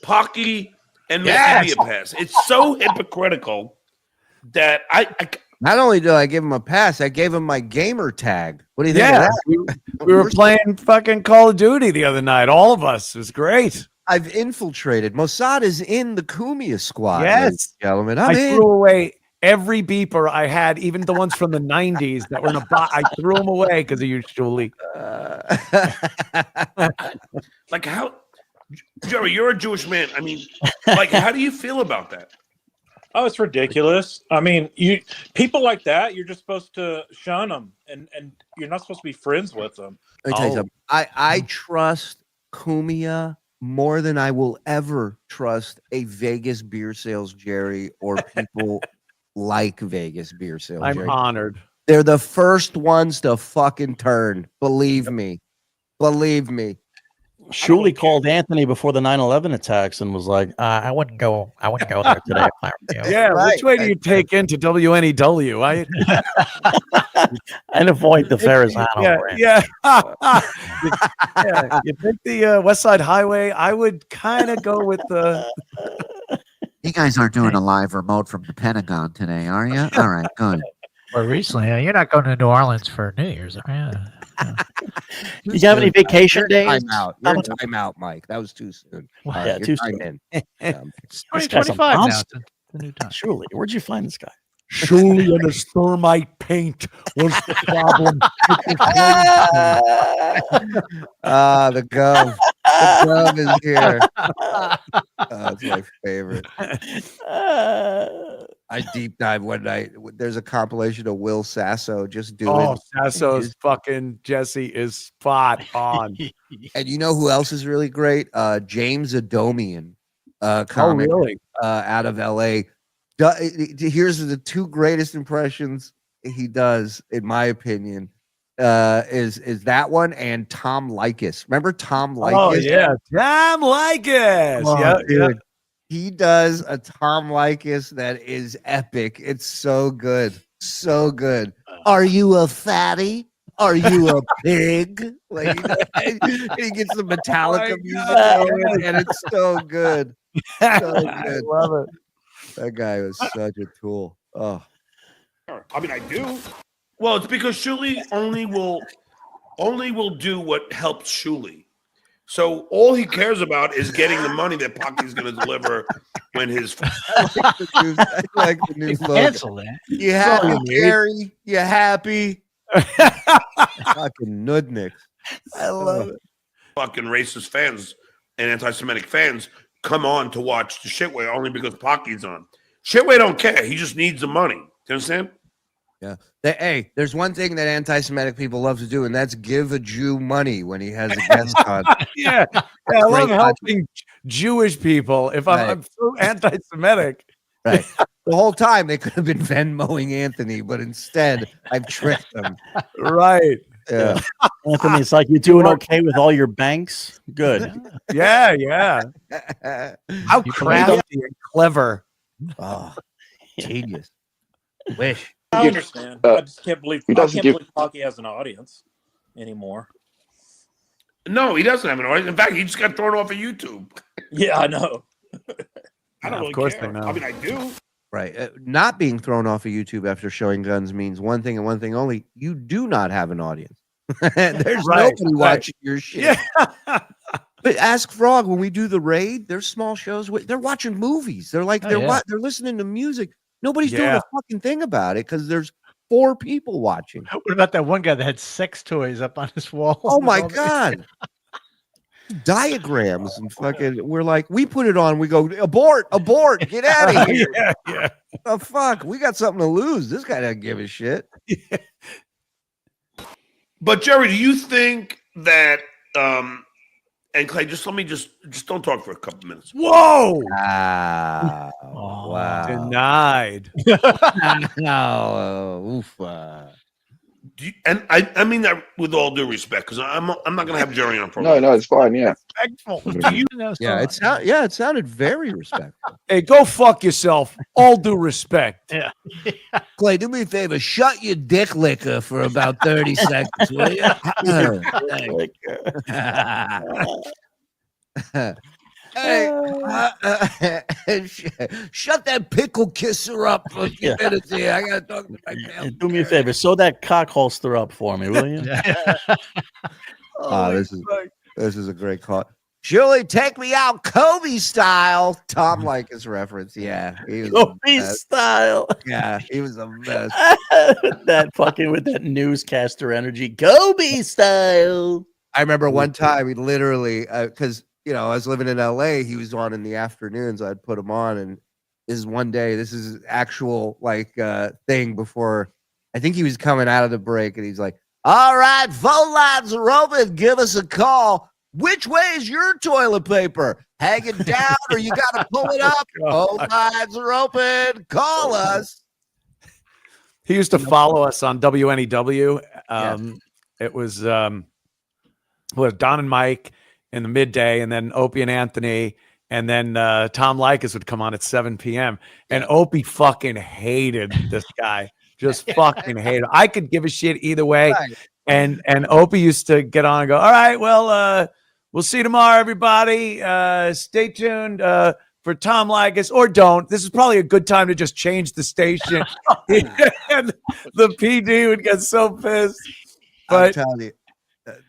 P: Pocky and Mickey a pass. It's so hypocritical that I
E: not only did I give him a pass, I gave him my gamer tag. What do you think of that?
N: We were playing fucking Call of Duty the other night. All of us. It was great.
E: I've infiltrated. Mossad is in the Cumia squad.
N: Yes.
E: Gentlemen.
N: I threw away every beeper I had, even the ones from the 90s that were in a box. I threw them away because of you, Shuli.
P: Like how, Jerry, you're a Jewish man. I mean, like, how do you feel about that?
R: Oh, it's ridiculous. I mean, people like that, you're just supposed to shun them, and you're not supposed to be friends with them.
E: Let me tell you something. I trust Cumia more than I will ever trust a Vegas beer sales Jerry or people like Vegas beer sales Jerry.
N: I'm honored.
E: They're the first ones to fucking turn. Believe me. Believe me.
H: Shuli called Anthony before the 9/11 attacks and was like, I wouldn't go there today.
N: Yeah, which way do you take into WNEW?
H: And avoid the Ferrazano.
N: Yeah. You pick the West Side Highway. I would kind of go with the.
S: You guys aren't doing a live remote from the Pentagon today, are you? All right, good.
F: Or recently, you're not going to New Orleans for New Year's.
H: You have any vacation days?
E: Time out. You're time out, Mike. That was too soon.
H: Well,
E: You're
H: too
E: time
H: soon.
E: in.
H: This guy's a
F: 2025 now.
H: monster.
F: It's the new time.
H: Shuli, where'd you find this guy?
N: Shuli and his thermite paint was the problem.
E: The gov. The gov is here. It's my favorite. I deep dive one night. There's a compilation of Will Sasso just doing.
N: Oh, Sasso's fucking Jesse is spot on.
E: And you know who else is really great? James Adomian, comic,
N: really?
E: Out of LA. Here's the two greatest impressions he does, in my opinion. Is that one and Tom Likas. Remember Tom Likas?
N: Oh yeah, Tom Likas.
E: Oh, dude. He does a Tom Likas that is epic. It's so good. So good. Are you a fatty? Are you a pig? Like he gets the Metallica music going, and it's so good. So good.
N: I love it.
E: That guy was such a tool. Oh.
P: I mean, I do. Well, it's because Shuli only will do what helps Shuli. So all he cares about is getting the money that Pocky's going to deliver when his.
E: I like the new logo.
F: Cancel that.
E: You happy, Gary? You happy? Fucking nudniks.
H: I love it.
P: Fucking racist fans and anti-Semitic fans come on to watch the Shitway only because Pocky's on. Shitway don't care. He just needs the money. Do you understand?
E: Yeah. Hey, there's one thing that anti-Semitic people love to do, and that's give a Jew money when he has a guest on.
N: Yeah, I love helping Jewish people. If I'm so anti-Semitic,
E: right? The whole time they could have been Venmoing Anthony, but instead I've tricked them.
N: Right?
E: Yeah.
H: Anthony, it's like you doing okay with all your banks. Good.
N: Yeah, yeah. How crafty and clever.
E: Oh, genius. Wish.
R: I understand. I just can't believe Pocky has an audience anymore.
P: No, he doesn't have an audience. In fact, he just got thrown off of YouTube.
R: Yeah, I know.
P: I don't really
N: of course
P: care.
N: they know.
P: I mean, I do.
E: Right. Not being thrown off of YouTube after showing guns means one thing and one thing only. You do not have an audience. There's nobody watching your shit.
N: Yeah.
E: But ask Frog, when we do the raid, there's small shows. They're watching movies. They're like, they're listening to music. Nobody's doing a fucking thing about it because there's 4 people watching.
F: What about that one guy that had sex toys up on his wall?
E: Oh my God. Diagrams and fucking, we're like, we put it on, we go, abort, get out of here.
N: Yeah.
E: The fuck, we got something to lose. This guy doesn't give a shit.
N: Yeah.
P: But Jerry, do you think that and Clay, just let me just don't talk for a couple minutes.
N: Whoa!
E: Wow.
N: Wow. Denied.
E: No. Oof.
P: And I mean that with all due respect, because I'm not going to have Jerry on program.
L: No, it's fine. Yeah.
F: Respectful.
E: It sounded very respectful.
N: Hey, go fuck yourself. All due respect.
F: Yeah.
E: Clay, do me a favor. Shut your dick liquor for about 30 seconds, will you? Hey, shut that pickle kisser up for a few minutes here. I gotta talk to my pal.
H: Do me a favor, sew that cock holster up for me, will you?
E: This is a great call. Shuli, take me out Kobe style. Tom Likas reference. Yeah. He was
H: Kobe style.
E: Yeah, he was the best.
H: That fucking with that newscaster energy. Kobe style.
E: I remember one time he literally, because I was living in LA, he was on in the afternoons. I'd put him on, and this is actual thing before. I think he was coming out of the break, and he's like, "All right, phone lines are open. Give us a call. Which way is your toilet paper? Hang it down, or you got to pull it up? Phone lines are open. Call us."
N: He used to follow us on WNEW. It was Don and Mike in the midday, and then Opie and Anthony, and then Tom Likas would come on at 7 p.m. And Opie fucking hated this guy. Just fucking hated him. I could give a shit either way.
E: Right.
N: And Opie used to get on and go, "All right, well, we'll see you tomorrow, everybody. Stay tuned. for Tom Likas, or don't. This is probably a good time to just change the station. And the PD would get so pissed.
E: I'm
N: But
E: telling you,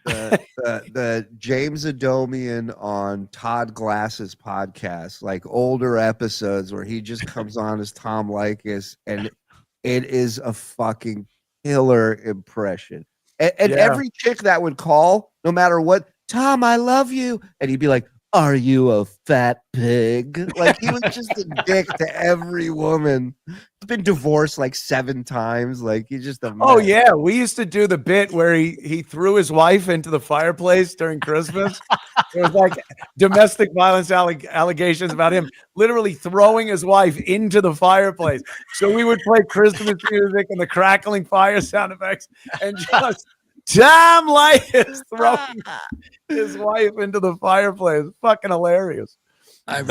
E: the James Adomian on Todd Glass's podcast, like older episodes where he just comes on as Tom Likas, and it is a fucking killer impression. And every chick that would call, no matter what, Tom, I love you, and he'd be like, "Are you a fat pig?" Like, he was just a dick to every woman. He's been divorced like 7 times. Like, he's just a
N: oh
E: mess.
N: yeah, we used to do the bit where he threw his wife into the fireplace during Christmas. It was like domestic violence allegations about him literally throwing his wife into the fireplace. So we would play Christmas music and the crackling fire sound effects, and just Tom Likas throwing his wife into the fireplace. Fucking hilarious.
E: I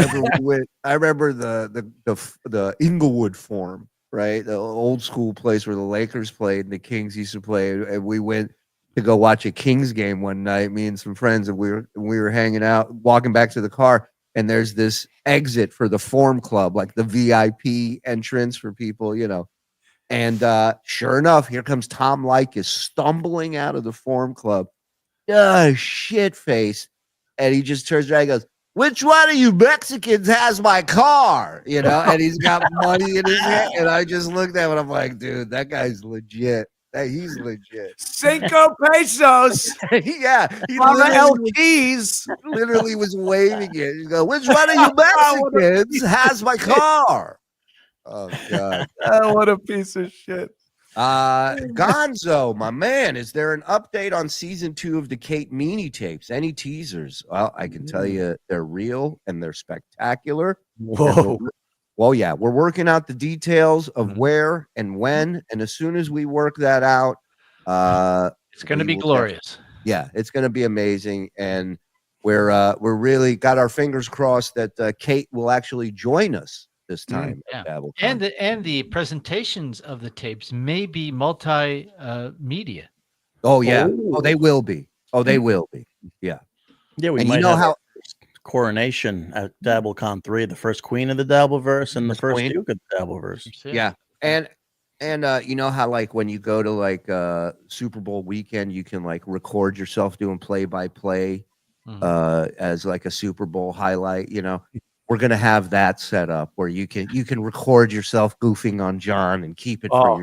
E: remember the Inglewood Forum, right? The old school place where the Lakers played and the Kings used to play. And we went to go watch a Kings game one night, me and some friends, and we were hanging out, walking back to the car, and there's this exit for the Forum Club, like the VIP entrance for people, you know. And sure enough, here comes Tom Likas stumbling out of the Forum Club. Shit face. And he just turns around and goes, "Which one of you Mexicans has my car?" You know, and he's got money in his hand. And I just looked at him and I'm like, dude, that guy's legit. He's legit.
N: 5 pesos.
E: Yeah. He
N: literally
E: was waving it. He goes, "Which one of you Mexicans has my car?" Oh, God.
N: Oh, what a piece of shit.
E: Gonzo, my man, is there an update on season 2 of the Kate Meaney tapes? Any teasers? Well, I can tell you they're real and they're spectacular.
N: Whoa.
E: Well, yeah, we're working out the details of where and when, and as soon as we work that out,
F: it's going to be glorious.
E: Yeah, it's going to be amazing, and we're really got our fingers crossed that Kate will actually join us this time.
F: And the presentations of the tapes may be multi-media.
E: Oh yeah. Oh, they will be. Oh, they will be. Yeah.
H: Yeah, we
E: and
H: might
E: you know
H: have
E: how
H: coronation at DabbleCon 3, the first queen of the Dabbleverse and the first
E: queen.
H: duke of the Dabbleverse.
E: Yeah. And you know how, like, when you go to like Super Bowl weekend, you can like record yourself doing play-by-play as like a Super Bowl highlight, you know. We're gonna have that set up where you can record yourself goofing on John and keep it for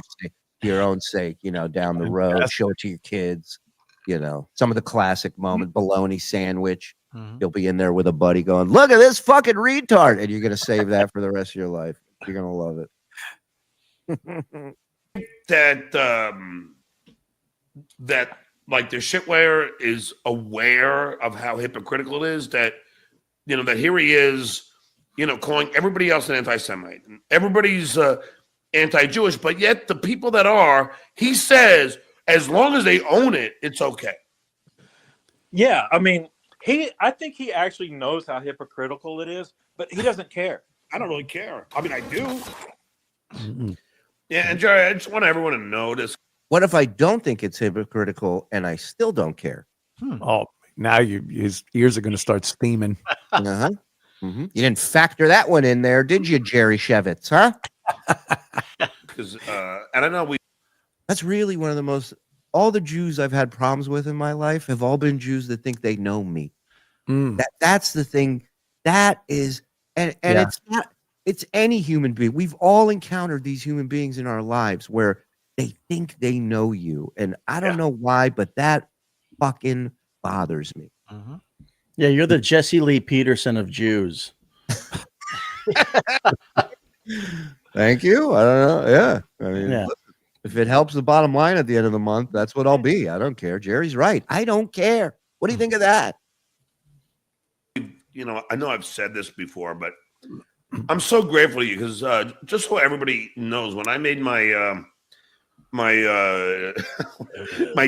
E: your own sake, you know, down the road. Show it to your kids, you know. Some of the classic moments, bologna sandwich. You'll be in there with a buddy going, "Look at this fucking retard," and you're gonna save that for the rest of your life. You're gonna love it.
P: that like the shitware is aware of how hypocritical it is, that, you know, that here he is, you know, calling everybody else an anti-Semite, and everybody's anti-Jewish, but yet the people that are, he says, as long as they own it, it's okay.
R: Yeah, I mean, I think he actually knows how hypocritical it is, but he doesn't care.
P: I don't really care. I mean, I do. Yeah, and Jerry, I just want everyone to know this.
E: What if I don't think it's hypocritical and I still don't care?
N: Oh, now his ears are going to start steaming.
E: Uh-huh. You didn't factor that one in there, did you, Jerry Shevitz, huh?
P: Because and I know
E: that's really one of the most, all the Jews I've had problems with in my life have all been Jews that think they know me. That's the thing. That is, and it's not, it's any human being. We've all encountered these human beings in our lives where they think they know you. And I don't know why, but that fucking bothers me.
H: Yeah, you're the Jesse Lee Peterson of Jews.
E: Thank you. I don't know. Yeah. I mean,
H: Yeah.
E: if it helps the bottom line at the end of the month, that's what I'll be. I don't care. Jerry's right. I don't care. What do you think of that?
P: You know, I know I've said this before, but I'm so grateful to you because just so everybody knows, when I made my my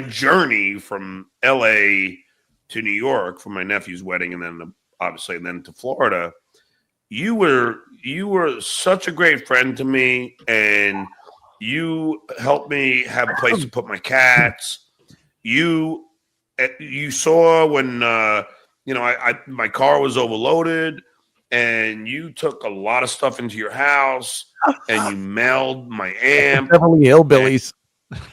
P: journey from LA to New York for my nephew's wedding, and then obviously then to Florida, you were such a great friend to me, and you helped me have a place to put my cats. You saw when my car was overloaded. and you took a lot of stuff into your house, and you mailed my amp.
N: Beverly Hillbillies.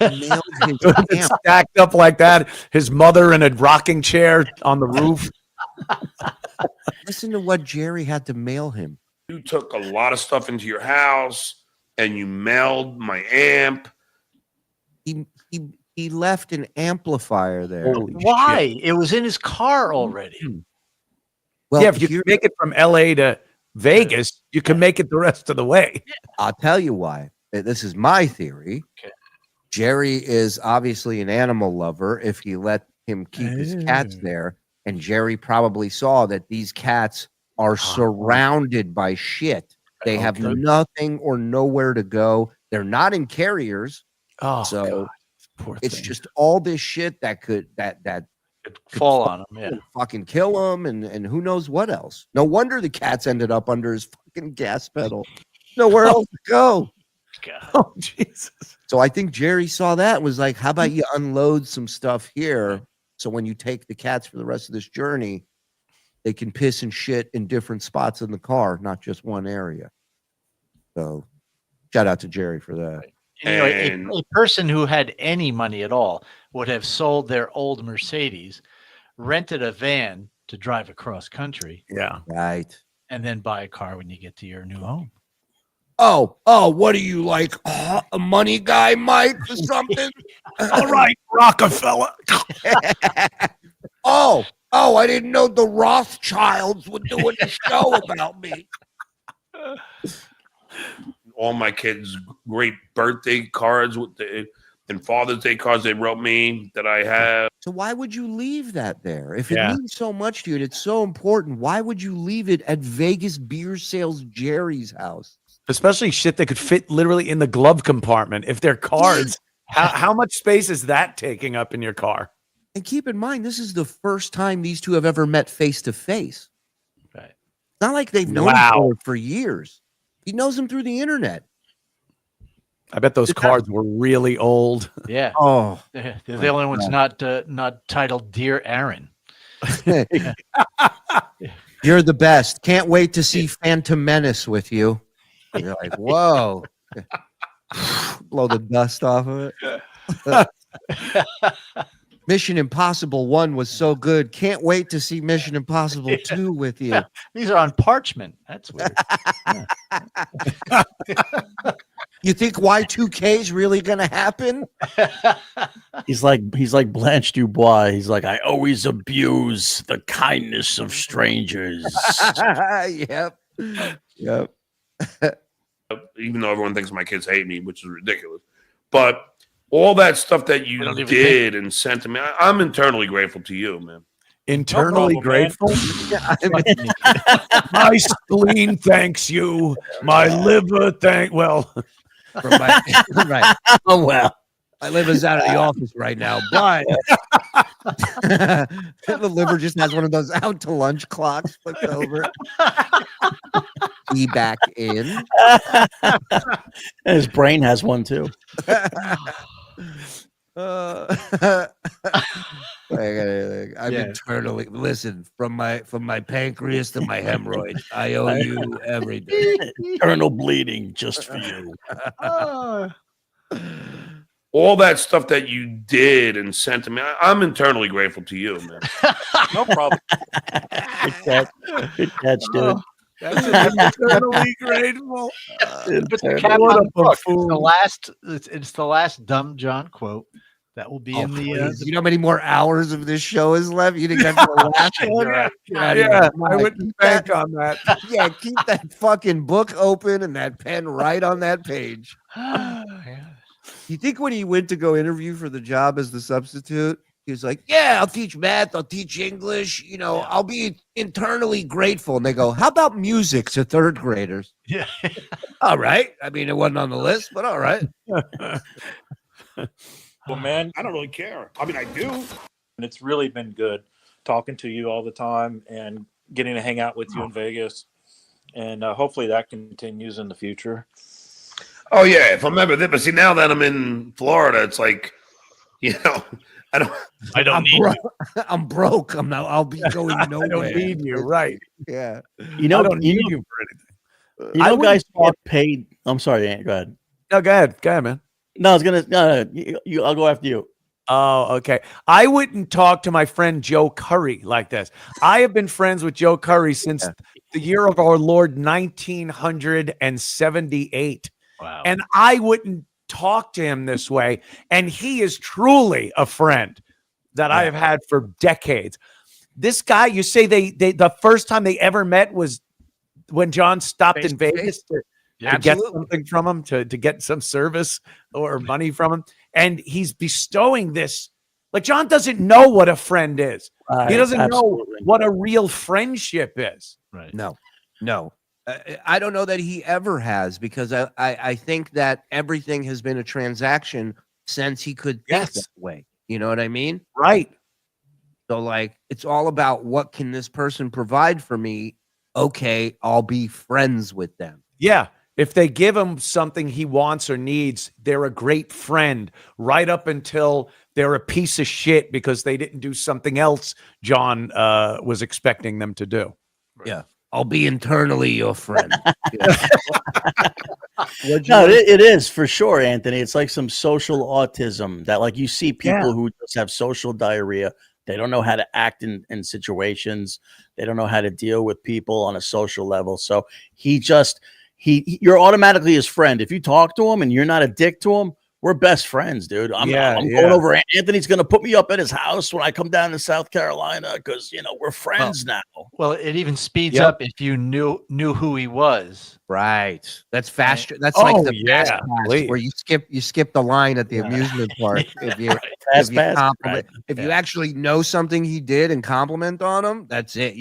N: It's stacked up like that. His mother in a rocking chair on the roof.
E: Listen to what Jerry had to mail him.
P: You took a lot of stuff into your house, and you mailed my amp.
E: He left an amplifier there.
F: Why? Shit. It was in his car already.
N: Well, yeah, if you can make it from LA to Vegas, you can make it the rest of the way.
E: I'll tell you why. This is my theory. Okay. Jerry is obviously an animal lover if he let him keep his cats there. And Jerry probably saw that these cats are surrounded by shit. They have nothing or nowhere to go. They're not in carriers. So it's just all this shit that could
F: fall on him, yeah.
E: Fucking kill him, and who knows what else. No wonder the cats ended up under his fucking gas pedal. Nowhere else to go.
F: God.
N: Oh, Jesus.
E: So I think Jerry saw that and was like, how about you unload some stuff here so when you take the cats for the rest of this journey, they can piss and shit in different spots in the car, not just one area. So shout out to Jerry for that.
F: You know, a person who had any money at all would have sold their old Mercedes, rented a van to drive across country.
N: Yeah.
E: Right.
F: And then buy a car when you get to your new home.
E: Oh, what are you, like a money guy, Mike, or something?
N: All right, Rockefeller.
E: Oh, I didn't know the Rothschilds were doing a show about me.
P: All my kids' great birthday cards and Father's Day cards they wrote me that I have.
E: So why would you leave that there? If it means so much to you and it's so important, why would you leave it at Vegas beer sales Jerry's house?
N: Especially shit that could fit literally in the glove compartment. If they're cards, how much space is that taking up in your car?
E: And keep in mind, this is the first time these two have ever met face to face.
F: Right.
E: It's not like they've known each other for years. He knows him through the internet.
N: I bet those cards were really old.
F: Yeah.
E: Oh,
F: they're the only ones not titled Dear Aaron.
E: You're the best. Can't wait to see Phantom Menace with you. You're like, whoa. Blow the dust off of it. Mission Impossible 1 was so good. Can't wait to see Mission Impossible 2 with you.
F: These are on parchment. That's weird.
E: You think Y2K is really going to happen?
H: He's like Blanche Dubois. He's like, I always abuse the kindness of strangers.
E: Yep.
P: Even though everyone thinks my kids hate me, which is ridiculous. But all that stuff that you did and sent to me, I'm internally grateful to you, man.
N: Internally grateful? My spleen thanks you. My liver
E: right.
H: Oh, well.
E: My liver's out of the office right now, but the liver just has one of those out to lunch clocks flipped over. Be back in.
H: And his brain has one too.
E: I'm internally from my pancreas to my hemorrhoid. I owe you everything.
H: Internal bleeding just for you.
P: All that stuff that you did and sent to me, I'm internally grateful to you, man.
R: No problem.
H: Good catch, dude.
N: That's internally grateful.
F: Put the cap on the book. It's the last Dumb John quote that will be in the.
E: You know how many more hours of this show is left? You think I'm gonna laugh?
N: Yeah, I wouldn't bank on that.
E: Yeah, keep that fucking book open and that pen right on that page. You think when he went to go interview for the job as the substitute, he was like, yeah, I'll teach math, I'll teach English, I'll be internally grateful. And they go, how about music to third graders?
F: Yeah.
E: All right. I mean, it wasn't on the list, but all right.
R: Well, man,
P: I don't really care. I mean, I do.
R: And it's really been good talking to you all the time and getting to hang out with you in Vegas. And hopefully that continues in the future.
P: Oh, yeah. If I'm ever there, but see, now that I'm in Florida, it's like, I don't need you.
E: I'm broke. I'll be going nowhere.
N: I don't need you, right?
E: Yeah.
H: You know,
N: I don't need you for anything.
H: You know, guys
N: wouldn't
H: get paid. I'm sorry, Ant, go ahead.
N: No, go ahead, man.
H: No, I was gonna. No, I'll go after you.
N: Oh, okay. I wouldn't talk to my friend Joe Curry like this. I have been friends with Joe Curry since the year of our Lord 1978.
F: Wow.
N: And I wouldn't talk to him this way. And he is truly a friend that I have had for decades. This guy, you say they the first time they ever met was when John stopped in Vegas to get something from him, to get some service or money from him. And he's bestowing this. Like, John doesn't know what a friend is.
H: Right,
N: he doesn't
H: absolutely.
N: know what a real friendship is.
F: Right.
E: No. I don't know that he ever has, because I think that everything has been a transaction since he could think that way. You know what I mean?
N: Right.
E: So, like, it's all about what can this person provide for me? Okay, I'll be friends with them.
N: Yeah. If they give him something he wants or needs, they're a great friend right up until they're a piece of shit because they didn't do something else John was expecting them to do.
E: Yeah. I'll be internally your friend.
H: No, it is for sure, Anthony. It's like some social autism that, like, you see people who just have social diarrhea. They don't know how to act in situations. They don't know how to deal with people on a social level. So you're automatically his friend. If you talk to him and you're not a dick to him, we're best friends, dude. I'm going over. Anthony's going to put me up at his house when I come down to South Carolina because, we're friends now.
F: Well, it even speeds up if you knew who he was.
E: Right. That's faster. That's like the fast pass where you skip the line at the amusement park. If you if you actually know something he did and compliment on him, that's it.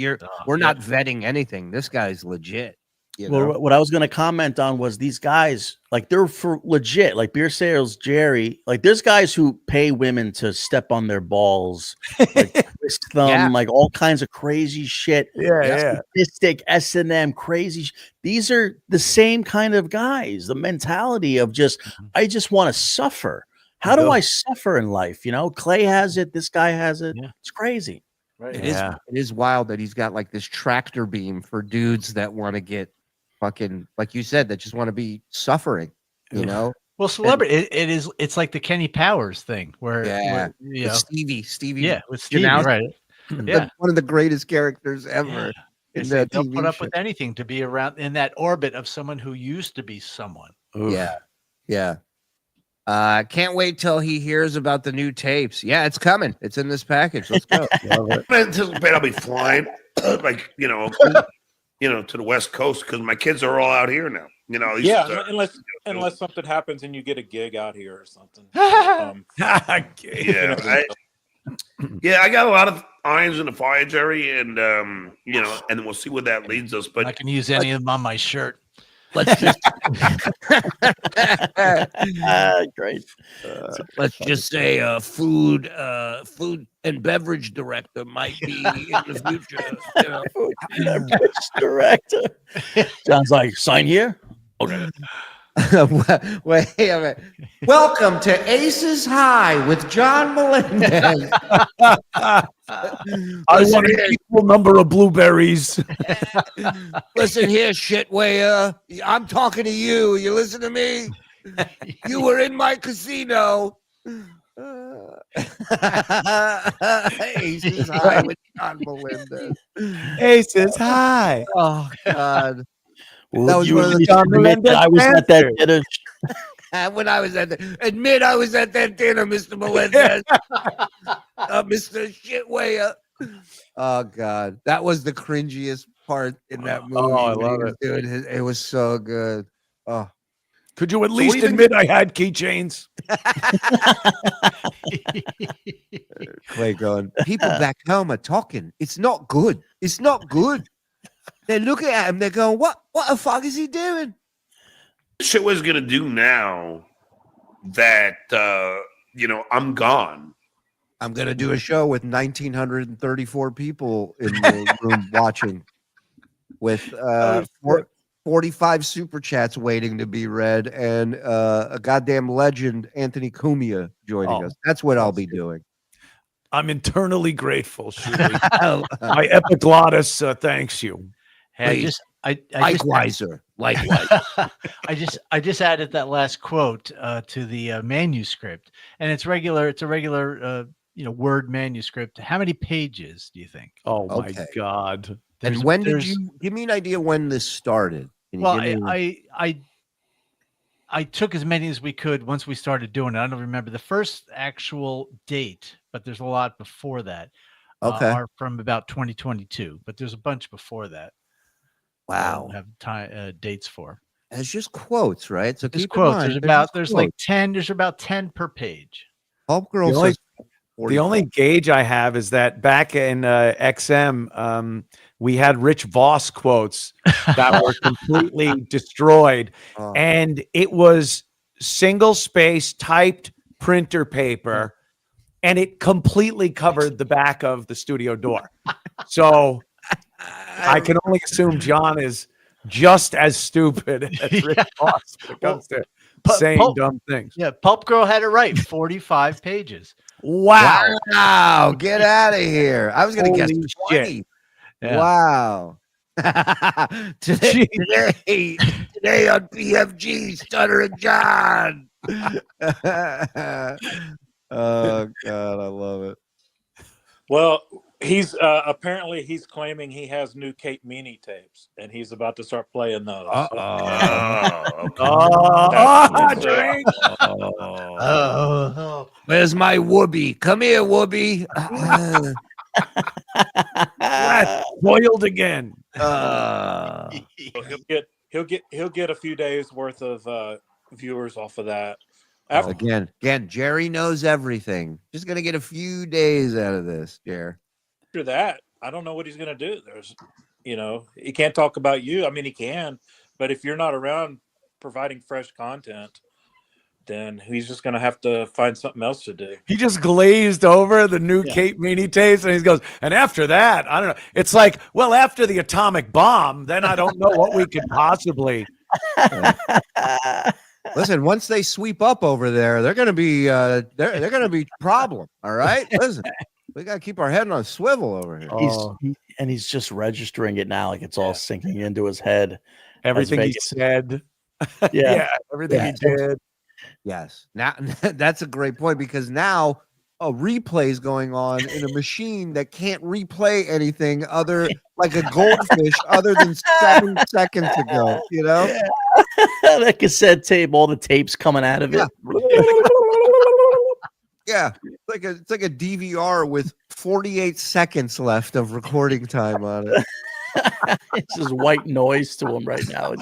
E: We're not vetting anything. This guy's legit.
H: Well, what I was going to comment on was these guys, like, they're for legit, like Beer Sales Jerry. Like, there's guys who pay women to step on their balls, like twist them, like all kinds of crazy shit. Sadistic S&M, crazy. These are the same kind of guys. The mentality of I just want to suffer. How do I suffer in life? Clay has it. This guy has it. Yeah. It's crazy.
E: Right. It is wild that he's got like this tractor beam for dudes that want to get fucking, like you said, that just want to be suffering,
F: Well, celebrity, it's like the Kenny Powers thing where
E: Stevie,
F: with Stevie, right? Yeah,
E: one of the greatest characters ever.
F: They'll put up with anything to be around in that orbit of someone who used to be someone.
E: Oof. Yeah. Can't wait till he hears about the new tapes. Yeah, it's coming. It's in this package. Let's go.
P: I anticipate I'll be flying, to the West Coast because my kids are all out here now.
R: Unless something happens and you get a gig out here or something.
P: I got a lot of irons in the fire, Jerry, and and we'll see where that leads us. But
F: I can use any of them on my shirt.
E: Let's just
H: great.
E: Let's just say food and beverage director might be in the future.
H: Food and beverage director. Sounds like sign here. Okay.
E: Wait a minute. Welcome to Aces High with John Melendez.
N: I want an equal number of blueberries.
E: Listen here, shitwayer. I'm talking to you. You listen to me? You were in my casino. Aces High with John Melendez.
N: Aces High.
E: Oh, God.
H: Well, that was one of the John Melendez. I was at that dinner.
E: When I was at admit I was at that dinner, Mr. Melendez. Mr. Shitwayer. Oh, God. That was the cringiest part in that movie.
N: Oh, I love it.
E: Dude, it was so good. Oh.
N: Could you at least admit I had keychains?
E: Clay going, people back home are talking. It's not good. It's not good. They're looking at him. They're going, what the fuck is he doing?
P: Shit was going to do now that, I'm gone.
E: I'm going to do a show with 1,934 people in the room watching with 45 super chats waiting to be read and a goddamn legend, Anthony Cumia, joining us. That's what I'll be doing.
N: I'm internally grateful, Shuli. My epiglottis thanks you.
F: Hey,
E: Likewise.
F: I just added that last quote to the manuscript, and it's regular. It's a regular, Word manuscript. How many pages do you think?
N: Oh my God!
E: And when did you give me an idea when this started?
F: Well, I took as many as we could once we started doing it. I don't remember the first actual date, but there's a lot before that. Are from about 2022, but there's a bunch before that.
E: Wow.
F: Have time dates for.
E: It's just quotes, right? So
F: just
E: keep in mind,
F: there's like 10. There's about 10 per page.
E: Pulp Girl.
N: The only gauge I have is that back in XM, we had Rich Voss quotes that were completely destroyed, and it was single space typed printer paper, and it completely covered the back of the studio door. So I can only assume John is just as stupid as Rich Voss when it comes to saying dumb things.
F: Yeah, Pulp Girl had it right. 45 pages.
E: Wow. Get out of here. I was going to guess 20.
F: Yeah.
E: Wow. today on PFG, Stuttering John. Oh, God, I love it.
R: Well, he's apparently he's claiming he has new Kate Meaney tapes, and he's about to start playing those.
E: Drink. Where's my Whoopi? Come here, Whoopi.
N: Boiled again.
R: He'll get a few days worth of viewers off of that.
E: Again, Jerry knows everything. Just gonna get a few days out of this, Jerry.
R: After that, I don't know what he's gonna do. He can't talk about you. I mean, he can, but if you're not around providing fresh content, then he's just gonna have to find something else to do.
N: He just glazed over the new Kate Meaney tapes, and he goes, and after that, I don't know. It's like, well, after the atomic bomb, then I don't know what we could possibly.
E: Listen, once they sweep up over there, they're gonna be they're gonna be problem. All right, listen, we gotta keep our head on a swivel over here.
H: He's just registering it now, like it's all sinking into his head.
N: Everything he said, everything he did.
E: Yes, now that's a great point, because now a replay is going on in a machine that can't replay anything other like a goldfish other than 7 seconds ago. You know,
H: that cassette tape, all the tapes coming out of it.
E: Yeah, it's like a DVR with 48 seconds left of recording time on it.
H: It's just white noise to him right now.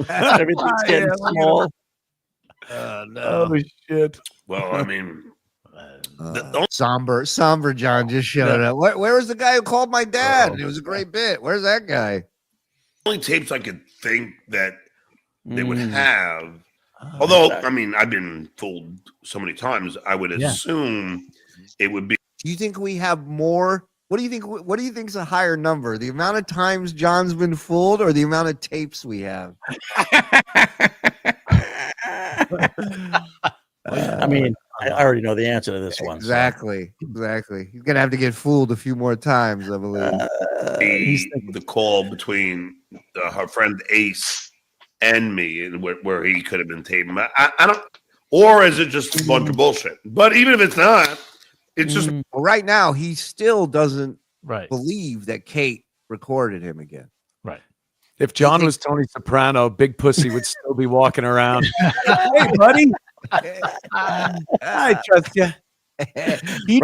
H: Everything's getting small.
E: No.
N: Oh shit.
P: Well, I mean,
E: somber John just showed up. Where was the guy who called my dad? And it was a great bit. Where's that guy?
P: Only tapes I could think that they would have. Although, I mean, I've been fooled so many times. I would assume it would be.
E: Do you think we have more? What do you think? What do you think is a higher number? The amount of times John's been fooled, or the amount of tapes we have?
H: I mean, I already know the answer to this one.
E: Exactly. He's gonna have to get fooled a few more times, I believe.
P: The call between her friend Ace and me, and where he could have been taping. I don't. Or is it just a bunch of bullshit? But even if it's not, it's just
E: right now he still does't believe that Kate recorded him again.
F: Right.
N: If John was Tony Soprano, Big Pussy would still be walking around. Hey, buddy. I trust you.
E: He'd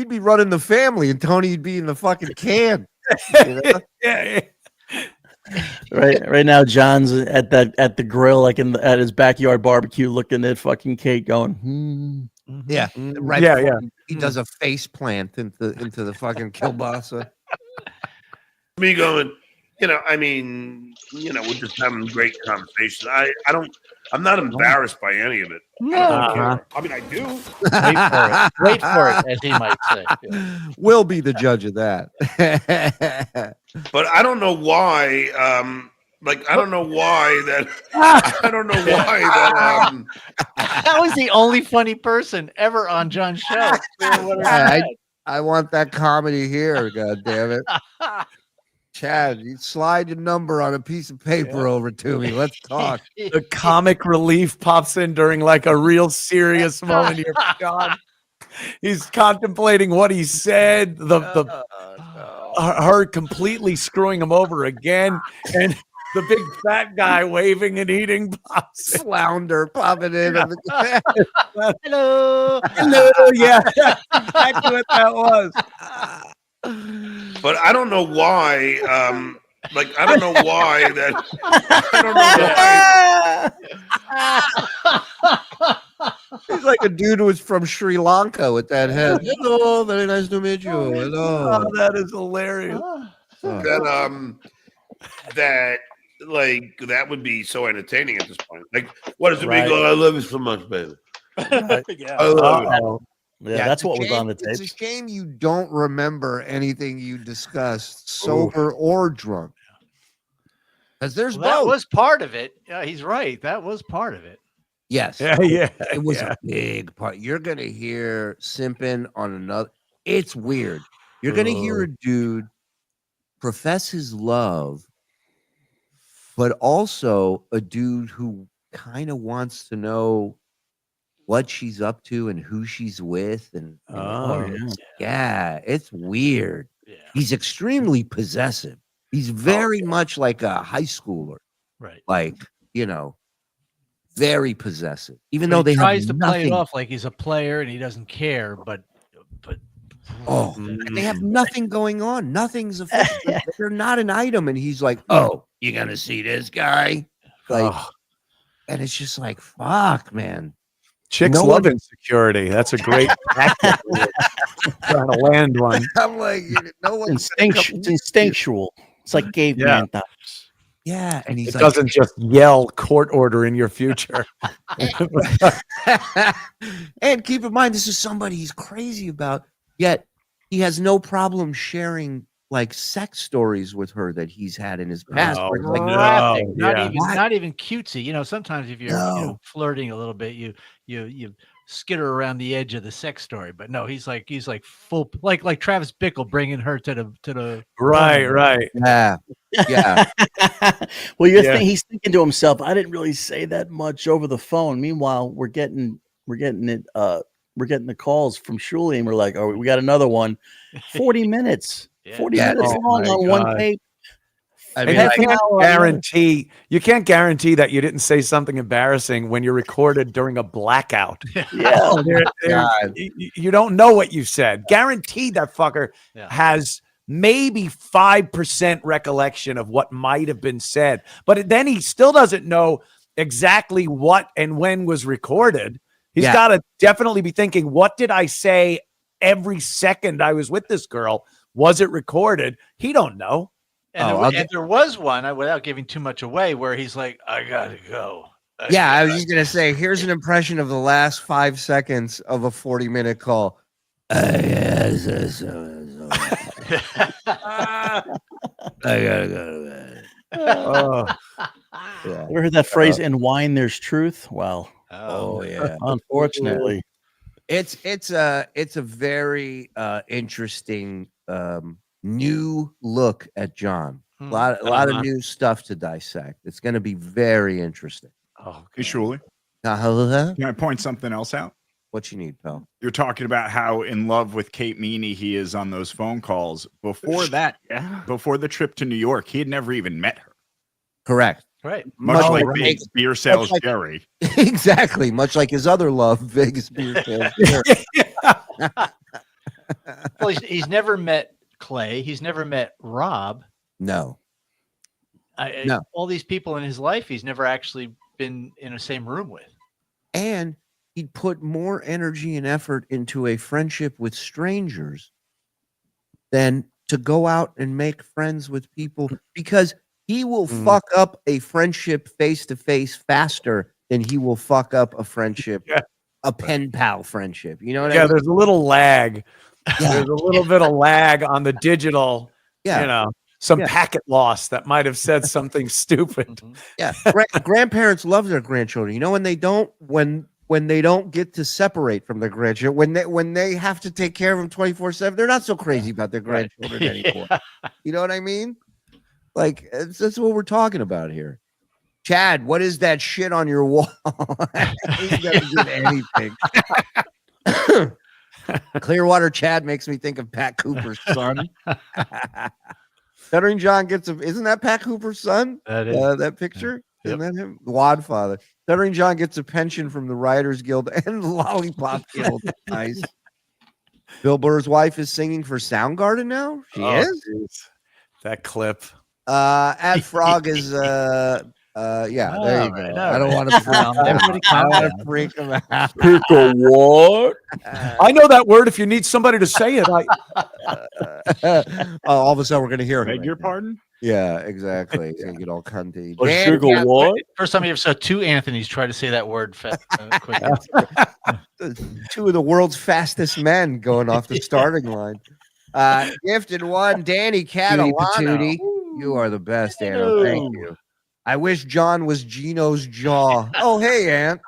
E: be running the family, and Tony'd be in the fucking can. You know?
H: Right now, John's at the grill, like at his backyard barbecue, looking at fucking Kate, going,
E: Yeah, right.
N: Yeah.
E: He does a face plant into the fucking kielbasa.
P: Me going, I mean, we're just having great conversations. I'm not embarrassed by any of it.
F: No.
P: I mean, I do.
F: Wait for it, as he might say. Yeah.
E: We'll be the judge of that.
P: But I don't know why Like, I don't know why that. I don't know why that.
F: That was the only funny person ever on John's show.
E: I want that comedy here. God damn it, Chad! You slide your number on a piece of paper over to me. Let's talk.
N: The comic relief pops in during like a real serious moment here, John. He's contemplating what he said. Her completely screwing him over again, and the big fat guy waving and eating pops.
E: Flounder popping in.
F: Hello.
N: Yeah, exactly what that was.
P: But I don't know why. Like, I don't know why that. I don't know why.
E: He's like a dude who was from Sri Lanka with that head. Hello, very nice to meet you. Hello.
N: Oh, that is hilarious.
P: That like that would be so entertaining at this point. Like, what does it
H: Right.
P: mean? Oh, I love you so much, baby.
H: Yeah.
P: I love you.
H: Yeah, that's what was on the tape.
E: It's a shame you don't remember anything you discussed, sober or drunk. Because there's
F: That
E: both.
F: was part of it. Yeah, he's right. That was part of it.
E: Yes.
N: Yeah.
E: It was a big part. You're going to hear simping on another. It's weird. You're going to hear a dude profess his love, but also a dude who kind of wants to know what she's up to and who she's with. And yeah, it's weird.
F: Yeah.
E: He's extremely possessive. He's very much like a high schooler.
F: Right.
E: Like, very possessive. Even
F: But
E: though
F: he
E: they
F: tries
E: have
F: to
E: nothing.
F: play it off like he's a player and he doesn't care, but
E: They have nothing going on. Nothing's affected. They're not an item. And he's like, oh, you gonna see this guy? Like, and it's just like, fuck, man.
N: Chicks love insecurity. That's a great tactic. Trying to land one.
E: I'm like, no one.
H: It's instinctual. It's like caveman times.
E: Yeah, and he's
N: It
E: like,
N: doesn't just yell court order in your future.
E: and keep in mind, this is somebody he's crazy about, yet he has no problem sharing like sex stories with her that he's had in his past.
N: Oh,
E: where it's like,
F: not even cutesy. Sometimes if you're flirting a little bit, you skitter around the edge of the sex story. But no, he's like full, like Travis Bickle bringing her to the
N: right.
E: Yeah.
H: Well, he's thinking to himself, I didn't really say that much over the phone. Meanwhile, we're getting the calls from Shuli, and we're like, oh, we got another one. 40 minutes. 40 minutes long on one tape.
N: I mean, you can't guarantee that you didn't say something embarrassing when you're recorded during a blackout.
H: Yeah.
N: You don't know what you said. Guaranteed that fucker has maybe 5% recollection of what might have been said, but then he still doesn't know exactly what and when was recorded. He's got to definitely be thinking, what did I say every second I was with this girl? Was it recorded? He don't know.
F: And there was one, without giving too much away, where he's like, I gotta go.
E: I was just gonna say, here's an impression of the last 5 seconds of a 40-minute call. I gotta go to bed.
H: You heard that phrase, in wine there's truth? Well,
E: yeah.
H: Unfortunately.
E: It's a very interesting new look at John. A lot of new stuff to dissect. It's going to be very interesting.
G: Hey, Shuli.
E: Can
G: I point something else out?
E: What you need, pal?
G: You're talking about how in love with Kate Meaney he is on those phone calls. Before that, before the trip to New York, he had never even met her.
E: Correct.
F: Right.
G: Much like Vegas beer sales Jerry.
E: Exactly. Much like his other love, Vegas beer sales Jerry.
F: Well, he's never met Clay. He's never met Rob.
E: No.
F: No. All these people in his life, he's never actually been in the same room with.
E: And he'd put more energy and effort into a friendship with strangers than to go out and make friends with people, because he will fuck up a friendship face-to-face faster than he will fuck up a friendship, a pen pal friendship. You know what I mean?
N: There's a little lag. There's a little bit of lag on the digital, some packet loss that might have said something stupid.
E: Yeah, grandparents love their grandchildren. You know, when they don't get to separate from their grandchildren, when they have to take care of them 24/7, they're not so crazy about their grandchildren anymore. You know what I mean? Like that's what we're talking about here. Chad, what is that shit on your wall? He's never did anything. Clearwater Chad makes me think of Pat Cooper's son. Stuttering John isn't that Pat Cooper's son?
F: That is.
E: That picture? Isn't that him? The Wadfather. Stuttering John gets a pension from the Writers Guild and the Lollipop Guild. Nice. Bill Burr's wife is singing for Soundgarden now? She is?
N: Geez. That clip.
E: At Frog is there you go. I don't want to freak him out.
N: Pick a what? I know that word if you need somebody to say it.
E: All of a sudden we're going to hear it.
G: Beg your pardon?
E: Yeah, exactly. It's gonna get all cunty.
F: First time you ever saw two Anthonys try to say that word quick.
E: Two of the world's fastest men going off the starting line. Gifted one, Danny Catalano. You are the best, Anna. Thank you. I wish John was Gino's jaw. Oh, hey, Ant.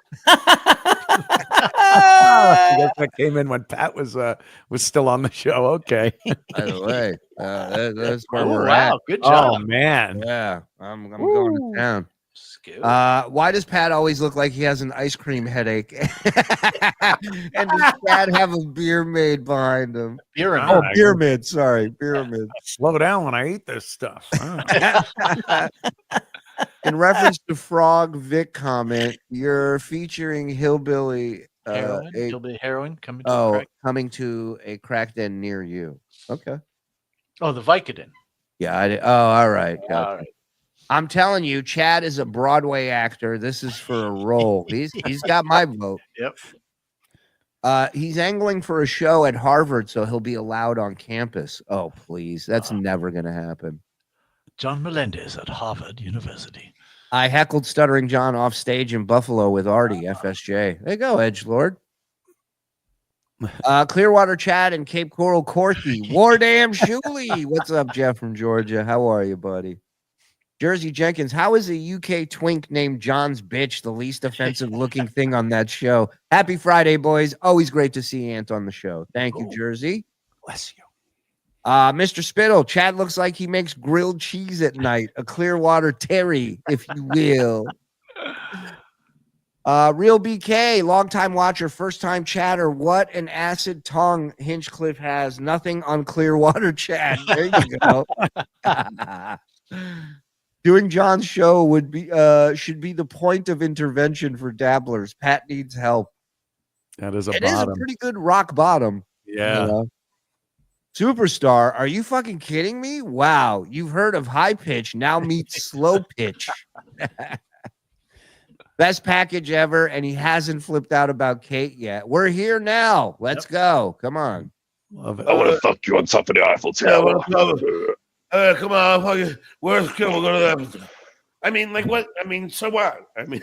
N: That came in when Pat was still on the show. Okay.
E: By the way, that's where we're at.
F: Good job.
N: Oh man.
E: Yeah, I'm going to town. Why does Pat always look like he has an ice cream headache? And does Pat have a beer maid behind him? Beer mid. Sorry, beer mid.
N: Slow down when I eat this stuff.
E: In reference to Frog Vic comment, you're featuring Hillbilly
F: Heroin coming
E: to a crack den near you. Okay.
F: Oh, the Vicodin.
E: Yeah. All right. All right. I'm telling you, Chad is a Broadway actor. This is for a role. He's got my vote.
F: Yep.
E: He's angling for a show at Harvard, so he'll be allowed on campus. Oh, please. That's never going to happen.
F: John Melendez at Harvard University.
E: I heckled Stuttering John off stage in Buffalo with Artie, FSJ. There you go, Edgelord. Clearwater Chad and Cape Coral Corky. War damn Shuli. What's up, Jeff from Georgia? How are you, buddy? Jersey Jenkins. How is a UK twink named John's bitch the least offensive looking thing on that show? Happy Friday, boys. Always great to see Ant on the show. Thank you, Jersey.
N: Bless you.
E: Mr. Spittle, Chad looks like he makes grilled cheese at night. A Clearwater Terry, if you will. Real BK, longtime watcher, first time chatter. What an acid tongue Hinchcliffe has. Nothing on Clearwater Chad. There you go. Doing John's show should be the point of intervention for dabblers. Pat needs help.
N: That is
E: It is a pretty good rock bottom.
N: Yeah.
E: You know? Superstar, are you fucking kidding me? Wow, you've heard of high pitch, now meet slow pitch. Best package ever, and he hasn't flipped out about Kate yet. We're here now. Let's go. Come on.
N: Love it.
J: I want to fuck you on top of the Eiffel Tower.
P: Come on, where's Kill? Go to that. I mean, like what? I mean, so what? I mean,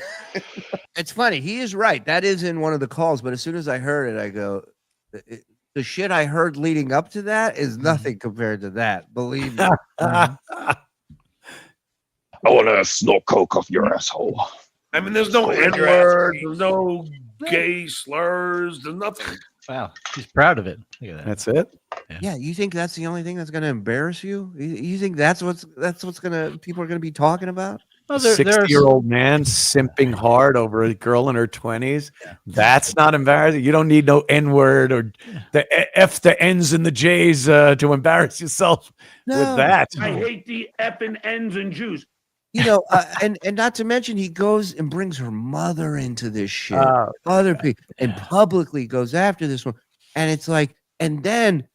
E: it's funny. He is right. That is in one of the calls, but as soon as I heard it, I go, the shit I heard leading up to that is nothing compared to that. Believe me.
J: I want to snort coke off your asshole.
P: I mean, there's no N-word, there's no gay slurs, there's nothing.
F: Wow, he's proud of it. Look at that.
N: That's it.
E: Yeah, you think that's the only thing that's going to embarrass you? You think that's what's people are going to be talking about?
N: Well, 60-year-old man simping hard over a girl in her 20s. That's not embarrassing. You don't need no N-word or the F, the N's, and the J's to embarrass yourself with that.
P: I hate the F and N's and Jews.
E: You know, and not to mention he goes and brings her mother into this shit. Other people and publicly goes after this one. And it's like, and then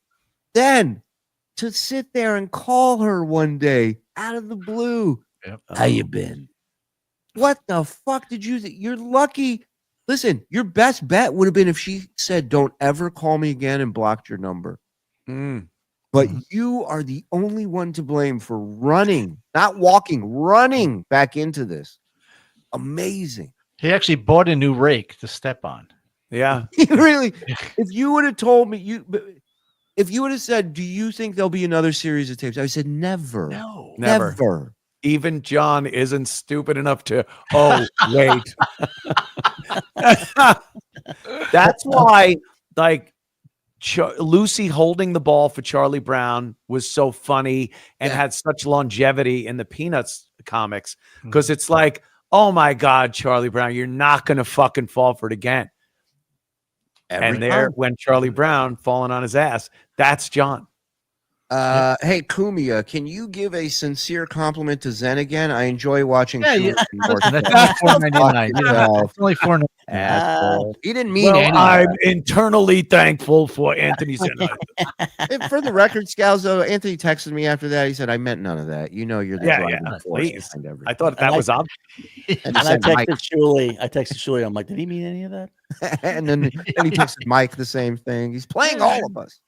E: to sit there and call her one day out of the blue.
F: Yep.
E: How you been? What the fuck did you think? You're lucky. Listen, your best bet would have been if she said, "Don't ever call me again," and blocked your number. But you are the only one to blame for running, not walking, running back into this. Amazing.
F: He actually bought a new rake to step on.
N: Yeah.
E: Really, if you would have told me If you would have said, "Do you think there'll be another series of tapes?" I said, "Never,
F: No,
E: never."
N: Even John isn't stupid enough to. Oh, wait. That's why, like, Lucy holding the ball for Charlie Brown was so funny and had such longevity in the Peanuts comics, because it's like, oh my God, Charlie Brown, you're not going to fucking fall for it again. And there, when Charlie Brown falling on his ass, that's John.
E: Hey, Cumia, can you give a sincere compliment to Zen again? I enjoy watching.
F: Yeah,
E: Shuli
F: that's
E: Network.
F: only $4.99. It's only $4.99.
E: He didn't mean
N: Well,
E: anything.
N: I'm internally thankful for Anthony Zen.
E: For the record, Scalzo, Anthony texted me after that. He said, "I meant none of that. You know, you're the driving force
N: please.
E: behind everything."
N: I thought that was obvious.
H: And I texted Shuli. I'm like, did he mean any of that?
E: And then he texted Mike the same thing. He's playing all of us.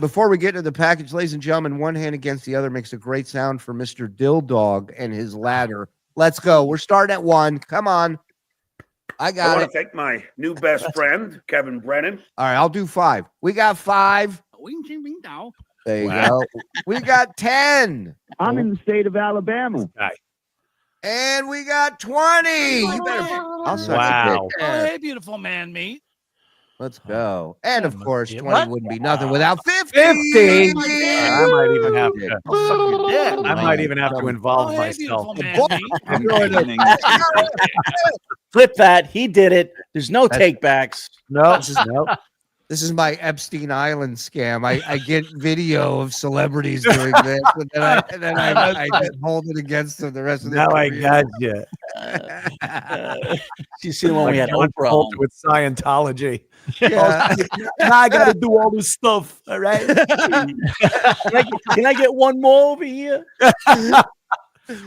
E: Before we get to the package, ladies and gentlemen, one hand against the other makes a great sound for Mr. Dill Dog and his ladder. Let's go. We're starting at 1. Come on. I got
P: want
E: it.
P: to thank my new best friend, Kevin Brennan.
E: All right, I'll do 5. We got 5. There you go. We got 10.
S: I'm in the state of Alabama.
E: And we got 20. You better. I'll suck a dick.
I: Oh, hey, beautiful man, me.
E: Let's go. And of course, 20 wouldn't be nothing without 50.
N: 50. I might even have to. I might even have to involve myself.
H: Flip that. He did it. There's no takebacks.
N: No.
E: This is my Epstein Island scam. I get video of celebrities doing this, and then I just hold it against them the rest of the
N: Now I
E: career.
N: got you.
H: You see the one we had Oprah on.
N: with Scientology.
E: Yeah.
N: Now I got to do all this stuff. All right.
H: Can I get one more over here?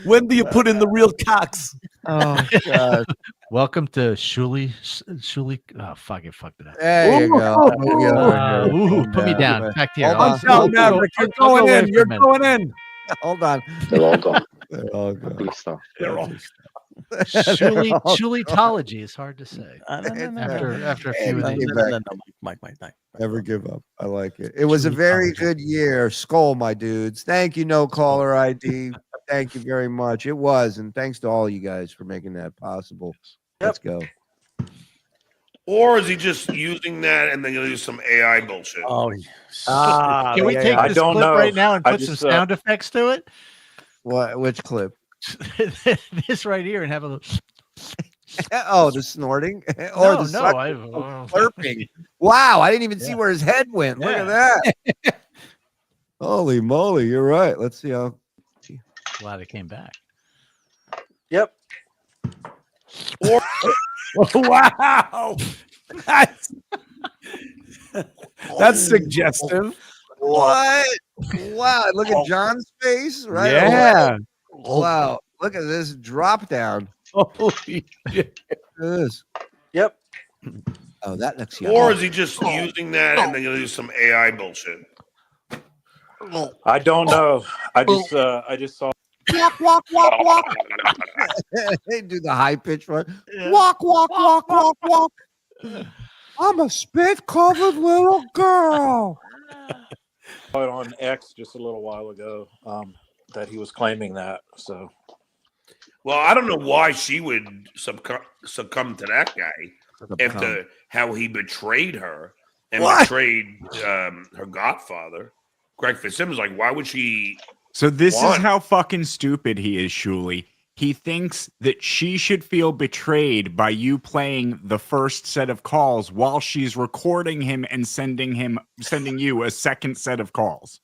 N: When do you put in the real cocks?
E: Oh God.
F: Welcome to Shuli. Oh, fuck it. Fucked it up.
E: There you go.
F: Put me down. Back to you.
N: No, Maverick, you're going in. You're going in.
E: Hold on.
L: They're all gone.
E: They're all gone.
L: Good stuff.
N: They're all.
F: Shulitology is hard to say. After a few of these.
H: Mike.
E: Never give up. I like it. It was a very good year. Skull, my dudes. Thank you, No Caller ID. Thank you very much. It was, and thanks to all you guys for making that possible. Let's go.
P: Or is he just using that and then going to do some AI bullshit?
H: Oh,
F: can we take this clip right now and put some sound effects to it?
E: What? Which clip?
F: This right here, and have a little.
E: Oh, the snorting or the slurping. Wow, I didn't even see where his head went. Look at that. Holy moly, you're right. Let's see how.
F: Glad it came back.
P: Yep.
N: Wow. That's suggestive.
E: What? Wow, look at John's face, right?
N: Yeah.
E: Wow, look at this drop down.
N: Holy shit.
E: Look at this.
P: Yep.
E: Oh, that looks
P: young. Or is he just using that and then going to do some AI bullshit?
R: I don't know. I just saw.
E: Walk, walk, walk, walk. They do the high pitch one. Walk, walk, walk, walk, walk. I'm a spit-covered little girl.
R: Saw it on X just a little while ago that he was claiming that. So,
P: well, I don't know why she would succumb to that guy after how he betrayed her and betrayed her godfather, Greg Fitzsimmons. Like, why would she?
G: So this is how fucking stupid he is, Shuli. He thinks that she should feel betrayed by you playing the first set of calls while she's recording him and sending you a second set of calls.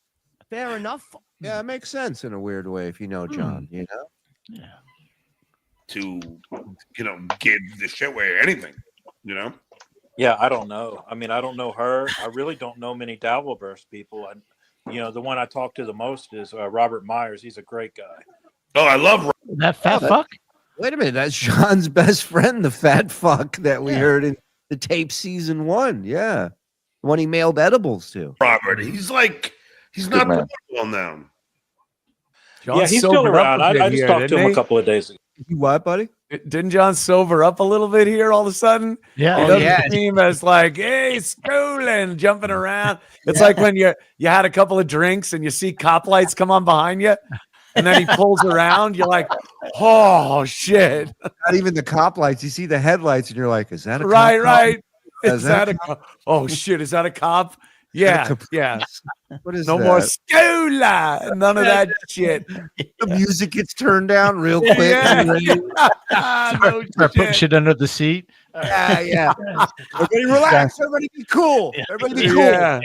E: Fair enough. Yeah, it makes sense in a weird way if you know John, you know?
F: Yeah.
P: To, give the shit away or anything,
R: Yeah, I don't know. I mean, I don't know her. I really don't know many Dabbleverse people. The one I talk to the most is Robert Myers. He's a great guy.
P: Oh, I love
F: that fat fuck.
E: Wait a minute, that's John's best friend, the fat fuck that we heard in the tape season 1. Yeah, the one he mailed edibles to.
P: Robert, he's not well known.
R: Yeah, he's still around. I just talked to him a couple of days ago.
E: You what, buddy?
N: Didn't John sober up a little bit here all of a sudden?
F: Yeah.
N: He doesn't seem as like, hey, schooling, jumping around. It's like when you had a couple of drinks and you see cop lights come on behind you, and then he pulls around. You're like, oh shit!
E: Not even the cop lights. You see the headlights, and you're like, is that a cop?
N: Right?
E: Is that a
N: cop? Oh shit! Is that a cop? Yeah.
E: What is
N: no
E: that?
N: more schooler? None of that shit.
E: The music gets turned down real quick.
N: No
F: Start putting shit under the seat.
E: Yeah. Everybody relax. Everybody be cool. Everybody be cool.
N: Yeah,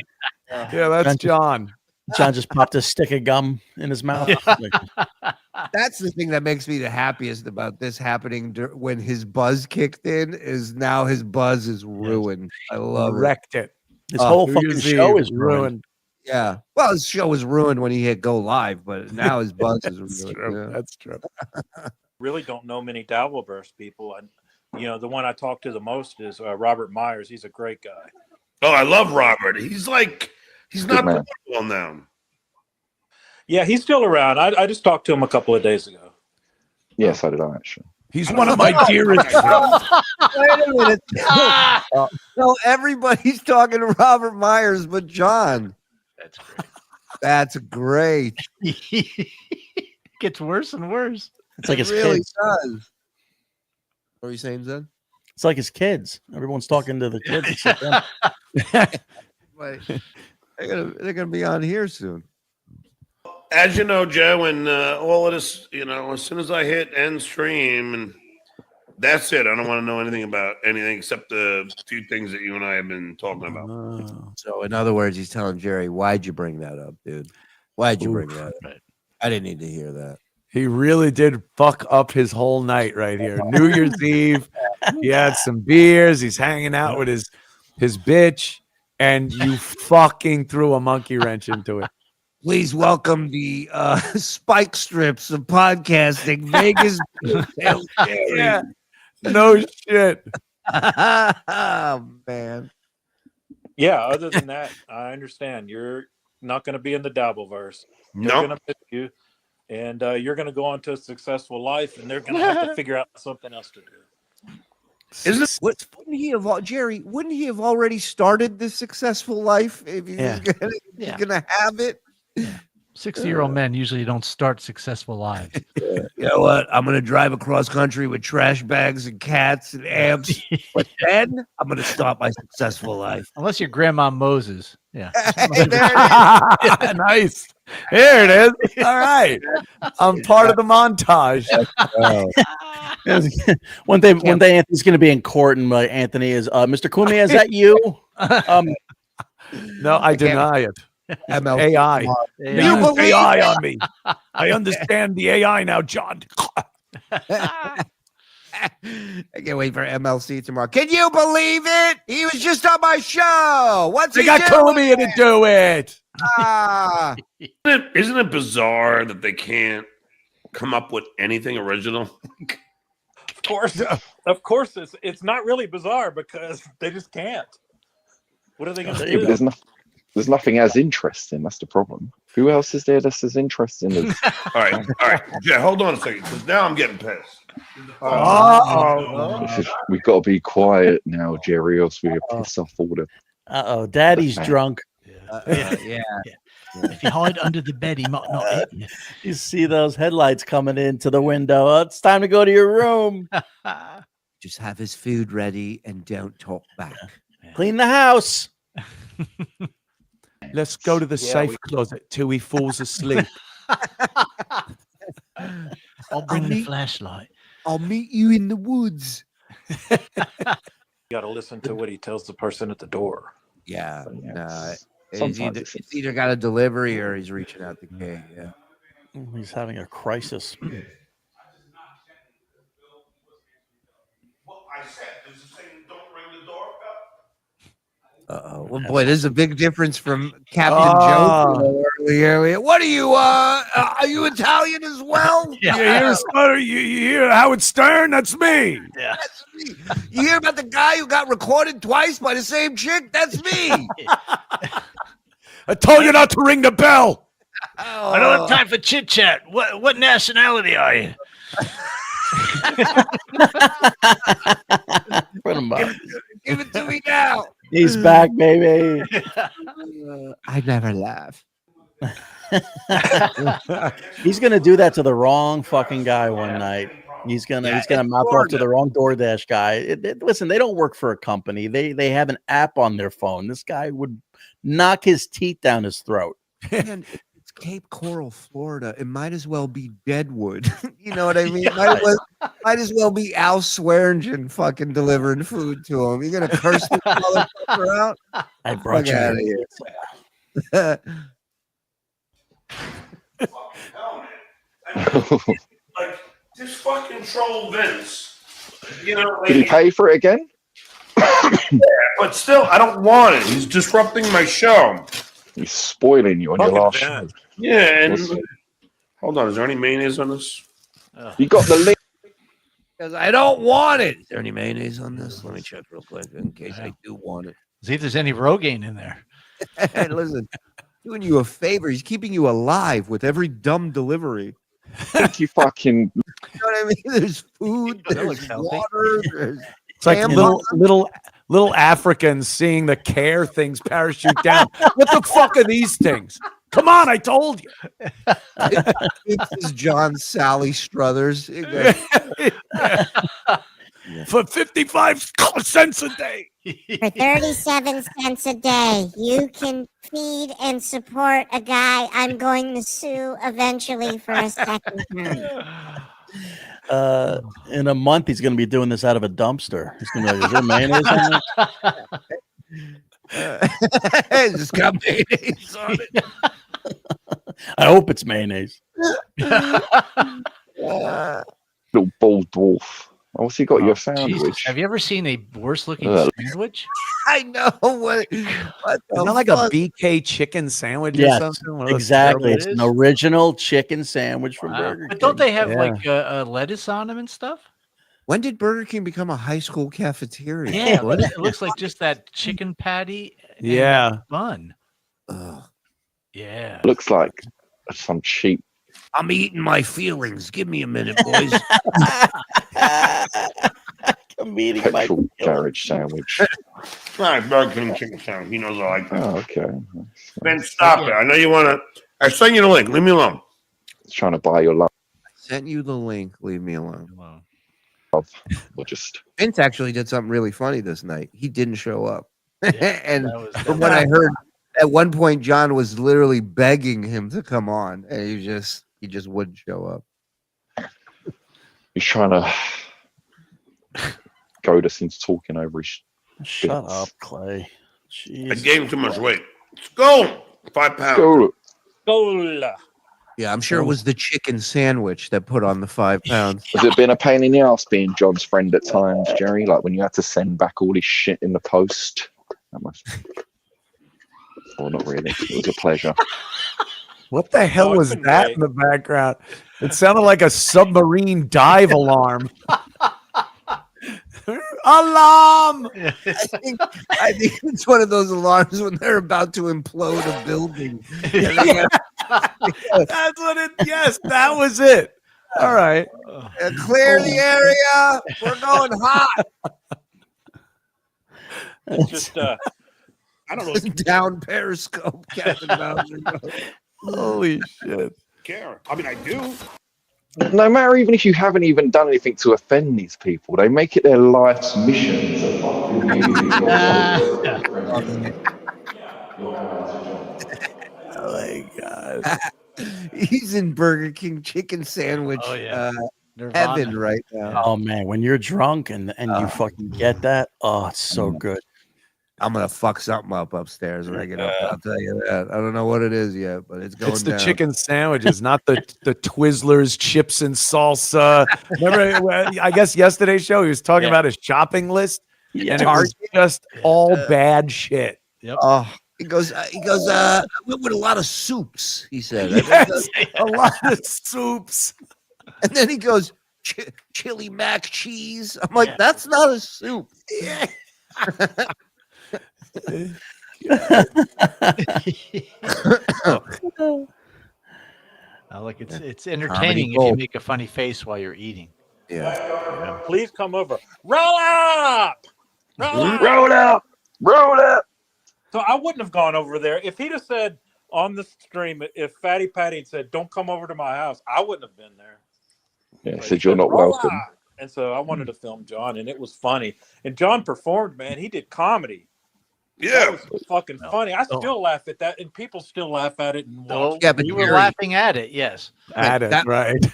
N: that's John.
H: John just popped a stick of gum in his mouth.
E: That's the thing that makes me the happiest about this happening when his buzz kicked in. Is now his buzz is ruined. I love
N: Wrecked it.
H: His whole fucking show is ruined.
E: Yeah. Well, his show was ruined when he hit go live, but now his buzz is ruined.
N: True. That's true.
R: Really don't know many Dabbleverse people. And, the one I talk to the most is Robert Myers. He's a great guy.
P: Oh, I love Robert. He's not well now.
R: Yeah, he's still around. I just talked to him a couple of days ago.
L: Yes, I did actually.
N: He's one of my dearest friends.
E: Wait a minute. No, everybody's talking to Robert Myers, but John. That's great.
F: Gets worse and worse.
H: It's like his
E: really
H: kids.
E: does. What are you saying, Zen?
H: It's like his kids. Everyone's talking to the kids. Except them.
E: Wait, they're gonna be on here soon.
P: As you know, Joe, and all of this, as soon as I hit end stream, and that's it. I don't want to know anything about anything except the two things that you and I have been talking about.
E: So, in other words, he's telling Jerry, "Why'd you bring that up, dude? Why'd you bring that up? I didn't need to hear that."
N: He really did fuck up his whole night right here. New Year's Eve, he had some beers. He's hanging out with his bitch, and you fucking threw a monkey wrench into it.
E: Please welcome the spike strips of podcasting, Vegas.
N: Yeah, no shit.
E: Oh, man.
R: Yeah, other than that, I understand. You're not going to be in the Dabbleverse. They're
P: No.
R: going to miss you, and you're going to go on to a successful life, and they're going to have to figure out something else to do.
E: Wouldn't he have, Jerry? Wouldn't he have already started this successful life if he's gonna have it?
F: 60-year-old men usually don't start successful lives.
E: You know what? I'm gonna drive across country with trash bags and cats and amps, but then I'm gonna start my successful life.
F: Unless you're Grandma Moses. Yeah.
N: Nice. Here it is. All right. I'm part of the montage.
H: One day Anthony's going to be in court, and Anthony is, Mr. Cumia, is that you?
N: No, I deny it.
E: ML
N: AI.
E: You believe
N: AI
E: it?
N: on me. I understand the AI now, John.
E: I can't wait for MLC tomorrow. Can you believe it? He was just on my show. What's
N: They
E: he
N: got
E: doing?
N: Cumia to do it.
E: Ah.
P: Isn't it bizarre that they can't come up with anything original?
R: Of course, it's not really bizarre because they just can't. What are they going to
L: Yeah,
R: do?
L: but there's nothing as interesting. That's the problem. Who else is there that's as interesting as?
P: All right. Yeah, hold on a second, because now I'm getting pissed.
L: We've got to be quiet now, Jerry, or else we piss off all the.
H: Daddy's drunk.
E: Yeah.
F: If you hide under the bed, he might not hit you.
H: You see those headlights coming into the window. Oh, it's time to go to your room.
E: Just have his food ready and don't talk back.
H: Clean the house.
N: Let's go to the safe closet till he falls asleep.
F: I'll bring the flashlight.
E: I'll meet you in the woods.
R: You got to listen to what he tells the person at the door.
E: Yeah.
L: Sometimes
E: It's either got a delivery or he's reaching out to Kate. Yeah.
H: He's having a crisis.
E: Uh-oh. Well, boy, there's a big difference from Captain Joe earlier. What are you you Italian as well?
N: You hear Howard Stern? That's me.
F: Yeah.
E: That's me. You hear about the guy who got recorded twice by the same chick? That's me.
N: I told you not to ring the bell.
F: I don't have time for chit chat. What nationality are you?
E: Give it to me now.
H: He's back, baby.
E: I never laugh.
H: He's gonna do that to the wrong fucking guy one night. He's gonna mouth off to the wrong DoorDash guy. Listen, they don't work for a company. They have an app on their phone. This guy would knock his teeth down his throat.
E: Man, it's Cape Coral, Florida. It might as well be Deadwood. You know what I mean? Might as well be Al Swearingen fucking delivering food to him. You're gonna curse this motherfucker out?
H: I brought you
E: out of here.
P: Like this fucking troll Vince. You know,
L: Did he pay for it again?
P: Yeah, but still, I don't want it. He's disrupting my show.
L: He's spoiling you on your last show.
P: Yeah, and hold on, is there any mayonnaise on this?
L: You got the link.
E: Because I don't want it. Is there any mayonnaise on this? Let me check real quick in case I do want it.
F: See if there's any Rogaine in there.
E: Hey, listen, doing you a favor. He's keeping you alive with every dumb delivery.
L: You fucking.
E: You know what I mean? There's food, there's water, there's
N: It's like little Africans seeing the care things parachute down. What the fuck are these things? Come on, I told you.
E: This is John Sally Struthers.
N: For 55 cents a day.
T: For 37 cents a day, you can feed and support a guy I'm going to sue eventually for a second time.
H: In a month, he's going to be doing this out of a dumpster. He's going to be like, is there mayonnaise on
E: It's just got mayonnaise on it.
H: I hope it's mayonnaise.
L: Little bald dwarf. Oh, he got your sandwich.
F: Jesus. Have you ever seen a worse looking sandwich?
E: I know what
N: Isn't that like a BK chicken sandwich or
H: Yes,
N: something? One of those
H: exactly.
N: terrible-
H: It's an original chicken sandwich from Burger King.
F: But don't they have
N: Yeah.
F: like lettuce on them and stuff?
E: When did Burger King become a high school cafeteria?
F: Yeah, but it looks like just that chicken patty. And
N: Yeah.
F: bun.
E: Ugh.
F: Yeah.
L: Looks like some cheap.
E: I'm eating my feelings. Give me a minute, boys.
L: Petrol garage sandwich.
P: Right, Burger King chicken sandwich. He knows I like that.
L: Oh, okay.
P: Ben, stop it. I know you want to. I sent you the link. Leave me alone.
L: Trying to buy your love.
E: Sent you the link. Leave me alone.
L: Or just.
E: Vince actually did something really funny this night. He didn't show up. And
F: that
E: from what I heard, at one point, John was literally begging him to come on, and he just wouldn't show up.
L: He's trying to goad us into talking over his.
H: Shut
L: bits.
H: up, Clay.
P: I
H: Jeez.
P: gave him too much weight. Let's go. 5 pounds.
L: Go.
R: Gola.
E: Yeah, I'm sure it was the chicken sandwich that put on the 5 pounds.
L: Has it been a pain in the ass being John's friend at times, Jerry? Like when you had to send back all his shit in the post? That must. Well, not really. It was a pleasure.
N: What the hell was that in the background? It sounded like a submarine dive alarm. Alarm!
E: I think it's one of those alarms when they're about to implode a building.
N: That's what it. Yes, that was it. All right.
E: Clear the area. We're going hot.
R: It's just I don't know.
E: Down Periscope, Captain Bowser.
N: Holy shit.
P: Care. I mean, I do.
L: No matter even if you haven't even done anything to offend these people, they make it their life's mission to
N: Oh my god.
E: He's in Burger King chicken sandwich heaven right now.
H: Oh man, when you're drunk and you fucking get that, oh, it's so good.
E: I'm gonna fuck something up upstairs when I get up. I'll tell you that. I don't know what it is yet, but it's going
N: It's the
E: down.
N: chicken sandwiches, not the Twizzlers, chips and salsa. Remember, I guess yesterday's show he was talking about his shopping list, and it was just all bad shit.
F: Yep.
E: Oh, he goes. I went with a lot of soups. He said,
N: Yes, a lot of soups.
E: and then he goes, chili mac cheese. I'm like, that's not a soup.
F: Yeah. Like it's entertaining if you make a funny face while you're eating.
E: Yeah.
R: Please come over. Roll up.
L: Roll up. Roll up.
R: So I wouldn't have gone over there if he'd have said on the stream. If Fatty Patty had said, "Don't come over to my house," I wouldn't have been there.
L: Yeah, said you're not welcome.
R: And so I wanted to film John, and it was funny. And John performed, man. He did comedy.
P: Yeah,
R: it was fucking funny. I still laugh at that, and people still laugh at it. And watch.
F: Yeah, but you were laughing at it. Yes,
N: at it, right?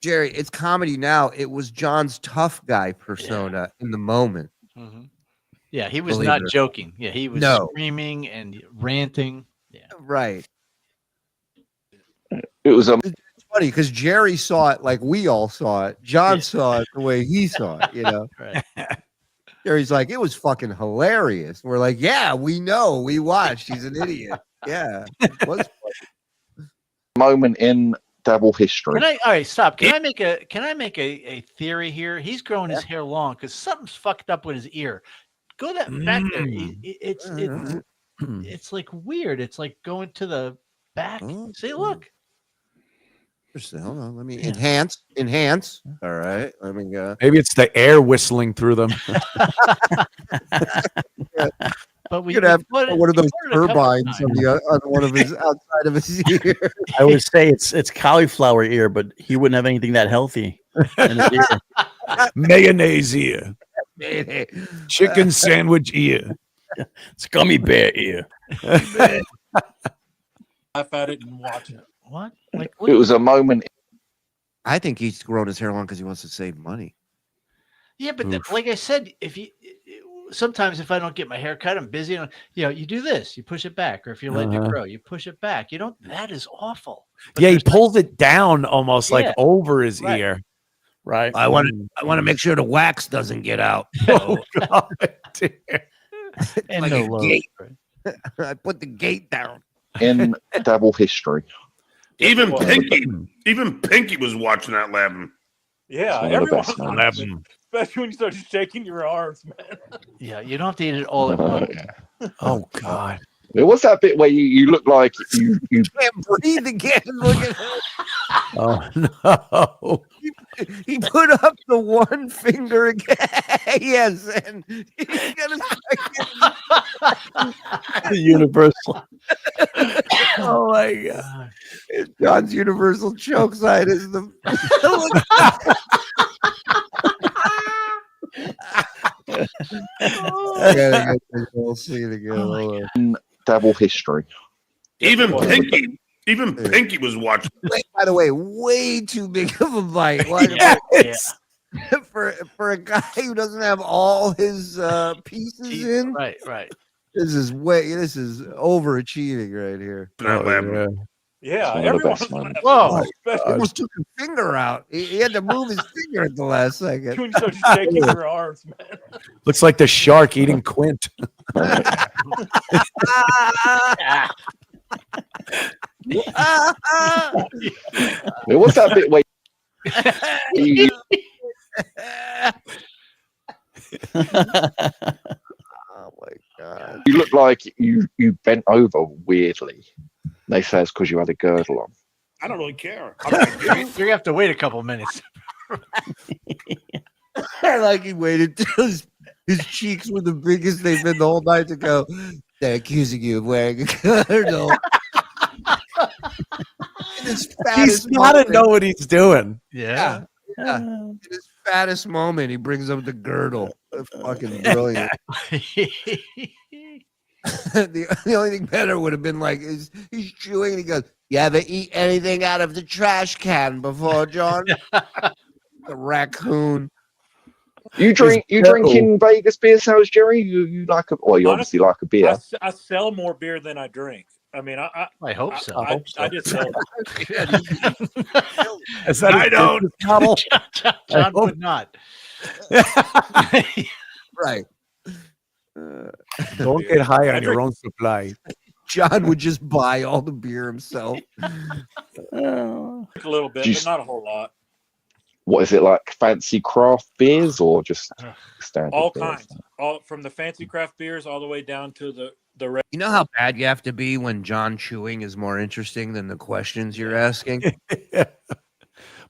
E: Jerry, it's comedy now. It was John's tough guy persona in the moment.
F: Mm-hmm. Yeah, he was not joking. Yeah, he was screaming and ranting. Yeah,
E: right.
L: It was
E: It's funny because Jerry saw it like we all saw it. John saw it the way he saw it. You know,
F: right.
E: Jerry's like, it was fucking hilarious. We're like, yeah, we know, we watched. He's an idiot. Yeah, it was funny.
L: Moment in Dabble history.
F: All right, stop. Can I make a theory here? He's growing his hair long because something's fucked up with his ear. Go back there. It's like weird. It's like going to the back. See, look.
E: Hold on, let me enhance. All right, let me go.
N: Maybe it's the air whistling through them.
E: But we could have one of those turbines on one of his outside of his ear.
H: I would say it's cauliflower ear, but he wouldn't have anything that healthy in his ear.
N: Mayonnaise ear, chicken sandwich ear,
H: it's gummy bear ear.
R: Laugh at it and watch it.
F: What?
L: It was a moment.
E: I think he's grown his hair long because he wants to save money.
F: Yeah, but like I said, sometimes if I don't get my hair cut, I'm busy. And, you do this, you push it back, or if you're letting it grow, you push it back. That is awful. But
N: he pulls it down almost like over his ear.
H: Right.
E: I want to make sure the wax doesn't get out.
N: Oh God,
F: and
E: like
F: no
E: a gate. I put the gate down.
L: In Dabble history.
P: Even Pinky was watching that laughing.
R: Yeah, everyone's laughing. Especially when you start shaking your arms, man.
F: Yeah, you don't have to eat it all at once.
N: Oh God.
L: There was that bit where you look like you
E: can't breathe again. Look at him.
N: Oh no.
E: He put up the one finger again. Yes, and he's gonna
H: The universal.
E: Oh my God. John's universal choke sign is the I gotta get this whole scene again.
L: in Dabble history.
P: Even Pinky was watching.
E: By the way, way too big of a bite. For a guy who doesn't have all his pieces in.
F: Right.
E: This is overachieving right here.
R: Yeah,
L: everyone's
E: Whoa! He almost took his finger out. He had to move his finger at the last second.
R: When you start shaking your arms, man.
N: Looks like the shark eating Quint.
L: What's that bit where
E: Oh my God.
L: you look like you bent over weirdly? They say it's because you had a girdle on.
P: I don't really care.
F: You're gonna have to wait a couple minutes.
E: I like he waited till his cheeks were the biggest they've been the whole night to go, they're accusing you of wearing a girdle.
N: He's got to know what he's doing.
F: Yeah.
E: In his fattest moment, he brings up the girdle. That's fucking brilliant. The only thing better would have been like he's chewing and he goes, "You ever eat anything out of the trash can before, John?" The raccoon.
L: You drink in Vegas beer sales, Jerry? You like you obviously like a beer.
R: I sell more beer than I drink. I mean, I hope so. I just sell.
N: Is that
F: I don't.
N: Model?
F: John would not.
E: Right.
N: Don't get high on your own supply.
E: John would just buy all the beer himself.
R: A little bit, but not a whole lot.
L: What is it like? Fancy craft beers or just standard?
R: All
L: beers?
R: kinds, all from the fancy craft beers all the way down to the.
E: You know how bad you have to be when John chewing is more interesting than the questions you're asking?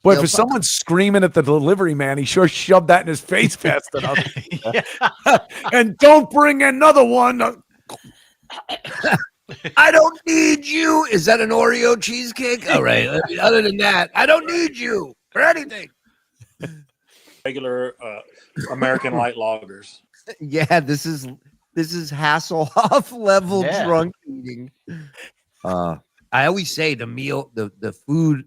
N: Boy, for someone screaming at the delivery man, he sure shoved that in his face fast enough. And don't bring another one.
E: I don't need you. Is that an Oreo cheesecake? All right. Other than that, I don't need you for anything.
R: Regular American light loggers.
E: Yeah, this is Hasselhoff level drunk eating. I always say the meal, the food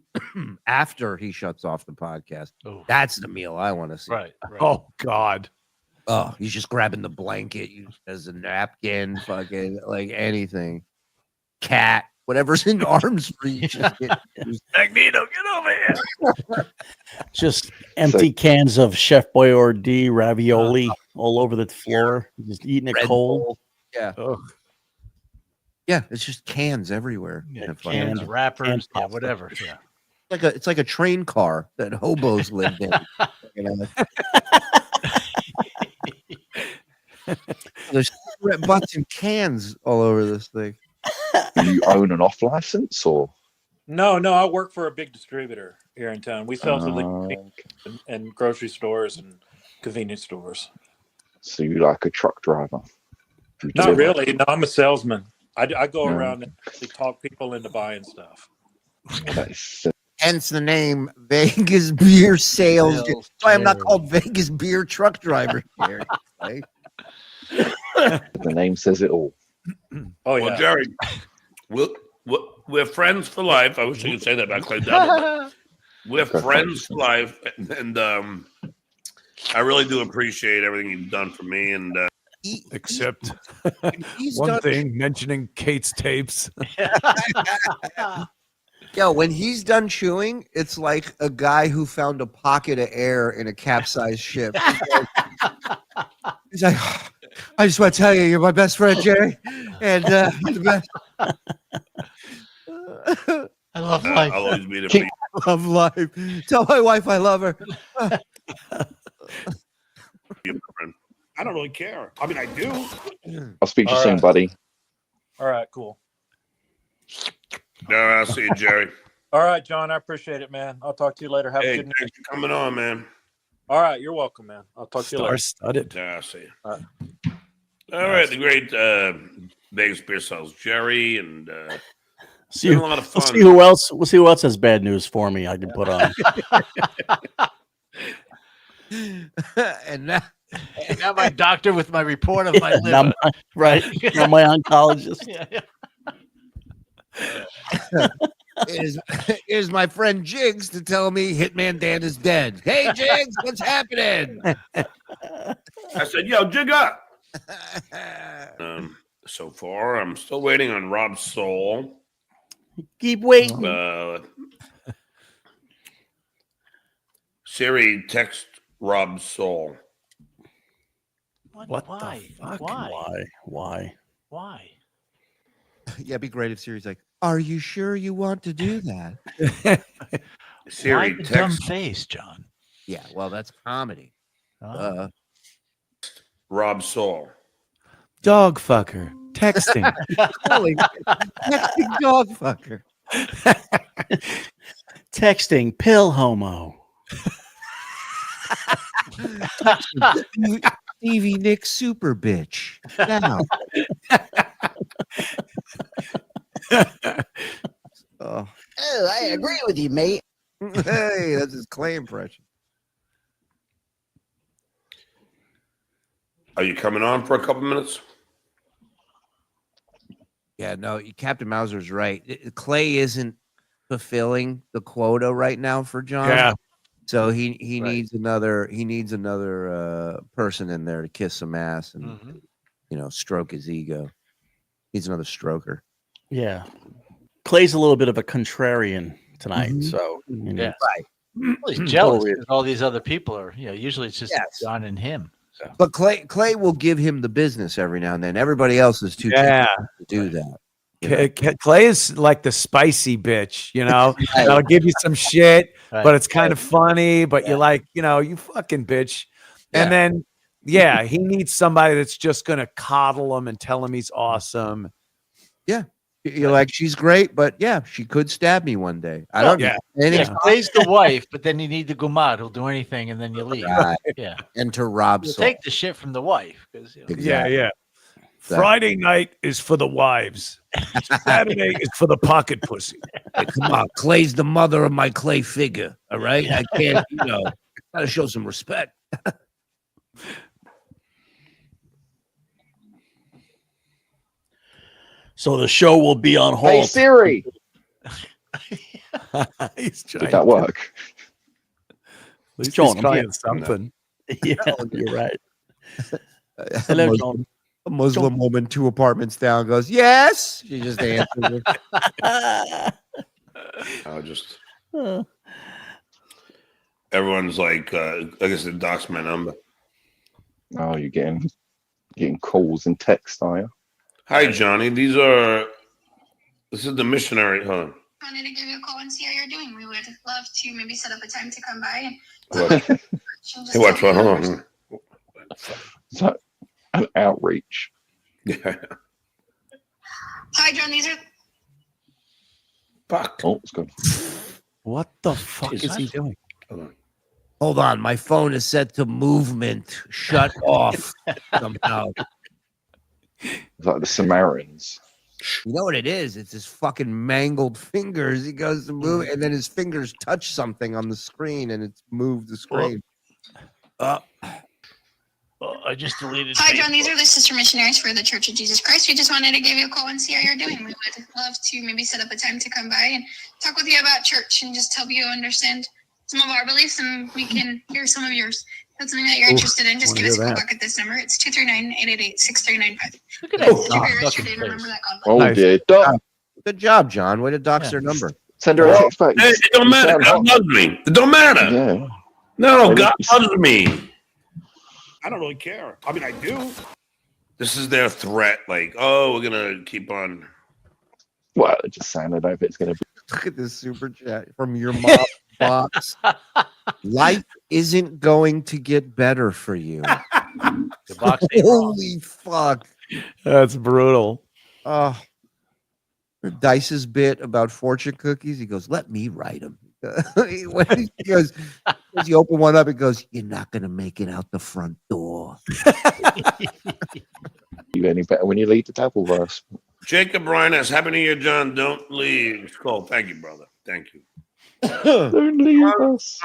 E: after he shuts off the podcast. That's the meal I want to see.
F: Right.
N: Oh God.
E: Oh, he's just grabbing the blanket as a napkin, fucking like anything. Cat, whatever's in arm's reach. Magneto, get over here.
H: Just empty cans of Chef Boyardee ravioli all over the floor. Just eating it
E: Red
H: cold.
E: Bull. Yeah. Yeah, it's just cans everywhere.
F: Yeah, cans, wrappers, whatever. Yeah.
E: It's like a train car that hobos lived in. You know? There's cigarette butts and cans all over this thing.
L: Do you own an off license or?
R: No, I work for a big distributor here in town. We sell to and grocery stores and convenience stores.
L: So you like a truck driver?
R: Not really. No, I'm a salesman. I go around and actually talk people into buying stuff.
E: Hence the name Vegas Beer Sales. That's why I'm not called Vegas Beer Truck Driver. Right?
L: The name says it all.
P: Oh yeah, well, Jerry, we're friends for life. I wish I could say that back like that. We're friends for life, and I really do appreciate everything you've done for me. And
N: except one thing, mentioning Kate's tapes.
E: Yo, when he's done chewing, it's like a guy who found a pocket of air in a capsized ship. He's like, I just want to tell you, you're my best friend, Jerry, and you're the best.
F: I love life.
P: I'll always be there for you.
E: I love life. Tell my wife I love her.
P: I don't really care. I mean, I do.
L: I'll speak to you soon, buddy.
R: All right, cool.
P: No, I'll see you, Jerry.
R: All right, John, I appreciate it, man. I'll talk to you later. Have a good night.
P: Thanks for coming on, man.
R: All right, you're welcome, man. I'll talk to you later.
N: Star-studded.
P: Yeah, I'll see you. All right, the great Vegas Beer Sales, Jerry, and it's been a lot of fun.
H: We'll see who else has bad news for me I can put on.
F: and now my doctor with my report of my liver.
H: Now my oncologist.
E: Here's my friend Jiggs to tell me Hitman Dan is dead. Hey, Jiggs, what's happening?
P: I said, yo, jig up. So far, I'm still waiting on Rob's soul.
H: Keep waiting.
P: Siri, text Rob's soul.
F: What Why?
H: The fuck? Why?
E: Yeah, it'd be great if Siri's like, are you sure you want to do that?
P: Siri,
F: why the
P: text
F: dumb face, John?
E: Yeah, well, that's comedy.
P: Rob's soul.
N: Dog fucker. Texting.
E: Texting dog fucker.
H: Texting pill homo.
E: Stevie Nicks super bitch. Now. Oh, I agree with you, mate. Hey, that's his Clay impression.
P: Are you coming on for a couple minutes?
E: Yeah, no, Captain Mauser's right. Clay isn't fulfilling the quota right now for John.
N: Yeah.
E: So he needs another person in there to kiss some ass and stroke his ego. He's another stroker.
H: Yeah. Clay's a little bit of a contrarian tonight, so
F: right. Well, he's jealous because all these other people are. Usually it's just John and him. So.
E: But Clay will give him the business every now and then. Everybody else is too tempted to do that.
N: Clay is like the spicy bitch, I'll give you some shit, but it's kind of funny, but you're like, you fucking bitch. And then, he needs somebody that's just going to coddle him and tell him he's awesome.
E: Yeah. You're like, she's great, but yeah, she could stab me one day. I don't know.
F: Yeah, Clay's the wife, but then you need the gumad who'll do anything, and then you leave.
E: Right.
F: Yeah.
E: And to rob
F: You'll
E: Saul.
F: take the shit from the wife.
N: Yeah. Friday night is for the wives. Saturday is for the pocket pussy.
Q: Hey, come on, Clay's the mother of my clay figure. All right, I can't, gotta show some respect.
H: So the show will be on hold.
L: Hey Siri,
N: He's
L: did that work?
N: He's
H: John, I'm
N: trying
H: here.
N: something.
H: Yeah, you're right.
E: A
H: Hello,
E: Muslim,
H: John.
E: a Muslim woman 2 apartments down goes, yes. She just answers it.
P: Just everyone's like, I guess it docks my number.
L: Oh, you're getting calls and texts, are you?
P: Hi, Johnny. This is the missionary. Hold on.
U: I wanted to give you a call and see how you're doing. We would love to maybe set up a time to come by and
P: Hey, watch one. Hold on.
L: Is that an outreach?
P: Yeah.
U: Hi, John. These are
P: Fuck.
L: Oh, it's good.
N: What the fuck is he doing?
Q: Hold on, my phone is set to movement. Shut off somehow.
L: It's like the Samaritans.
E: You know what it is? It's his fucking mangled fingers. He goes to move, and then his fingers touch something on the screen, and it's moved the screen.
F: I just deleted.
U: Hi, John. These are the sister missionaries for the Church of Jesus Christ. We just wanted to give you a call and see how you're doing. We would love to maybe set up a time to come by and talk with you about church and just help you understand some of our beliefs, and we can hear some of yours. If that's something that you're interested in, just give us a call back at this number. It's 239-888-6395.
F: Look at
U: Thank
F: that.
U: you for your rest of your day, and remember that God
L: Oh,
U: bless.
L: dear. Doc,
E: Good job, John. Way to dox their number.
L: send her a text back.
P: Hey, it don't matter. God loves me. It don't matter.
L: Yeah.
P: No, God loves me. I don't really care. I mean, I do. This is their threat. Like, oh, we're going to keep on.
L: Well, it just sounded like it's going to be.
E: Look at this super chat from your mom box. Life isn't going to get better for you.
F: The box ain't wrong.
E: Holy fuck.
N: That's brutal.
E: Dice's bit about fortune cookies. He goes, let me write them. He goes, as you open one up, it goes, you're not going to make it out the front door.
L: You any better when you leave the Dabbleverse.
P: Jacob Ryan asks, Happy New Year, John. Don't leave. Cole, thank you, brother. Thank you.
L: Don't leave us.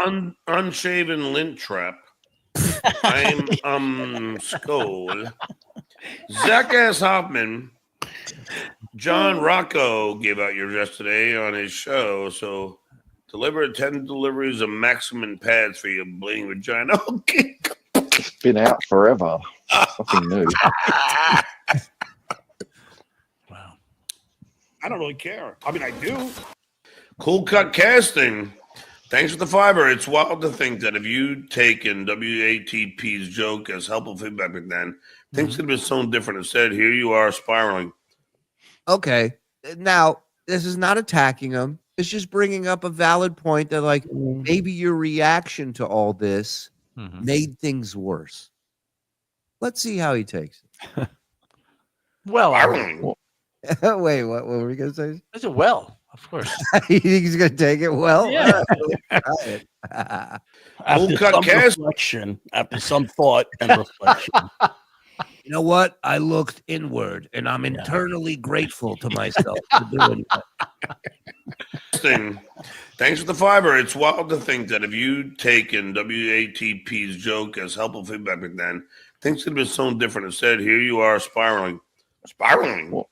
P: Unshaven lint trap. I'm Skull. Zach S. Hoffman. John Rocco gave out yours yesterday on his show, so deliver 10 deliveries of maximum pads for your bleeding vagina. Okay.
L: It's been out forever. Fucking new.
P: Wow. I don't really care. I mean, I do. Cool Cut Casting. Thanks for the fiber. It's wild to think that if you'd taken WATP's joke as helpful feedback back then, things could have been so different. Instead, here you are spiraling.
E: Okay. Now, this is not attacking him. It's just bringing up a valid point that, like, maybe your reaction to all this made things worse. Let's see how he takes it.
F: Well,
E: wait, what were we going to say?
F: Is it well? Of course.
E: You think he's going to take it well?
F: Yeah.
H: After some thought and reflection.
Q: You know what? I looked inward, and I'm internally grateful to myself for doing that.
P: Thanks for the fiber. It's wild to think that if you'd taken WATP's joke as helpful feedback back then, things could have been so different. Instead, here you are spiraling. Spiraling?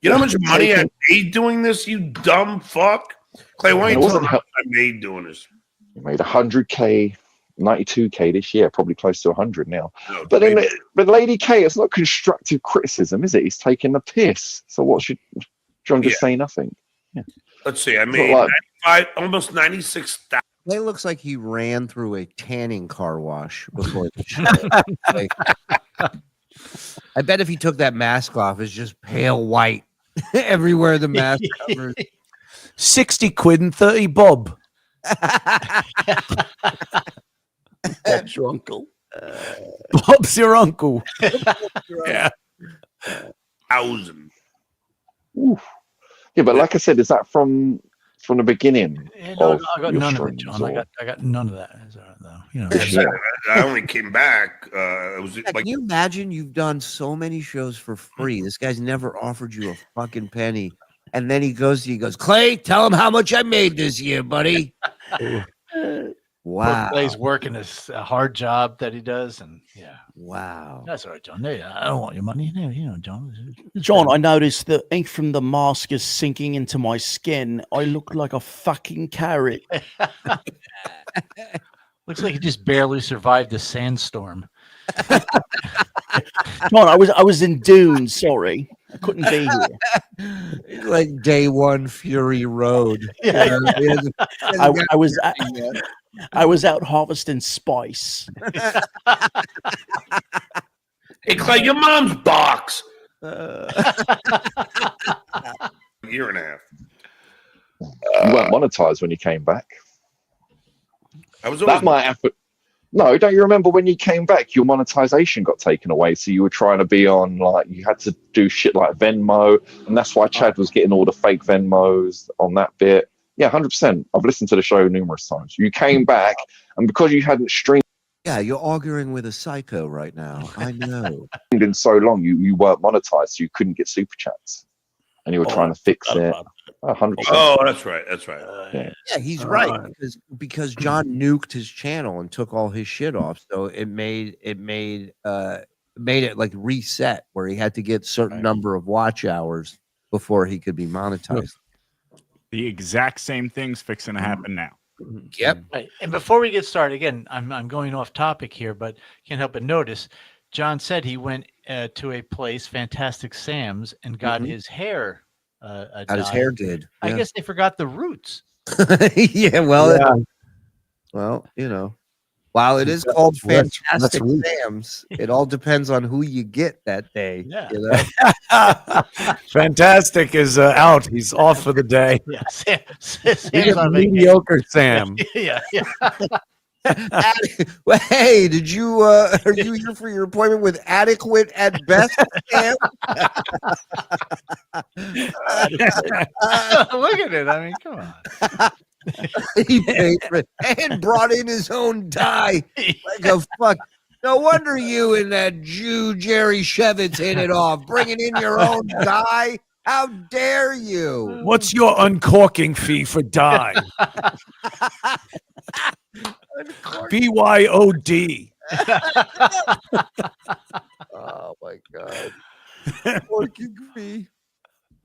P: You know how much money I made doing this, you dumb fuck? Clay, why don't you tell me how much I made doing this?
L: You made 100K, 92K this year, probably close to 100 now. No, but Lady K, it's not constructive criticism, is it? He's taking the piss. So what should John just say nothing? Yeah.
P: Let's see. I made almost 96,000.
E: It looks like he ran through a tanning car wash before the show. Like, I bet if he took that mask off, it's just pale white everywhere the mask covers.
N: 60 quid and 30 bob.
H: That's your uncle.
N: Bob's your uncle.
P: Yeah. 1,000.
L: Yeah, but like I said, is that from the beginning?
F: Yeah, no,
L: of
F: I got
L: your
F: none of it,
L: streams,
F: John.
L: or-
F: I got none of that. Though. You know,
P: I only came back. It was
E: Yeah,
P: like
E: can you imagine you've done so many shows for free? This guy's never offered you a fucking penny. And then he goes, Clay, tell him how much I made this year, buddy. Wow.
F: Clay's working a hard job that he does, and yeah.
E: Wow.
F: That's all right, John. Yeah, I don't want your money. You know, John.
H: John, I noticed the ink from the mask is sinking into my skin. I look like a fucking carrot.
F: Looks like he just barely survived the sandstorm.
H: John, I was in Dune. Sorry, I couldn't be here.
E: Like day one Fury Road.
H: Yeah. I was out harvesting spice.
P: Hey, Clay, your mom's box. Year and a half.
L: You weren't monetized when you came back.
P: I was
L: That might happen. No, don't you remember when you came back, your monetization got taken away? So you were trying to be on, like, you had to do shit like Venmo, and that's why Chad was getting all the fake Venmos on that bit. Yeah, 100%. I've listened to the show numerous times. You came back, and because you hadn't streamed
E: Yeah, you're arguing with a psycho right now. I know.
L: in so long, you weren't monetized, so you couldn't get super chats, and you were trying to fix it. 100%.
P: Oh, that's right. That's right.
E: Yeah, he's right because John nuked his channel and took all his shit off, so it made it like reset where he had to get certain number of watch hours before he could be monetized.
G: The exact same thing's fixing to happen now.
E: Yep.
F: Right. And before we get started, again, I'm going off topic here, but can't help but notice. John said he went to a place, Fantastic Sam's, and got his hair.
E: Got his hair did.
F: I
E: Yeah.
F: guess they forgot the roots.
E: Yeah, well, well, you know, while it is called Fantastic Sam's, it all depends on who you get that day.
F: Yeah.
E: You know?
N: Fantastic is out. He's off for the day.
F: Yeah,
N: He's a mediocre Sam.
F: Yeah.
E: Well, hey, did you are you here for your appointment with adequate at best, Sam?
F: Look at it. I mean, come on.
E: He paid for it and brought in his own dye like a fuck. No wonder you and that Jew Jerry Shevitz hit it off, bringing in your own dye. How dare you?
N: What's your uncorking fee for dye? BYOD.
E: Oh my god. Corking fee.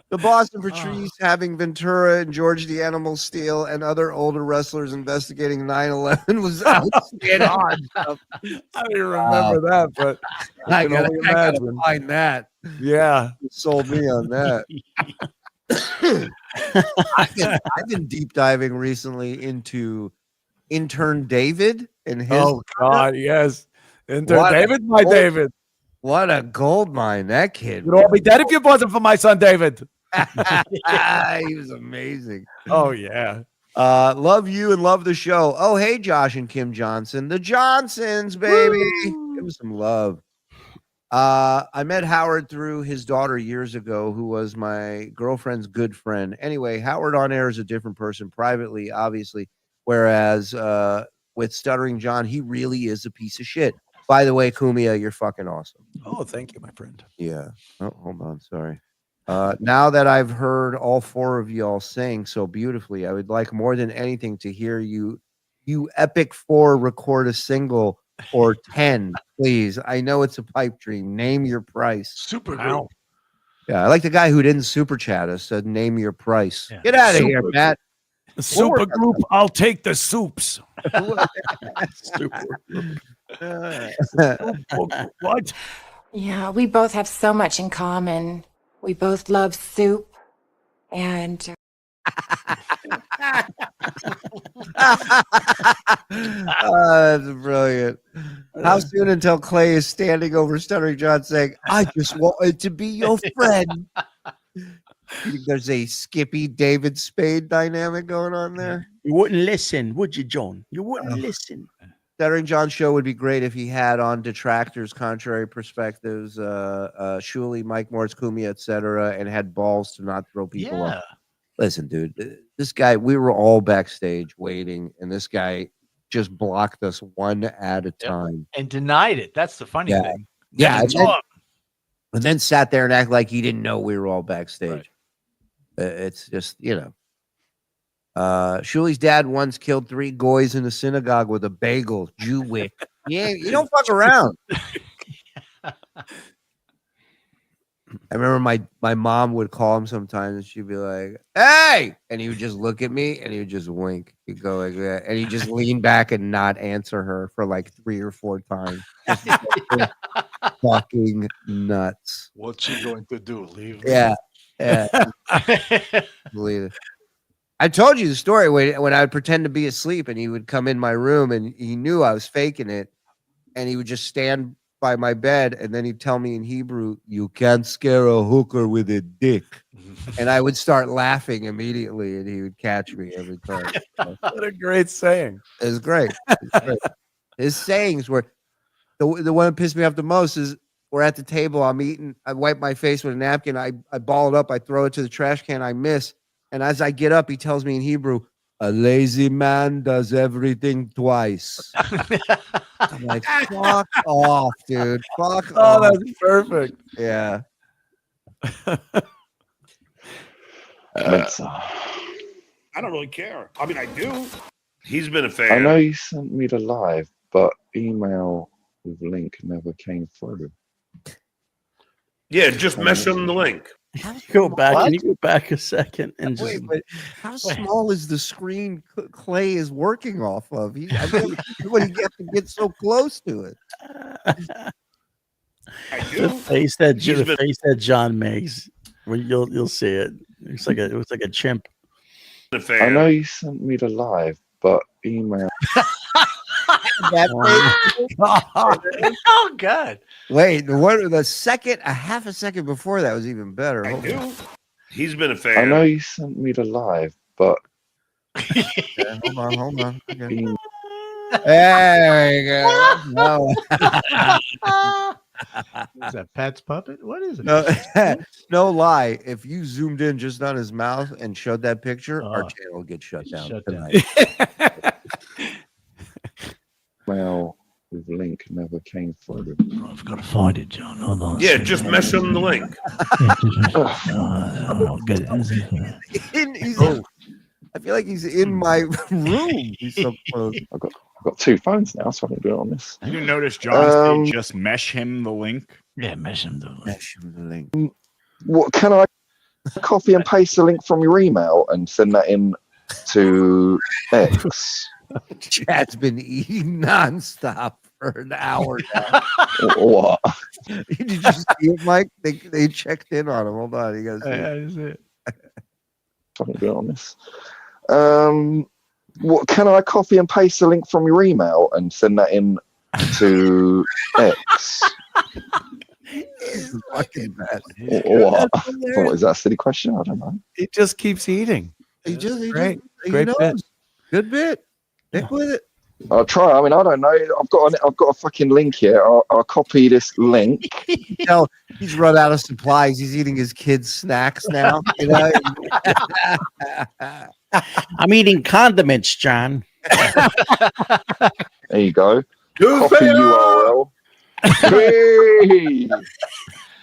E: The Boston Patrice having Ventura and George the Animal Steel and other older wrestlers investigating 9/11 was outstanding.
N: I don't remember that, but
E: I
N: can
E: gotta
N: only imagine.
E: find that.
N: Yeah.
E: You sold me on that. I've been deep diving recently into intern David and his.
N: Oh God, yes. Intern
E: What a
N: David, my
E: gold-
N: David.
E: What a gold mine that kid.
N: You'd all be dead if you wasn't for my son David.
E: He was amazing.
N: Oh yeah.
E: Love you and love the show. Oh, hey, Josh and Kim Johnson. The Johnsons, baby. Give them some love. I met Howard through his daughter years ago, who was my girlfriend's good friend. Anyway, Howard on air is a different person privately, obviously. Whereas with Stuttering John, he really is a piece of shit. By the way, Cumia, you're fucking awesome.
N: Oh, thank you, my friend.
E: Yeah. Oh, hold on. Sorry. Now that I've heard all four of y'all sing so beautifully, I would like more than anything to hear you epic four record a single or 10, please. I know it's a pipe dream. Name your price.
P: Super group.
E: Yeah, I like the guy who didn't super chat us. Said name your price. Get out of here, Matt.
N: Super group. I'll take the soups.
E: Super group.
N: What?
D: Yeah, we both have so much in common. We both love soup, and
E: That's brilliant. How soon until Clay is standing over Stuttering John saying, I just wanted to be your friend? You think there's a Skippy David Spade dynamic going on there?
H: You wouldn't listen, would you, John? You wouldn't listen.
E: Stuttering John show would be great if he had on detractors, contrary perspectives, Shuli, Mike Morse, Cumia, etc., and had balls to not throw people up. Listen, dude, this guy, we were all backstage waiting, and this guy just blocked us one at a time.
F: And denied it. That's the funny
E: Yeah.
F: thing.
E: Yeah.
F: Never
E: And then sat there and act like he didn't know we were all backstage. It's just, Shuli's dad once killed 3 goys in a synagogue with a bagel. Jewick. Yeah, you don't fuck around. I remember my mom would call him sometimes and she'd be like, "Hey!" And he would just look at me and he would just wink. He'd go like that. And he'd just lean back and not answer her for like 3 or 4 times. Fucking nuts.
F: What's she going to do? Leave me?
E: Yeah. Believe it. I told you the story when I would pretend to be asleep and he would come in my room and he knew I was faking it and he would just stand by my bed and then he'd tell me in Hebrew, "You can't scare a hooker with a dick." And I would start laughing immediately and he would catch me every time.
N: What a great saying.
E: It was great. His sayings were the one that pissed me off the most is we're at the table, I'm eating, I wipe my face with a napkin, I ball it up, I throw it to the trash can, I miss. And as I get up, he tells me in Hebrew, "A lazy man does everything twice." I'm like, fuck off, dude. Fuck off.
N: Oh, that's perfect.
E: Yeah.
P: I don't really care. I mean, I do. He's been a fan.
L: I know you sent me the live, but email with link never came through.
P: Yeah, just mess him the link.
H: Go back. Can you go back a second and just?
E: Wait, but how small is the screen Clay is working off of? I mean, what he gets to get so close to it.
H: The face that John makes, when you'll see it. It looks like a chimp.
L: I know you sent me the live, but email.
F: Oh God!
E: Wait, a half a second before that was even better.
P: I do. He's been a fan.
L: I know you sent me the live, but
E: yeah, hold on. Okay. There we go. No.
F: Is that Pat's puppet? What is it?
E: No lie. If you zoomed in just on his mouth and showed that picture, our channel would get shut down tonight.
L: Email with link never came through.
F: I've got to find it, John. Hold on.
P: Yeah, just mess him the link.
E: I feel like he's in my room. He's so close.
L: I've got 2 phones now, so I can do it on this.
G: You notice John said just mesh him the link.
F: Yeah, mesh him the link.
L: What can I copy and paste the link from your email and send that in to X?
E: Chad's been eating nonstop for an hour now.
L: What?
E: Did you see it, Mike? They checked in on him. Hold on, you guys.
L: I can do it on this. What can I copy and paste the link from your email and send that in to X?
E: Fucking bad.
L: What? What is that a silly question? I don't know.
N: He just keeps eating.
E: Great
N: bit.
E: Good bit. Stick with it.
L: I'll try. I mean, I don't know. I've got a fucking link here. I'll copy this link.
E: He's run out of supplies. He's eating his kids' snacks now. You know?
H: I'm eating condiments, John.
L: There you go. Copy URL. Hey!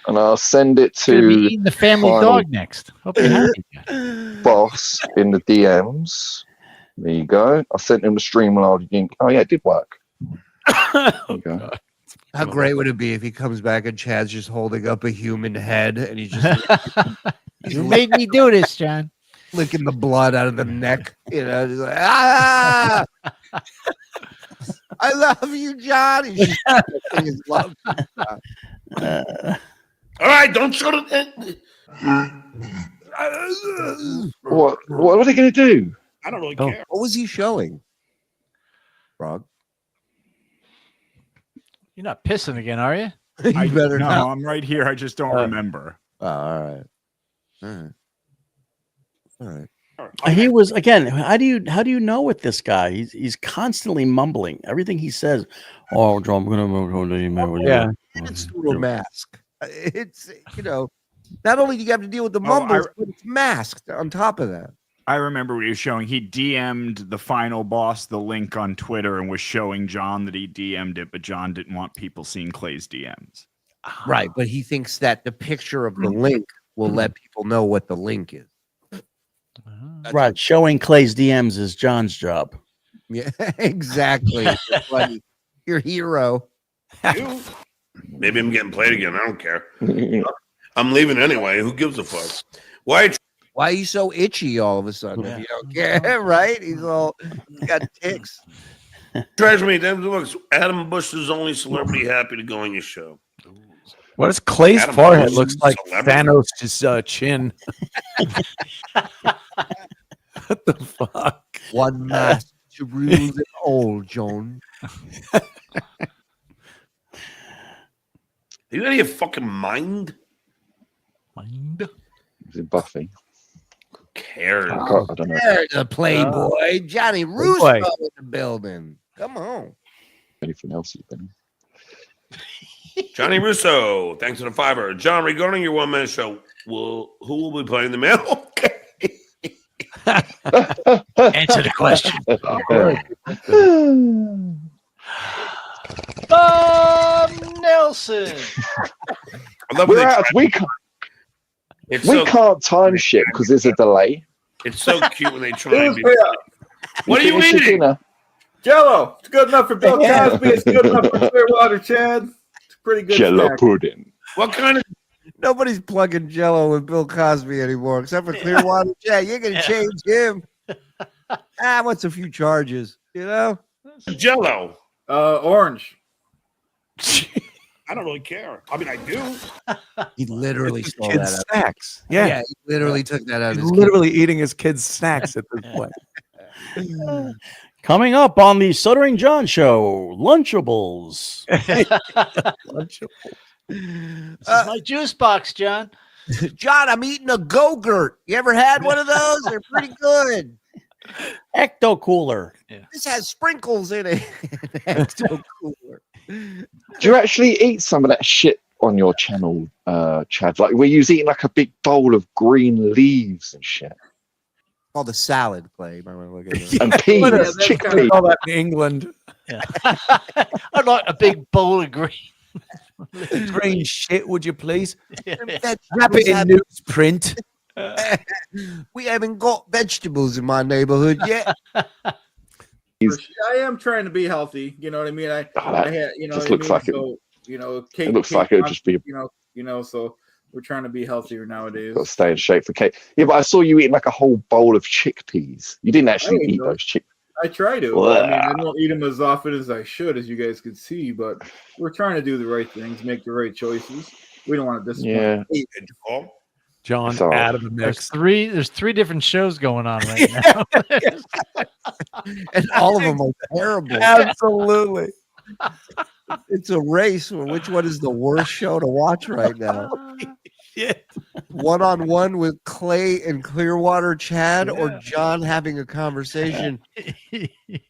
L: And I'll send it to
F: eating the family dog next. Hope you're happy.
L: Boss in the DMs. There you go. I sent him the Streamlord link. Oh yeah, it did work. There you go.
E: How great would it be if he comes back and Chad's just holding up a human head and he's just
F: You made me do this, John.
E: Licking the blood out of the neck, you know, just like, ah! I love you, John. He's just his love.
P: All right, don't shut it.
L: What are they going to do?
P: I don't really care.
E: What was he showing? Frog.
F: You're not pissing again, are you?
G: I
E: better
G: no,
E: not.
G: I'm right here. I just don't remember.
E: All right. All right.
H: He was again. How do you know with this guy? He's constantly mumbling everything he says. Oh, John, I'm gonna
E: Yeah, it's through a mask. It's Not only do you have to deal with the mumbles, but it's masked on top of that.
G: I remember what he was showing. He DM'd the final boss the link on Twitter and was showing John that he DM'd it, but John didn't want people seeing Clay's DMs.
E: Right, but he thinks that the picture of the link will let people know what the link is.
H: Right, showing Clay's DMs is John's job.
E: Yeah, exactly. Buddy, your hero.
P: Maybe I'm getting played again. I don't care. I'm leaving anyway. Who gives a fuck? Why
E: are you so itchy all of a sudden? If you don't care, right? He's got ticks.
P: Treasure me. Adam Bush is the only celebrity happy to go on your show.
N: What is Clay's
P: Adam
N: forehead?
P: Bush
N: Looks
P: is
N: like
P: celebrity.
N: Thanos' chin. What the fuck?
E: One mask to rule them all, John.
P: You out of your fucking mind?
L: Is it Buffy?
P: Who cares?
L: I don't know.
E: There's a Playboy. Johnny Russo in the building. Come on.
L: Anything else you've been?
P: Johnny Russo, thanks for the $5. John, regarding your one-man show, who will be playing the man?
F: Answer the question. Nelson.
P: I love
L: We're out. We can't time shit because there's a delay.
P: It's so cute when they try and be. What are you
L: Finish your
P: eating?
L: dinner.
M: Jello. It's good enough for Bill Cosby. It's good enough for Clearwater, Chad. It's pretty good.
L: Jello
M: snack.
L: pudding.
P: What kind of?
E: Nobody's plugging Jello with Bill Cosby anymore, except for Clearwater. Yeah, you're gonna change him. What's a few charges? You know,
P: Jello.
M: Orange.
P: I don't really care. I mean, I do.
E: He literally stole
N: Kids'
E: that out.
N: snacks. Yeah.
E: He literally took that out of
N: He's
E: his
N: literally eating his kids' snacks at this point.
H: Coming up on the Stuttering John Show, Lunchables.
F: This is my juice box, John.
E: John, I'm eating a Go-Gurt. You ever had one of those? They're pretty good.
H: Ecto Cooler.
E: This has sprinkles in it. Ecto Cooler.
L: Do you actually eat some of that shit on your channel, Chad? Like where you was eating like a big bowl of green leaves and shit.
E: Called a salad, Clay. You might want to look at it.
L: And peas, chickpeas.
N: All that in England.
F: Yeah. I'd like a big bowl of green.
N: Green shit, would you please?
E: Wrap
N: it in newsprint.
E: We haven't got vegetables in my neighborhood yet.
M: I am trying to be healthy. You know what I mean? I had, you know,
L: just
M: what I
L: looks
M: mean?
L: like
M: So, you know, Kate,
L: it looks like it would just be.
M: So we're trying to be healthier nowadays.
L: Got to stay in shape for Kate. Yeah, but I saw you eating like a whole bowl of chickpeas. You didn't actually eat those chickpeas.
M: I try to.
L: Wow.
M: I mean, I don't eat them as often as I should, as you guys could see, but we're trying to do the right things, make the right choices. We don't want to disappoint.
L: Yeah.
N: John,
L: So-
N: out of the mix.
F: There's three different shows going on right now.
E: And all of them are terrible.
N: Absolutely.
E: It's a race. Which one is the worst show to watch right now? One-on-one with Clay and Clearwater Chad, or John having a conversation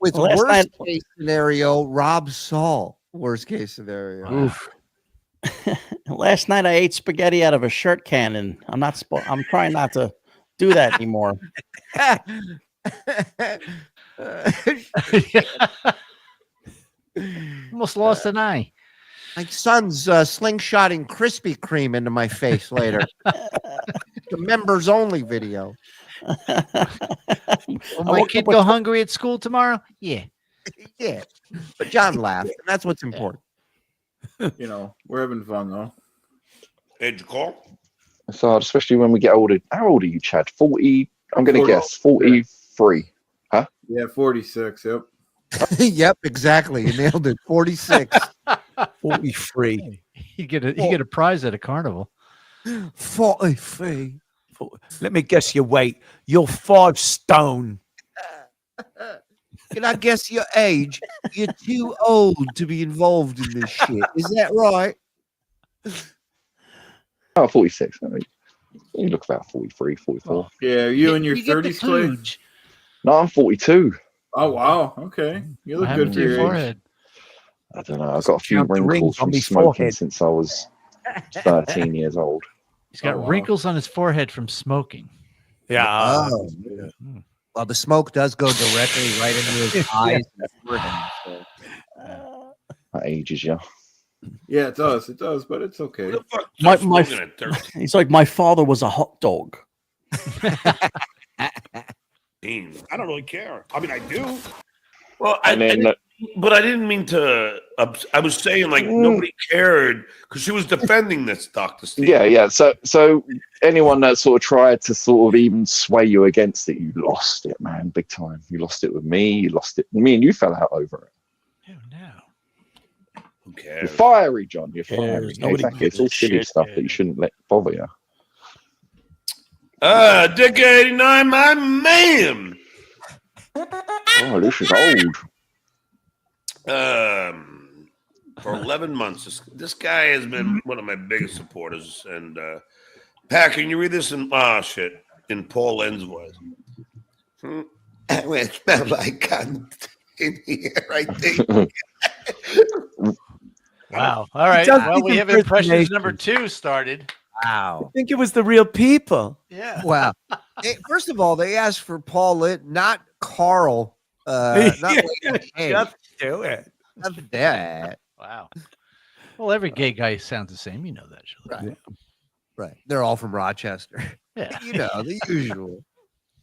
E: with
H: Well,
E: worst case scenario, Rob Saul. Worst case scenario.
N: Oof.
H: Last night I ate spaghetti out of a shirt cannon. I'm trying not to do that anymore.
F: Almost lost an eye.
E: My son's slingshotting Krispy Kreme into my face later. The members only video.
F: Will my kid go hungry at school tomorrow? Yeah.
E: Yeah. But John laughed, and that's what's important.
M: You know, we're having fun though.
P: Hey, did you call?
L: So especially when we get older. How old are you, Chad? 40? I'm going to
M: 40.
L: guess 43. Huh?
M: Yeah, 46. Yep.
E: Yep, exactly. You nailed it. 46.
N: 43.
F: You get a prize at a carnival.
E: 43.
N: Let me guess your weight. You're 5 stone.
E: Can I guess your age? You're too old to be involved in this shit. Is that right?
L: Oh, 46. I mean, you look about 43, 44.
M: Yeah, you in your 30s, Clay?
L: No, I'm 42.
M: Oh, wow. Okay. You look good for your age.
L: I don't know. I've got a few
N: Count the rings
L: wrinkles
N: on
L: from
N: me
L: smoking
N: forehead.
L: since I was 13 years old.
F: He's got wrinkles on his forehead from smoking.
N: Yeah.
E: Well, the smoke does go directly right into his eyes and forehead. So.
L: That ages you.
M: Yeah, it does. It does, but it's okay.
H: He's like, my father was a hot dog.
P: I don't really care. I mean, I do. Well, but I didn't mean to. I was saying like nobody cared because she was defending this, Dr. Steve.
L: Yeah. So anyone that sort of tried to sort of even sway you against it, you lost it, man, big time. You lost it with me. You lost it. Me and you fell out over it.
P: Who cares?
L: You're fiery, John. You're fiery.
H: Nobody
L: Exactly. It's all silly stuff that you shouldn't let bother you.
P: Dick 89, my man.
L: Oh, this is old.
P: For 11 months, this guy has been one of my biggest supporters. And Pat, can you read this in in Paul Lenn's voice? It smells like cotton in here, I think.
F: Wow. All right. Well, we have impressions number 2 started.
E: Wow.
N: I think it was the real people.
F: Yeah.
E: Wow. First of all, they asked for Paul Litt, not Karl. Not
N: Just do it.
E: Not that.
F: Wow. Well, every gay guy sounds the same. You know that, Shuli.
E: Right. Yeah. Right. They're all from Rochester.
F: Yeah.
E: You know, the usual.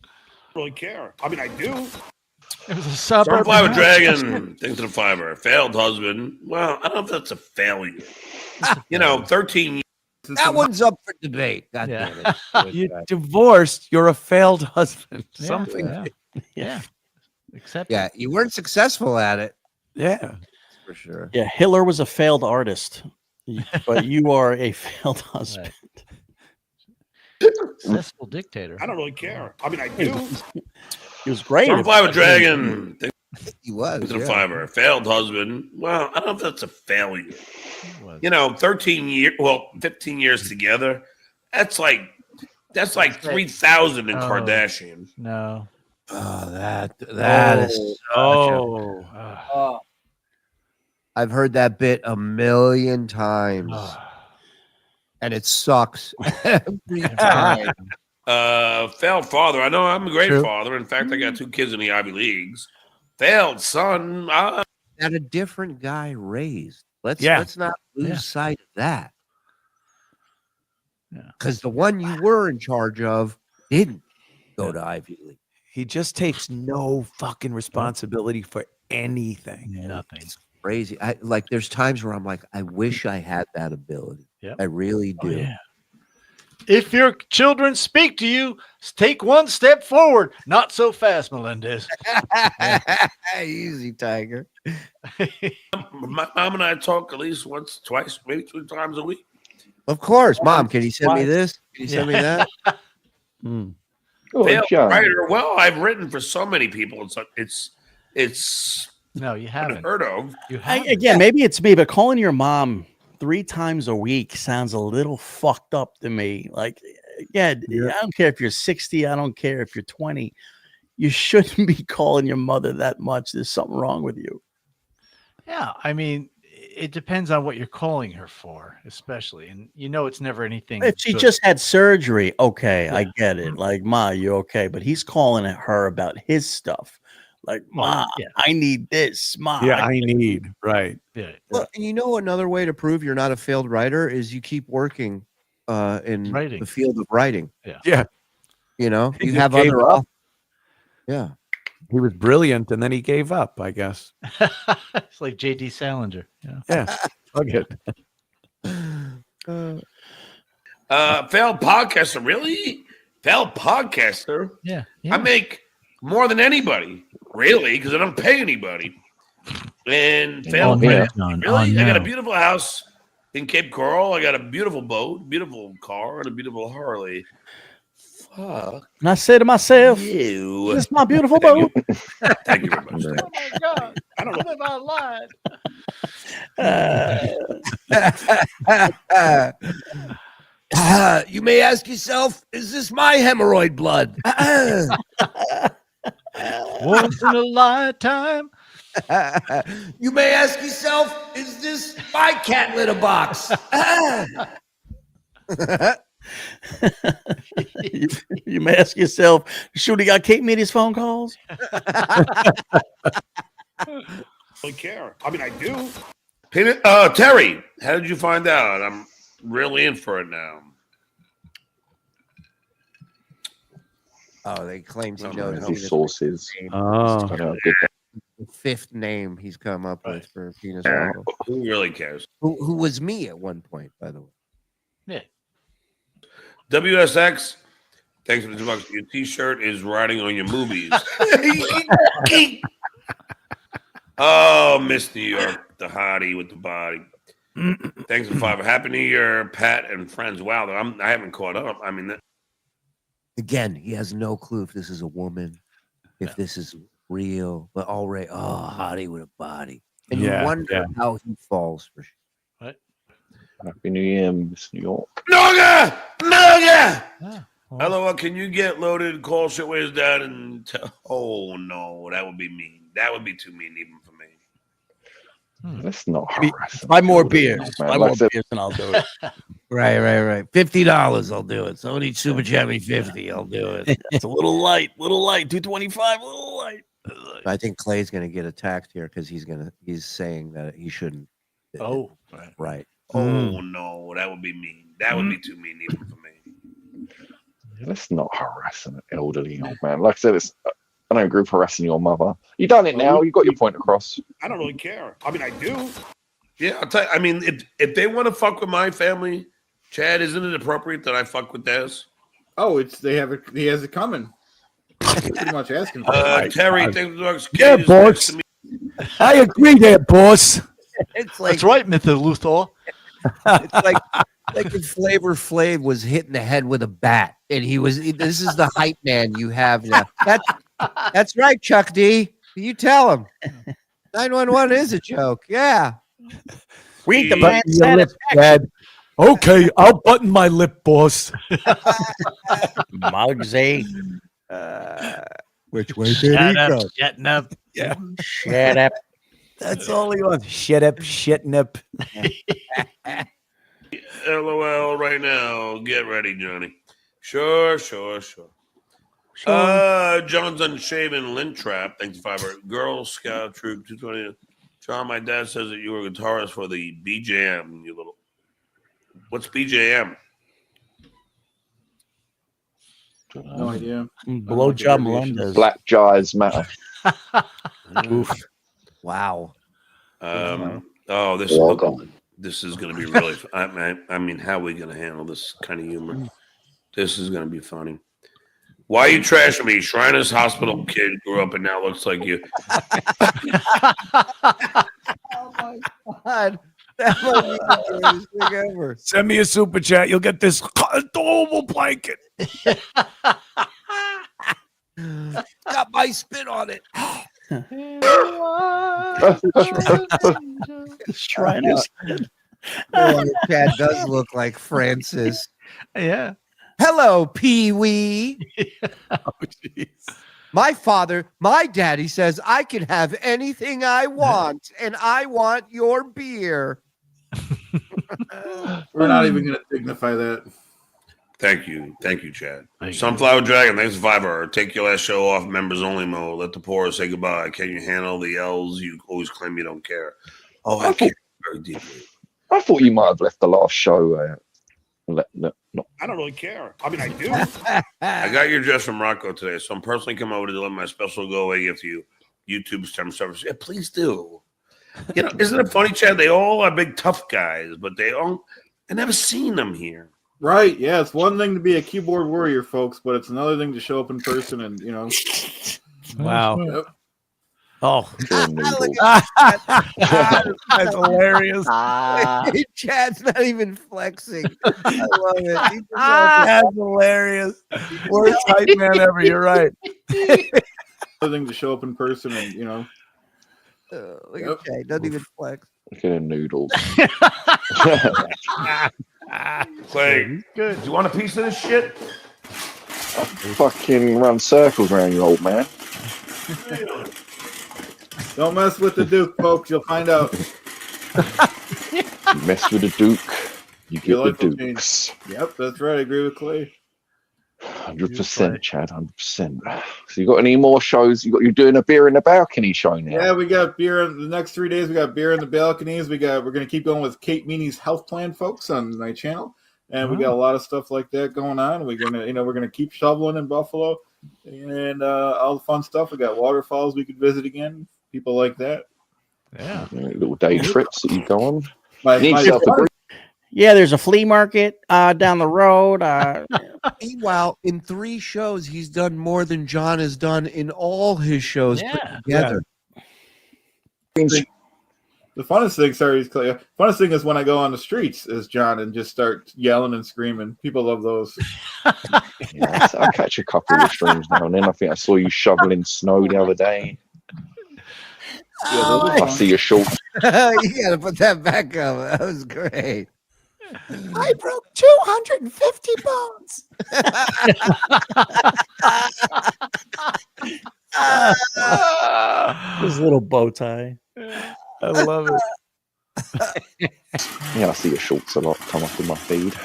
P: I don't really care. I mean, I do.
F: It was a suburb.
P: Certified with Dragon, things to the fiber. Failed husband. Well, I don't know if that's a failure. 13 years.
E: That one's up for debate. God damn it.
N: You're divorced. You're a failed husband.
F: Yeah,
N: Something.
F: Yeah. Except.
E: Yeah, you weren't successful at it.
N: Yeah.
E: For sure.
H: Yeah, Hitler was a failed artist, but you are a failed husband.
F: Successful dictator.
P: I don't really care. I mean, I do.
H: He was great.
P: Certified with Dragon.
E: He was.
P: To the fiber. Failed husband. Well, I don't know if that's a failure. 13 years. Well, 15 years together. That's like 3,000 in Kardashian.
F: No.
E: Oh, that is. I've heard that bit a million times, and it sucks every time.
P: Failed father. I know I'm a great
E: True.
P: father. In fact, I got 2 kids in the Ivy Leagues. Failed son.
E: That a different guy raised. Let's not lose sight of that. Because the one you were in charge of didn't go to Ivy League.
N: He just takes no fucking responsibility for anything.
F: Nothing.
E: It's crazy. There's times where I'm like, I wish I had that ability.
F: Yep.
E: I really do.
F: Yeah. If your children speak to you, take one step forward. Not so fast, Melendez.
E: Easy, Tiger.
P: My mom and I talk at least once, twice, maybe 3 times a week.
E: Of course, Mom. Can you send me this? Can you send me that?
P: Failed writer. Well, I've written for so many people. It's
F: no, you haven't
P: unheard of.
H: Again, maybe it's me, but calling your mom 3 times a week sounds a little fucked up to me. Like, I don't care if you're 60. I don't care if you're 20. You shouldn't be calling your mother that much. There's something wrong with you.
F: Yeah, I mean, it depends on what you're calling her for, especially, and it's never anything.
H: If she just had surgery, okay, I get it. Like, Ma, you okay? But he's calling her about his stuff. Like, Ma, I need this. Ma,
N: Yeah, I need. Right.
F: Yeah.
E: Well, and another way to prove you're not a failed writer is you keep working in the field of writing.
N: Yeah.
E: You
N: He
E: have
N: gave
E: other.
N: up.
E: Yeah.
N: He was brilliant, and then he gave up, I guess.
F: It's like J.D. Salinger.
N: Yeah. Fuck it.
P: Failed podcaster. Really? Failed podcaster?
F: Yeah.
P: I make more than anybody, really, because I don't pay anybody. And failed writer. Really? I got a beautiful house in Cape Coral. I got a beautiful boat, beautiful car, and a beautiful Harley. Fuck.
H: And I say to myself,
P: You.
H: this is my beautiful boat.
P: Thank you very much.
F: Oh my God! I don't live online.
Q: You may ask yourself, is this my hemorrhoid blood?
F: Once in a lifetime.
Q: You may ask yourself, is this my cat litter box?
H: You may ask yourself, Shuli got Kate Meaney's phone calls?
P: I care. I mean, I do. Terry, how did you find out? I'm really in for it now.
E: Oh, they claim he knows
L: These sources.
E: the fifth name he's come up with for penis.
P: Who really cares?
E: Who was me at one point, by the way.
F: Yeah.
P: WSX, thanks for the $2. Your t-shirt is riding on your movies. Oh, Miss New York, the hottie with the body. Thanks for $5. Happy New Year, Pat and friends. Wow, I haven't caught up. I mean,
E: Again, he has no clue if this is a woman, if this is real, but already, hottie with a body. And you wonder how he falls for sure.
F: What?
L: Happy New Year, Miss New York.
P: Noga! Hello, can you get loaded, call Shitways Dad, and tell? Oh, no, that would be mean. That would be too mean even for me.
L: That's not harassing.
H: 5 more beers. 5 more
L: Like I said-
H: beers and I'll do it.
Q: Right. $50, I'll do it. Somebody super chat me 50, I'll do it.
H: It's a little light. 225, a little light.
E: I think Clay's going to get attacked here because he's saying that he shouldn't.
F: Oh,
E: right.
P: Oh, no, that would be mean. That would be too mean even for me.
L: Let's not harass an elderly old man. Like I said, I don't agree with harassing your mother. You done it now. You got your point across.
P: I don't really care. I mean, I do. Yeah, I'll tell you. I mean, if they want to fuck with my family, Chad, isn't it appropriate that I fuck with theirs?
M: Oh, he has it coming. Pretty much asking for
P: Terry, thanks for the
N: Yeah, boss. I agree there, boss.
E: It's like,
F: that's right, Mr. Luthor.
E: It's like if Flavor Flav was hit in the head with a bat, and this is the hype man you have now. That's right, Chuck D. You tell him. 911 is a joke. Yeah.
H: We eat the
N: Button your lip, Dad. Okay, I'll button my lip, boss.
H: Mugsy.
N: Which way did he go?
F: Shutting up.
N: Yeah.
H: Shut up.
N: That's all he wants. Shut up, shitting up.
P: LOL right now. Get ready, Johnny. Sure. John's Unshaven Lint Trap. Thanks for $5. Girl Scout Troop 220. John, my dad says that you were a guitarist for the BJM. You little. What's BJM?
M: No idea.
H: Blowjob Melendez.
L: Black Jazz Matter.
E: Oof. Wow.
P: This is going to be really. I mean, how are we going to handle this kind of humor? This is going to be funny. Why are you trashing me? Shriners Hospital kid grew up and now looks like you.
E: Oh my God. That might be the greatest thing ever.
N: Send me a super chat. You'll get this adorable blanket.
Q: Got my spin on it.
H: Shriners.
E: Chad does look like Francis.
F: Yeah.
E: Hello, Pee Wee.
N: Oh, jeez.
E: My daddy says I can have anything I want, and I want your beer.
M: We're not even going to dignify that.
P: Thank you, Chad. Sunflower Dragon, thanks for $5. Take your last show off members only mode. Let the poor say goodbye. Can you handle the L's? You always claim you don't care. Oh, I care very deeply.
L: I thought you might have left the last show. No.
P: I don't really care. I mean, I do. I got your dress from Rocco today, so I'm personally coming over to deliver my special go-away gift to you. YouTube's term service. Yeah, please do. You know, isn't it funny, Chad? They all are big tough guys, but I never seen them here.
M: Right. Yeah, it's one thing to be a keyboard warrior, folks, but it's another thing to show up in person and, you know.
N: Wow.
M: Yep.
N: Oh,
E: That's
N: hilarious.
E: Chad's not even flexing. I love it. He's
N: That's hilarious. Worst hype man ever. You're right.
M: Another thing to show up in person and, you know.
E: Look at Chad. Doesn't even flex.
L: Look at him noodles.
P: Clay, do you want a piece of this shit?
L: I fucking run circles around you, old man.
M: Don't mess with the Duke, folks. You'll find out.
L: You mess with the Duke. You
M: Your
L: get the
M: life will
L: Dukes.
M: change. Yep, that's right. I agree with Clay.
L: 100%, Chad. 100%. So you got any more shows? You're doing a beer in the balcony show now.
M: Yeah, we got beer in the next 3 days. We got beer in the balconies. We're gonna keep going with Kate Meaney's health plan, folks, on my channel, and we got a lot of stuff like that going on. We're gonna keep shoveling in Buffalo, and all the fun stuff. We got waterfalls we could visit again. People like that.
F: Yeah,
L: little day trips that you go on.
H: Yeah, there's a flea market down the road.
E: Meanwhile, in 3 shows, he's done more than John has done in all his shows put together.
M: The funnest thing, funnest thing is when I go on the streets as John and just start yelling and screaming. People love those.
L: Yeah, I catch a couple of streams now and then. I think I saw you shoveling snow the other day. I see your shorts.
E: You gotta put that back up. That was great.
N: I broke 250 bones.
H: His little bow tie.
N: I love it.
L: Yeah, I see your shorts a lot come up in my feed.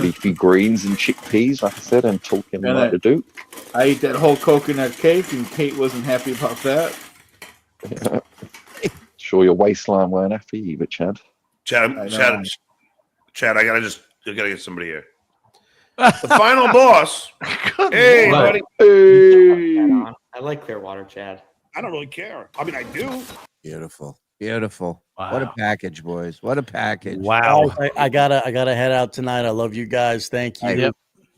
L: Leafy greens and chickpeas, like I said, and talking like the Duke.
M: I ate that whole coconut cake, and Kate wasn't happy about that.
L: Yeah. Sure, your waistline weren't happy either, Chad.
P: Chad, I gotta get somebody here. The final boss. Hey, buddy.
L: Hey.
C: I like Clearwater, Chad.
P: I don't really care. I mean, I do.
E: Beautiful. Beautiful.
F: Wow.
E: What a package, boys. What a package.
N: Wow.
H: I gotta head out tonight. I love you guys. Thank you,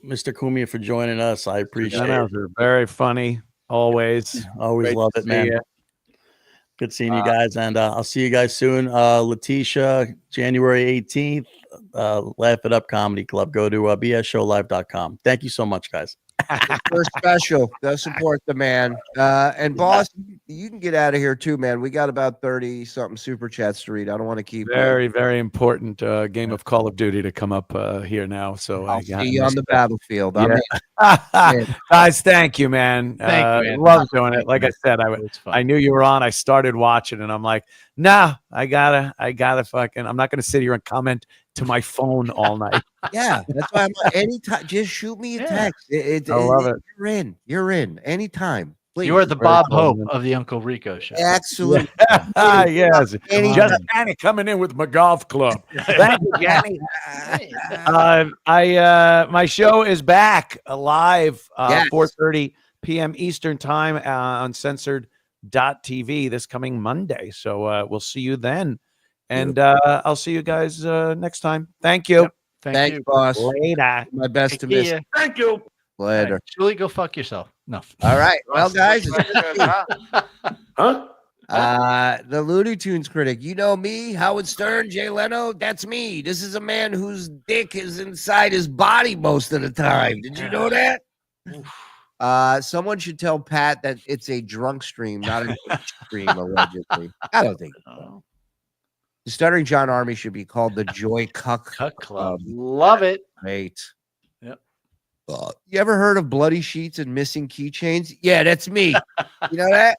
H: Mr. Cumia, for joining us. I appreciate it.
N: You're very funny. Always.
H: Always love it, man. Good seeing you guys, and I'll see you guys soon. Letitia, January 18th, Laugh It Up Comedy Club. Go to bsshowlive.com. Thank you so much, guys.
E: First special. Go support the man. And boss, you can get out of here too, man. We got about 30 something super chats to read. I don't want to keep
N: very important game of Call of Duty to come up here now. So
E: I'll see you on the battlefield.
N: Guys, thank you, man.
F: Thank you, man.
N: Love doing it. Like I said, I knew you were on. I started watching, and I'm like, nah, I gotta fucking. I'm not gonna sit here and comment to my phone all night.
E: Yeah, that's why I'm like, anytime. Just shoot me a text.
N: I love it.
E: You're in anytime. Please.
F: You are the Bob Hope of the Uncle Rico Show.
E: Absolutely.
N: Yes. Just Danny coming in with my golf club. Thank you, Danny. My show is back live 4:30 p.m. Eastern time on censored.tv this coming Monday. So we'll see you then. And I'll see you guys next time. Thank you.
F: Yep. Thank you,
E: boss.
N: Later.
E: My best to miss.
P: Thank you.
E: Later.
F: Right. Julie, go fuck yourself. No.
E: All right. Well, guys.
P: Huh?
E: The Looney Tunes critic. You know me, Howard Stern, Jay Leno. That's me. This is a man whose dick is inside his body most of the time. Did you know that? Someone should tell Pat that it's a drunk stream, not an stream, allegedly. I don't think so. The Stuttering John Army should be called the Joy Cuck Club.
F: Love it.
E: Great.
F: Yep.
E: You ever heard of bloody sheets and missing keychains? Yeah, that's me. You know that?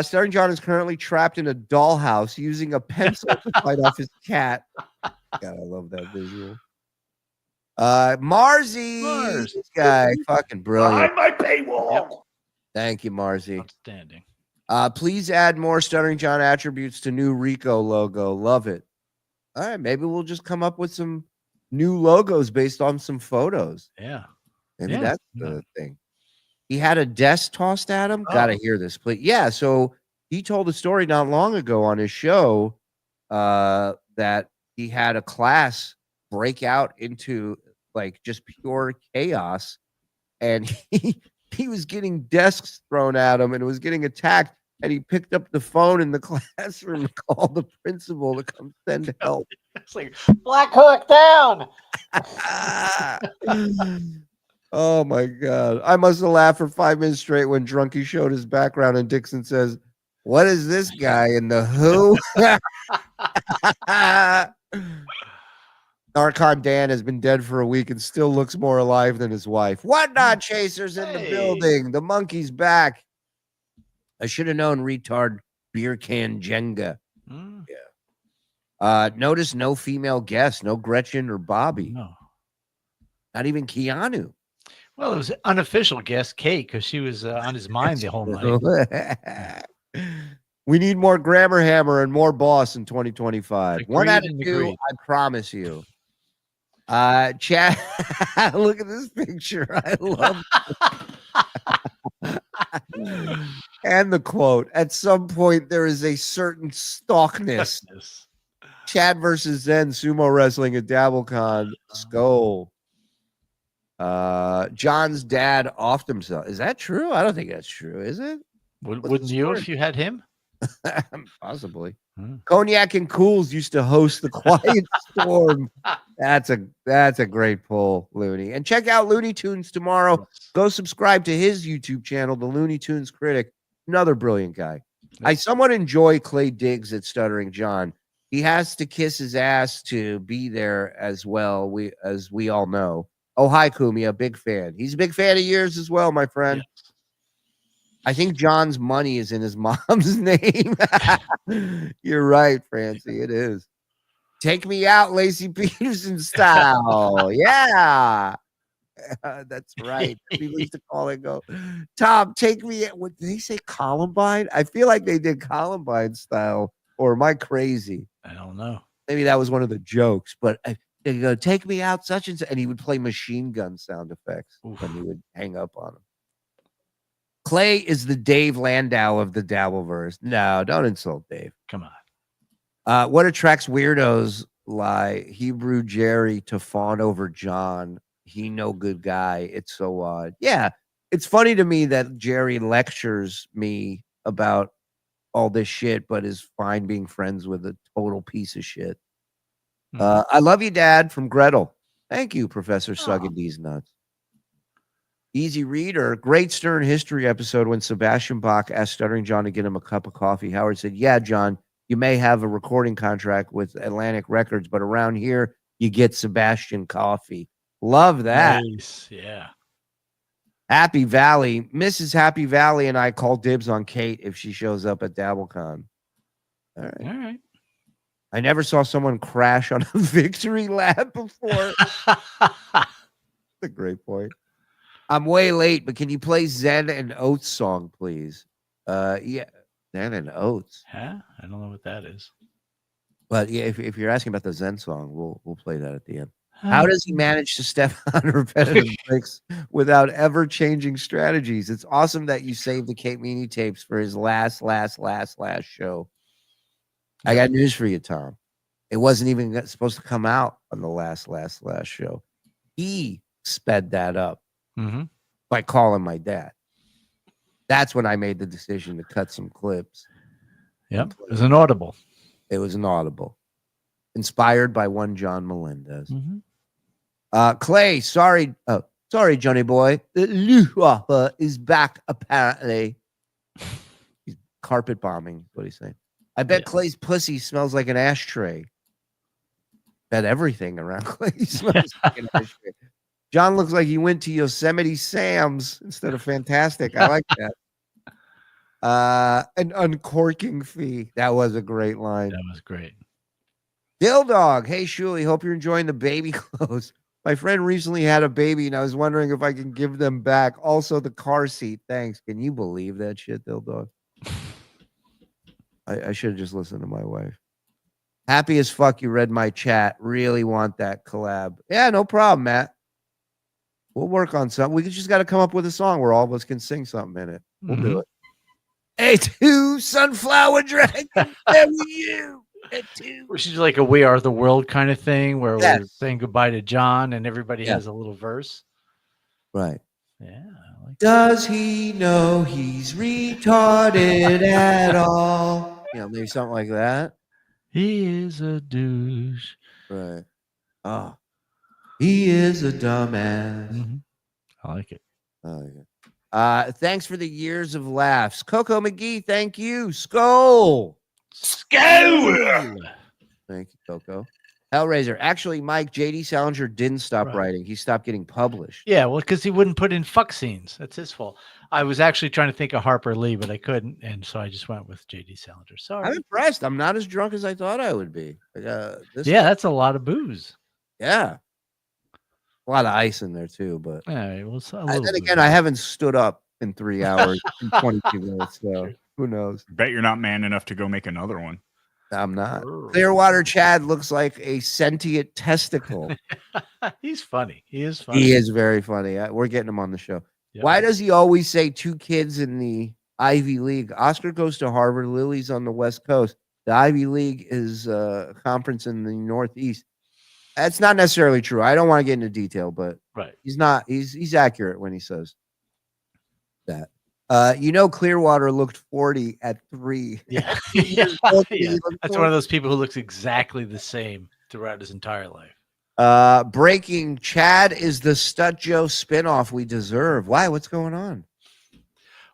E: Stuttering John is currently trapped in a dollhouse using a pencil to fight off his cat. God, I love that visual. Marzi, this guy, fucking brilliant.
P: Behind my paywall.
F: Yep.
E: Thank you, Marzi.
F: Outstanding.
E: Please add more Stuttering John attributes to new Rico logo. Love it. All right, maybe we'll just come up with some new logos based on some photos.
F: Yeah.
E: Maybe that's the thing. He had a desk tossed at him. Gotta hear this, please. Yeah, so he told a story not long ago on his show that he had a class break out into like just pure chaos, and he was getting desks thrown at him and was getting attacked, and he picked up the phone in the classroom and called the principal to come send help.
F: It's like Black Hawk down.
E: Oh my God. I must have laughed for 5 minutes straight when Drunky showed his background and Dixon says, "What is this guy in the Who?" Narcon Dan has been dead for a week and still looks more alive than his wife. Whatnot Chasers in the building. The monkey's back. I should have known, retard. Beer can Jenga. Yeah. Notice no female guests, no Gretchen or Bobby.
F: No.
E: Not even Keanu.
F: Well, it was an unofficial guest, Kate, because she was on his mind the whole night.
E: We need more Grammar Hammer and more Boss in 2025.
F: Agreed
E: 1 out of
F: and
E: 2,
F: agreed.
E: I promise you. Chad, look at this picture. I love it. And the quote, at some point there is a certain stalkness. Chad versus Zen sumo wrestling at DabbleCon. Skull. John's dad offed himself. Is that true? I don't think that's true, is it?
F: Wouldn't you if you had him?
E: Possibly. Cognac and Cools used to host the Quiet Storm. That's a great pull, Looney. And check out Looney Tunes tomorrow. Go subscribe to his YouTube channel, The Looney Tunes Critic. Another brilliant guy. I somewhat enjoy Clay Diggs at Stuttering John. He has to kiss his ass to be there as well. We all know. Oh, hi, Cumia, big fan. He's a big fan of yours as well, my friend. Yes. I think John's money is in his mom's name. You're right, Francie. It is. Take me out, Lacey Peterson style. Yeah. That's right. People used to call it go. Tom, take me. What did they say? Columbine? I feel like they did Columbine style. Or am I crazy?
F: I don't know.
E: Maybe that was one of the jokes, but they go, take me out, such and such. And he would play machine gun sound effects when he would hang up on him. Clay is the Dave Landau of the Dabbleverse. No, don't insult Dave.
F: Come on.
E: What attracts weirdos like Hebrew Jerry to fawn over John? He no good guy. It's so odd. Yeah, it's funny to me that Jerry lectures me about all this shit, but is fine being friends with a total piece of shit. I love you, Dad, from Gretel. Thank you, Professor Sugging These Nuts. Easy reader. Great Stern History episode when Sebastian Bach asked Stuttering John to get him a cup of coffee. Howard said, yeah, John, you may have a recording contract with Atlantic Records, but around here, you get Sebastian coffee. Love that.
F: Nice. Yeah.
E: Happy Valley. Mrs. Happy Valley and I call dibs on Kate if she shows up at DabbleCon. All right.
F: All right.
E: I never saw someone crash on a victory lap before. That's a great point. I'm way late, but can you play Zen and Oates song, please? Yeah, Zen and Oates.
F: Huh? I don't know what that is.
E: But yeah, if you're asking about the Zen song, we'll play that at the end. How does he manage to step on repetitive breaks without ever changing strategies? It's awesome that you saved the Kate Meaney tapes for his last show. I got news for you, Tom. It wasn't even supposed to come out on the last show. He sped that up by calling my dad. That's when I made the decision to cut some clips.
F: Yep, it was an audible.
E: It was an audible. Inspired by one John Melendez. Clay, sorry, Johnny boy. The Luftwaffe is back, apparently. He's carpet bombing, is what he's saying. I bet Clay's pussy smells like an ashtray. Bet everything around Clay smells like an ashtray. John looks like he went to Yosemite Sam's instead of Fantastic. I like that. An uncorking fee. That was a great line.
F: That was great.
E: Dill Dog. Hey, Shuli. Hope you're enjoying the baby clothes. My friend recently had a baby, and I was wondering if I can give them back. Also, the car seat. Thanks. Can you believe that shit, Dill Dog? I should have just listened to my wife. Happy as fuck you read my chat. Really want that collab. Yeah, no problem, Matt. We'll work on something. We just got to come up with a song where all of us can sing something in it. We'll do it. A2 Sunflower Dragon. There were you. A2.
F: Which is like a We Are the World kind of thing where we're saying goodbye to John and everybody has a little verse.
E: Right.
F: Yeah.
E: Does he know he's retarded at all? You know, maybe something like that.
F: He is a douche.
E: Right. Oh. He is a dumbass.
F: I like it.
E: Thanks for the years of laughs. Coco McGee, thank you. Skull. Thank you, Coco. Hellraiser. Actually, Mike, J.D. Salinger didn't stop writing. He stopped getting published.
F: Yeah, well, because he wouldn't put in fuck scenes. That's his fault. I was actually trying to think of Harper Lee, but I couldn't, and so I just went with J.D. Salinger. Sorry.
E: I'm impressed. I'm not as drunk as I thought I would be.
F: That's a lot of booze.
E: Yeah. A lot of ice in there too, but
F: well,
E: then again, I haven't stood up in 3 hours and 22 minutes, so who knows?
G: Bet you're not man enough to go make another one.
E: I'm not. Clearwater Chad looks like a sentient testicle.
F: He's funny. He is funny.
E: He is very funny. We're getting him on the show. Yep. Why does he always say 2 kids in the Ivy League? Oscar goes to Harvard. Lily's on the West Coast. The Ivy League is a conference in the Northeast. That's not necessarily true. I don't want to get into detail, but he's not. He's accurate when he says that. Clearwater looked 40 at 3.
F: Yeah. That's one of those people who looks exactly the same throughout his entire life.
E: Breaking: Chad is the Stut Joe spinoff we deserve. Why? What's going on?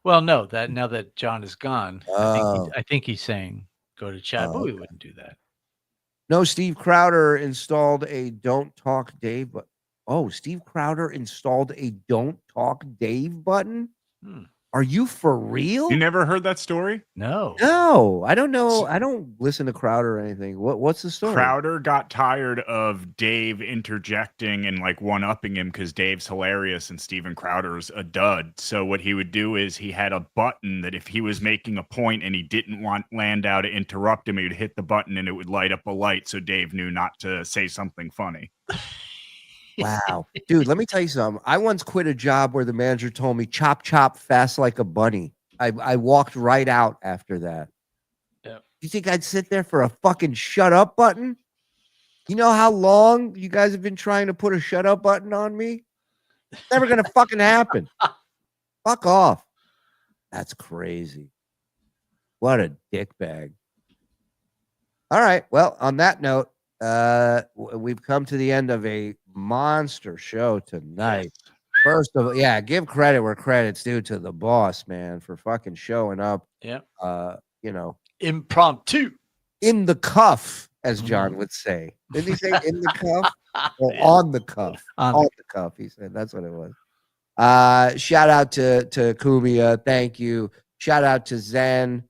F: Well, no, now that John is gone, I think he's saying go to Chad, but we wouldn't do that.
E: No, Steve Crowder installed a Don't Talk Dave, but Steve Crowder installed a Don't Talk Dave button. Are you for real?
G: You never heard that story?
F: No,
E: I don't know. I don't listen to Crowder or anything. What's the story?
G: Crowder got tired of Dave interjecting and like one-upping him because Dave's hilarious and Steven Crowder's a dud. So what he would do is he had a button that if he was making a point and he didn't want Landau to interrupt him, he would hit the button and it would light up a light so Dave knew not to say something funny.
E: Wow. Dude, let me tell you something. I once quit a job where the manager told me, chop, chop, fast like a bunny. I walked right out after that.
F: Yeah.
E: You think I'd sit there for a fucking shut up button? You know how long you guys have been trying to put a shut up button on me? It's never going to fucking happen. Fuck off. That's crazy. What a dickbag. All right. Well, on that note, we've come to the end of a monster show tonight. Yes. First of all, give credit where credit's due to the boss, man, for fucking showing up.
F: Yeah.
E: Impromptu. In the cuff, as John would say. Didn't he say in the cuff? Or on the cuff? On the cuff, he said. That's what it was. Shout out to Cumia. Thank you. Shout out to Zen.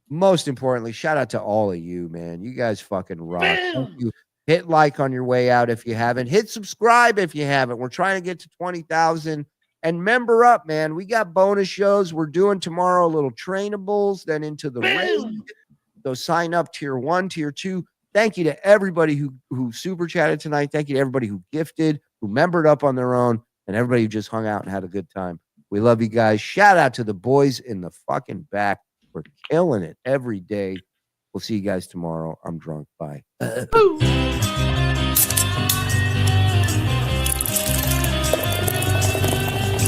E: Most importantly, shout out to all of you, man. You guys fucking rock. Thank you. Hit like on your way out if you haven't. Hit subscribe if you haven't. We're trying to get to 20,000. And member up, man. We got bonus shows. We're doing tomorrow a little trainables, then into the ring. So sign up tier 1, tier 2. Thank you to everybody who super chatted tonight. Thank you to everybody who gifted, who membered up on their own, and everybody who just hung out and had a good time. We love you guys. Shout out to the boys in the fucking back. We're killing it every day. We'll see you guys tomorrow. I'm drunk. Bye.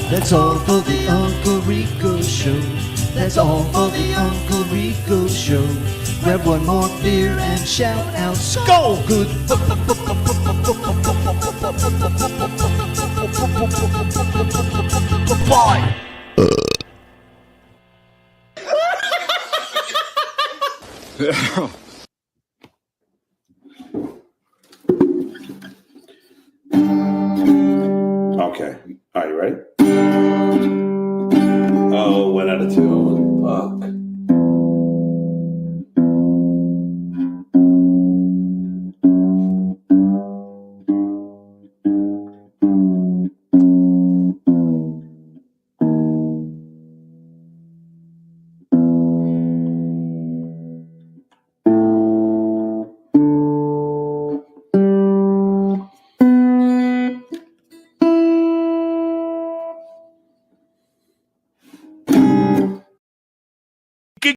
K: That's all for the Uncle Rico Show. That's all for the Uncle Rico Show. Grab one more beer and shout out, Skull Good. Bye.
A: Okay. Are you ready? Oh, 1 out of 2. Fuck.